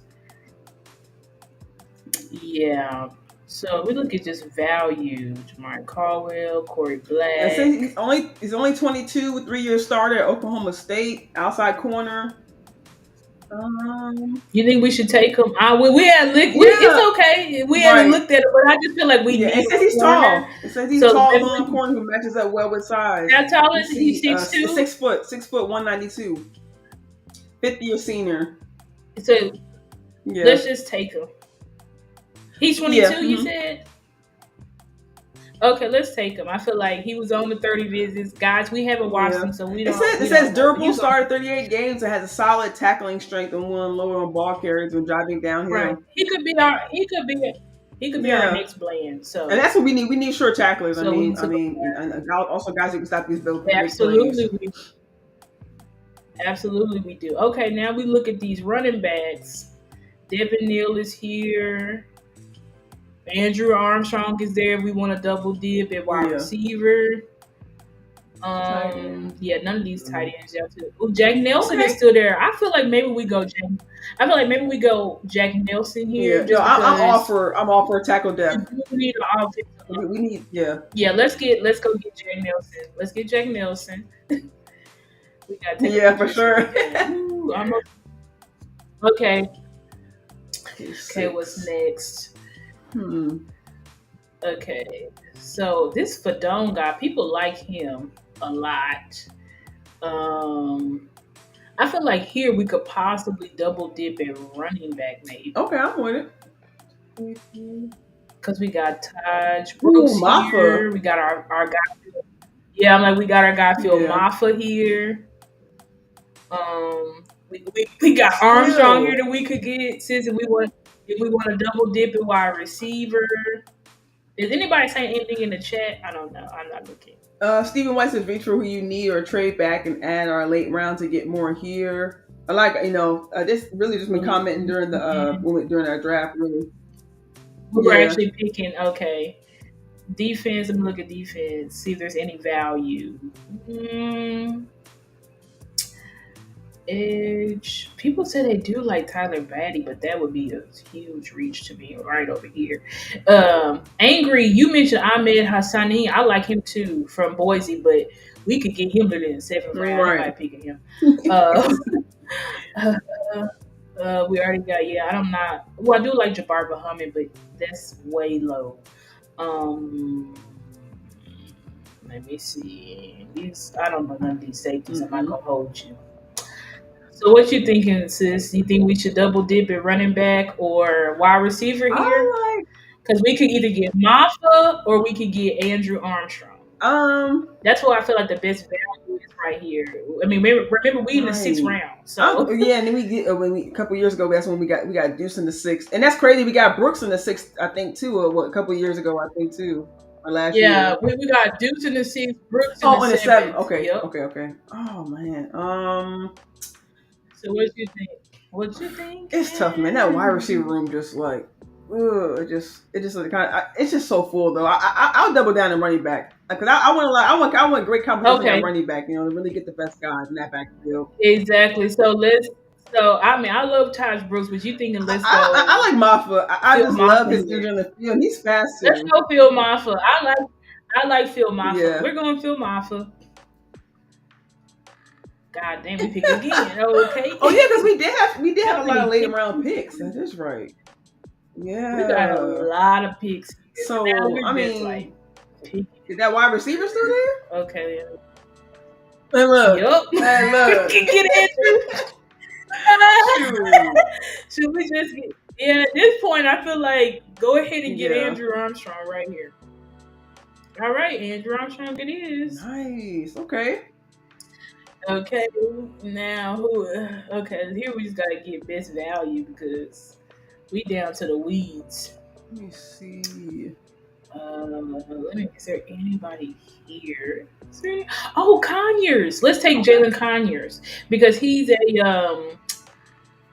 [SPEAKER 2] Yeah. So we look at just value. Jamar Caldwell, Corey Black.
[SPEAKER 1] He's only 22 with 3-year starter at Oklahoma State, outside corner.
[SPEAKER 2] You think we should take him? We had looked. It's okay. We haven't looked at it, but I just feel like we need.
[SPEAKER 1] It says he's tall. It says he's tall, long corner who matches up well with size.
[SPEAKER 2] How tall is he? 6'2"?
[SPEAKER 1] 6 foot, 192. 50-year senior.
[SPEAKER 2] So let's just take him. He's 22. You said. Okay, let's take him. I feel like he was on the 30 visits. Guys, we haven't watched him, so we don't.
[SPEAKER 1] It says durable, started 38 games, and has a solid tackling strength and one lower on ball carries when driving downhill.
[SPEAKER 2] Right. He could be our next blend. So,
[SPEAKER 1] and that's what we need. We need short tacklers. So and also guys who can stop these builds.
[SPEAKER 2] Absolutely, we do. Okay, now we look at these running backs. Devin Neal is here. Andrew Armstrong is there. We want to double dip at wide receiver. None of these tight ends. Jack Nelson is still there. I feel like maybe we go Jack Nelson here.
[SPEAKER 1] I'm all for tackle depth.
[SPEAKER 2] We need an offensive.
[SPEAKER 1] We need
[SPEAKER 2] let's go get Jack Nelson. Let's get Jack Nelson. We got
[SPEAKER 1] for sure.
[SPEAKER 2] Okay. Okay, what's next? Okay, so this Fadon guy, people like him a lot. I feel like here we could possibly double dip at running back, maybe.
[SPEAKER 1] Okay, I'm with it.
[SPEAKER 2] Because we got Taj Brooks here. We got our guy. Yeah, I'm like, we got our guy Phil Maffa here. We got Armstrong here that we could get since if we want to double dip at wide receiver. Is anybody saying anything in the chat? I don't know. I'm not looking.
[SPEAKER 1] Stephen White says Vitro, who you need or trade back and add our late round to get more here. I like, this really just been commenting during the during our draft. Really,
[SPEAKER 2] we were actually picking. Okay, defense. Let me look at defense. See if there's any value. Edge. People say they do like Tyler Batty, but that would be a huge reach to me right over here. Angry, you mentioned Ahmed Hassani. I like him too from Boise, but we could get him in the 7th round. I might pick him. We already got. I'm not. Well, I do like Jabbar Muhammad, but that's way low. Let me see. I don't know none of these safeties. I'm not gonna hold you. So what you thinking, sis? You think we should double dip at running back or wide receiver here? Because we could either get Maffa or we could get Andrew Armstrong. That's why I feel like the best value is right here. I mean, remember we in the 6th round. So
[SPEAKER 1] and then we get a couple years ago. That's when we got Deuce in the 6th, and that's crazy. We got Brooks in the 6th, I think too. Or a couple years ago, I think too. Or last year.
[SPEAKER 2] Yeah, we got Deuce in the 6th, Brooks in the 7th.
[SPEAKER 1] Okay, okay. Oh man.
[SPEAKER 2] So what you think?
[SPEAKER 1] It's tough, man. That wide receiver room just like, it's just so full though. I'll double down and running back because I want great competition at running back. To really get the best guys in that backfield.
[SPEAKER 2] Exactly. So I love Taj Brooks, but you thinking let's go?
[SPEAKER 1] I like Maffa. I just love his energy on the field. He's faster.
[SPEAKER 2] Let's go Phil Maffa. I like Phil Maffa. Yeah. We're going Phil Maffa. God damn, we pick again. Okay.
[SPEAKER 1] Oh yeah, because we did have a lot of late round picks. That is right. Yeah,
[SPEAKER 2] we got a lot of picks.
[SPEAKER 1] So I mean, is that wide receiver still there?
[SPEAKER 2] Okay.
[SPEAKER 1] Hey look.
[SPEAKER 2] Hey look. Can get Andrew. Should we just get? Yeah, at this point, I feel like go ahead and get Andrew Armstrong right here. All right, Andrew Armstrong, it is.
[SPEAKER 1] Nice. Okay.
[SPEAKER 2] Okay, now who? Okay, here we just gotta get best value because we down to the weeds.
[SPEAKER 1] Let me see.
[SPEAKER 2] Let me. Is there anybody here? Is there oh, Conyers. Let's take Jalen Conyers because he's a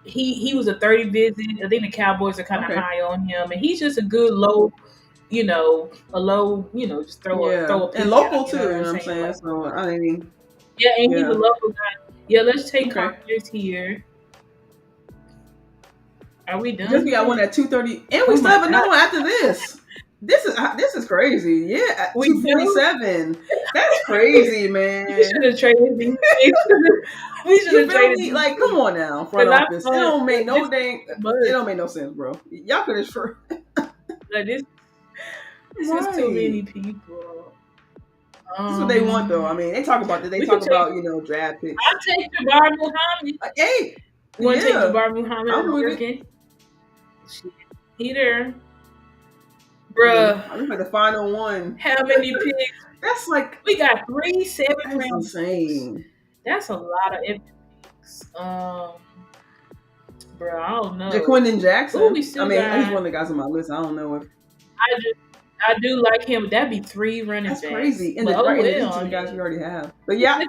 [SPEAKER 2] he was a 30 visit. I think the Cowboys are kind of
[SPEAKER 1] Okay.
[SPEAKER 2] high on him, and he's just a good low. A low. Just
[SPEAKER 1] Yeah,
[SPEAKER 2] throw a
[SPEAKER 1] and
[SPEAKER 2] pick
[SPEAKER 1] local
[SPEAKER 2] out. You know
[SPEAKER 1] too.
[SPEAKER 2] what
[SPEAKER 1] You know
[SPEAKER 2] I'm
[SPEAKER 1] what I'm
[SPEAKER 2] saying?
[SPEAKER 1] saying?
[SPEAKER 2] Like,
[SPEAKER 1] So I mean,
[SPEAKER 2] yeah, and he's a
[SPEAKER 1] yeah.
[SPEAKER 2] local guy. Yeah, let's take
[SPEAKER 1] Okay.
[SPEAKER 2] Conyers here. Are we
[SPEAKER 1] Just
[SPEAKER 2] done
[SPEAKER 1] we got one
[SPEAKER 2] yet?
[SPEAKER 1] at 2:30, and we
[SPEAKER 2] Oh
[SPEAKER 1] still
[SPEAKER 2] my
[SPEAKER 1] have
[SPEAKER 2] god,
[SPEAKER 1] another one after this. This is crazy. Yeah, at
[SPEAKER 2] we do.
[SPEAKER 1] 2:47. That's crazy,
[SPEAKER 2] We
[SPEAKER 1] man.
[SPEAKER 2] should have traded these. We should
[SPEAKER 1] You
[SPEAKER 2] have
[SPEAKER 1] feel
[SPEAKER 2] traded
[SPEAKER 1] me?
[SPEAKER 2] these
[SPEAKER 1] Like, come
[SPEAKER 2] two.
[SPEAKER 1] on now, front
[SPEAKER 2] Cause I
[SPEAKER 1] office. It
[SPEAKER 2] thought
[SPEAKER 1] don't make
[SPEAKER 2] like
[SPEAKER 1] no
[SPEAKER 2] this
[SPEAKER 1] dang.
[SPEAKER 2] is too much.
[SPEAKER 1] It don't make no sense, bro. Y'all could have
[SPEAKER 2] Like this is too many
[SPEAKER 1] right.
[SPEAKER 2] people.
[SPEAKER 1] This is what they want, though. I mean, they talk about
[SPEAKER 2] We could take.
[SPEAKER 1] draft picks.
[SPEAKER 2] I'll take Jabbar Muhammad.
[SPEAKER 1] Like, hey,
[SPEAKER 2] You want to take
[SPEAKER 1] yeah,
[SPEAKER 2] Jabbar Muhammad
[SPEAKER 1] I'm
[SPEAKER 2] and
[SPEAKER 1] with it.
[SPEAKER 2] American? He there,
[SPEAKER 1] Yeah,
[SPEAKER 2] bruh.
[SPEAKER 1] I look like the final one.
[SPEAKER 2] How many picks?
[SPEAKER 1] That's like
[SPEAKER 2] We got 3 7
[SPEAKER 1] that's
[SPEAKER 2] round picks.
[SPEAKER 1] insane.
[SPEAKER 2] That's a lot of picks. Bro, I don't know.
[SPEAKER 1] Jaquindon
[SPEAKER 2] Ooh,
[SPEAKER 1] Jackson.
[SPEAKER 2] we
[SPEAKER 1] I
[SPEAKER 2] still
[SPEAKER 1] mean, he's
[SPEAKER 2] got.
[SPEAKER 1] one of the guys on my list. I don't know if
[SPEAKER 2] I do like him. That'd be 3 running
[SPEAKER 1] that's
[SPEAKER 2] backs.
[SPEAKER 1] crazy.
[SPEAKER 2] But
[SPEAKER 1] Right in addition
[SPEAKER 2] well,
[SPEAKER 1] to
[SPEAKER 2] I
[SPEAKER 1] the guys
[SPEAKER 2] mean,
[SPEAKER 1] we already have. But yeah,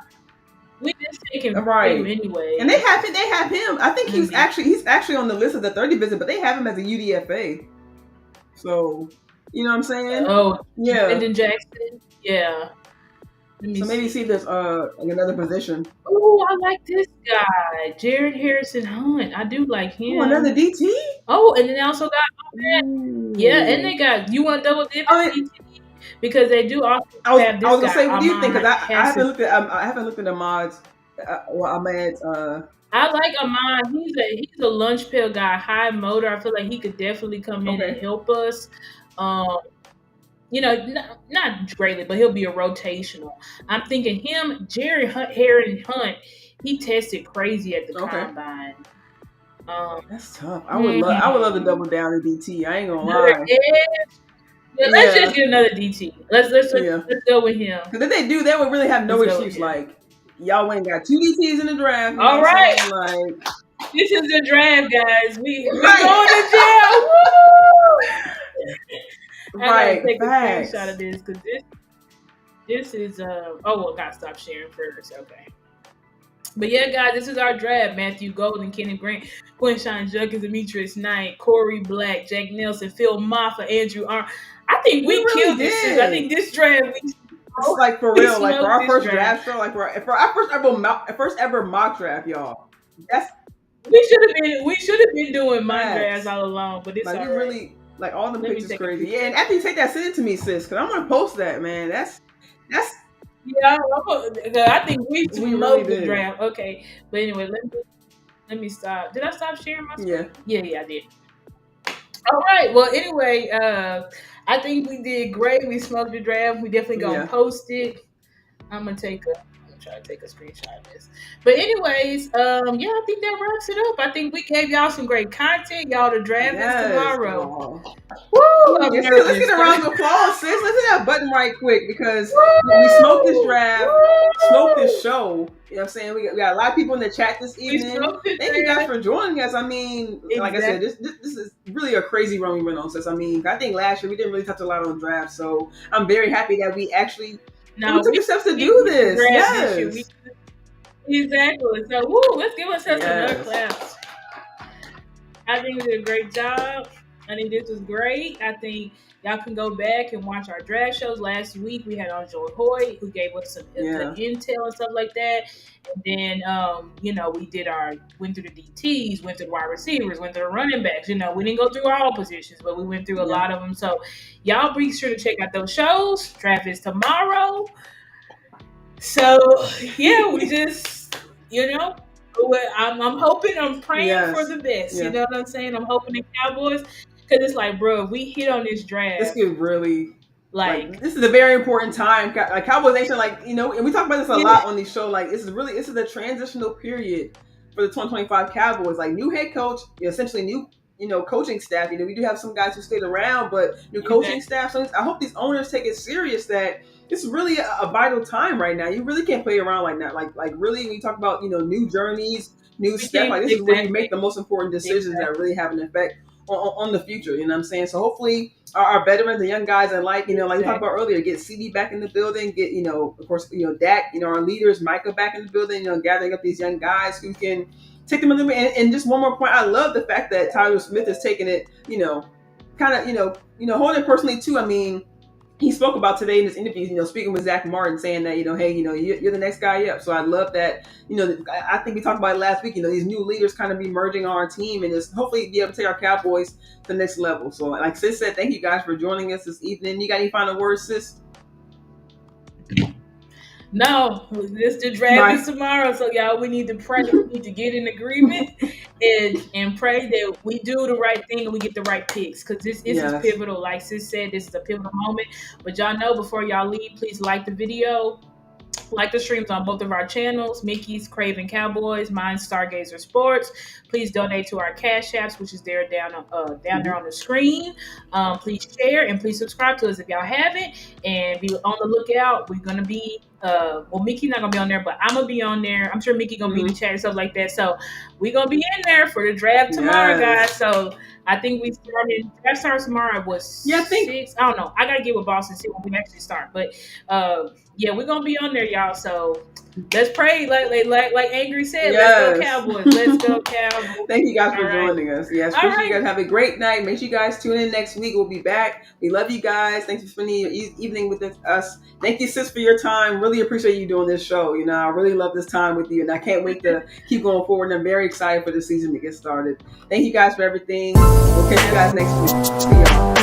[SPEAKER 2] we just taking
[SPEAKER 1] right.
[SPEAKER 2] him anyway.
[SPEAKER 1] And they have him. I think he's
[SPEAKER 2] Mhm.
[SPEAKER 1] actually on the list of the 30 visit, but they have him as a UDFA. So you know what I'm saying?
[SPEAKER 2] Oh,
[SPEAKER 1] Yeah.
[SPEAKER 2] Lyndon Jackson. Yeah.
[SPEAKER 1] So maybe see if there's like another position.
[SPEAKER 2] Oh, I like this guy, Jared Harrison Hunt. I do like him.
[SPEAKER 1] Oh, another DT.
[SPEAKER 2] Oh, and then they also got yeah, and they got you want double dip DT because they do also have this
[SPEAKER 1] I was gonna
[SPEAKER 2] guy.
[SPEAKER 1] say, what do you think? Because I
[SPEAKER 2] Hassan.
[SPEAKER 1] haven't looked at Ahmad's. Ahmad's.
[SPEAKER 2] I like Ahmad. He's a lunch pail guy, high motor. I feel like he could definitely come in and help us. Not greatly, but he'll be a rotational. I'm thinking him, Jerry Harrison Hunt. He tested crazy at the combine.
[SPEAKER 1] That's tough. I would love to double down in DT. I ain't gonna lie.
[SPEAKER 2] Yeah, let's just get another DT. Let's go with him.
[SPEAKER 1] Because if they do, they would really have no excuse. Like y'all went and got 2 DTs in the draft.
[SPEAKER 2] All right,
[SPEAKER 1] like
[SPEAKER 2] this is the draft, guys. We going to jail. Woo! I gotta take a screenshot of this because this is gotta stop sharing first. Okay. But yeah, guys, this is our draft. Matthew Golden, Kenny Grant, Quinshon Judkins, Demetrius Knight, Corey Black, Jack Nelson, Phil Moffa, Andrew Arm. I think we killed this. I think this draft
[SPEAKER 1] it's like for real, like for our first draft show, like for our first ever mock draft, y'all.
[SPEAKER 2] We should have been doing mock drafts all along, but it's
[SPEAKER 1] like
[SPEAKER 2] all
[SPEAKER 1] we
[SPEAKER 2] right.
[SPEAKER 1] really like all the pictures crazy. Yeah, and after you take that, send it to me, sis, because I'm gonna post that, man. That's
[SPEAKER 2] yeah. I think we smoked
[SPEAKER 1] really
[SPEAKER 2] the draft. Okay, but anyway, let me stop. Did I stop sharing my screen? Yeah, I did. All right. Well, anyway, I think we did great. We smoked the draft. We definitely gonna post it. I'm gonna try to take a screenshot of this. But anyways, I think that wraps it up. I think we gave y'all some great content. Y'all the draft is tomorrow. Woo!
[SPEAKER 1] Let's get a round of applause, sis. Let's hit that button right quick because we smoked this draft, smoked this show. You know what I'm saying? We got a lot of people in the chat this evening. Thank you guys for joining us. I mean, like I said, this is really a crazy run we went on, sis. I mean, I think last year we didn't really touch a lot on drafts, so I'm very happy that we actually we took the steps to do this. Yes.
[SPEAKER 2] Exactly. So, let's give ourselves another clap. I think we did a great job. I think this was great. I think y'all can go back and watch our draft shows. Last week we had on Joy Hoyt, who gave us some intel and stuff like that. And then, we went through the DTs, went through the wide receivers, went through the running backs. We didn't go through all positions, but we went through a lot of them. So y'all be sure to check out those shows. Draft is tomorrow. So we just, I'm hoping, I'm praying for the best. You know what I'm saying? I'm hoping the Cowboys, because it's like, bro, if we hit on this draft,
[SPEAKER 1] this could really like this is a very important time. Like Cowboys Nation, and we talk about this a lot on these shows. Like this is the transitional period for the 2025 Cowboys. Like new head coach, essentially new coaching staff. We do have some guys who stayed around, but new coaching staff. So I hope these owners take it serious that it's really a vital time right now. You really can't play around like that. Like really, when you talk about new journeys, new step, like this is where you make the most important decisions that really have an effect on the future. You know what I'm saying? So hopefully our veterans, the young guys, and like we talked about earlier, get CD back in the building, get of course Dak, our leaders, Micah back in the building, gathering up these young guys who can take them a little bit. And just one more point, I love the fact that Tyler Smith is taking it, kind of holding it personally too. I mean, he spoke about today in his interview, speaking with Zach Martin, saying that, hey, you're the next guy up. So I love that, I think we talked about it last week, these new leaders kind of be merging on our team and just hopefully be able to take our Cowboys to the next level. So like Sis said, thank you guys for joining us this evening. You got any final words, Sis?
[SPEAKER 2] No, this the draft is tomorrow, so y'all, we need to pray. We need to get in agreement and pray that we do the right thing and we get the right picks, because this is pivotal. Like Sis said, this is a pivotal moment. But y'all know, before y'all leave, please like the video, like the streams on both of our channels, Mickey's Cravin Cowboys, mine's Stargazer Sports. Please donate to our Cash Apps, which is there down there on the screen. Please share and please subscribe to us if y'all haven't, and be on the lookout. We're gonna be Mickey's not gonna be on there, but I'm gonna be on there. I'm sure Mickey gonna be in the chat and stuff like that. So we're gonna be in there for the draft tomorrow, guys. So I think draft starts tomorrow was 6. I don't know. I gotta get with Boston, see when we actually start. But we're gonna be on there, y'all. So let's pray, like Angry said. Let's go Cowboys. Let's go Cowboys.
[SPEAKER 1] Thank you guys for joining us. Yes, appreciate you guys. Have a great night. Make sure you guys tune in next week. We'll be back. We love you guys. Thanks for spending your evening with us. Thank you, Sis, for your time. Really appreciate you doing this show. I really love this time with you, and I can't wait to keep going forward. And I'm very excited for the season to get started. Thank you guys for everything. We'll catch you guys next week. See y'all.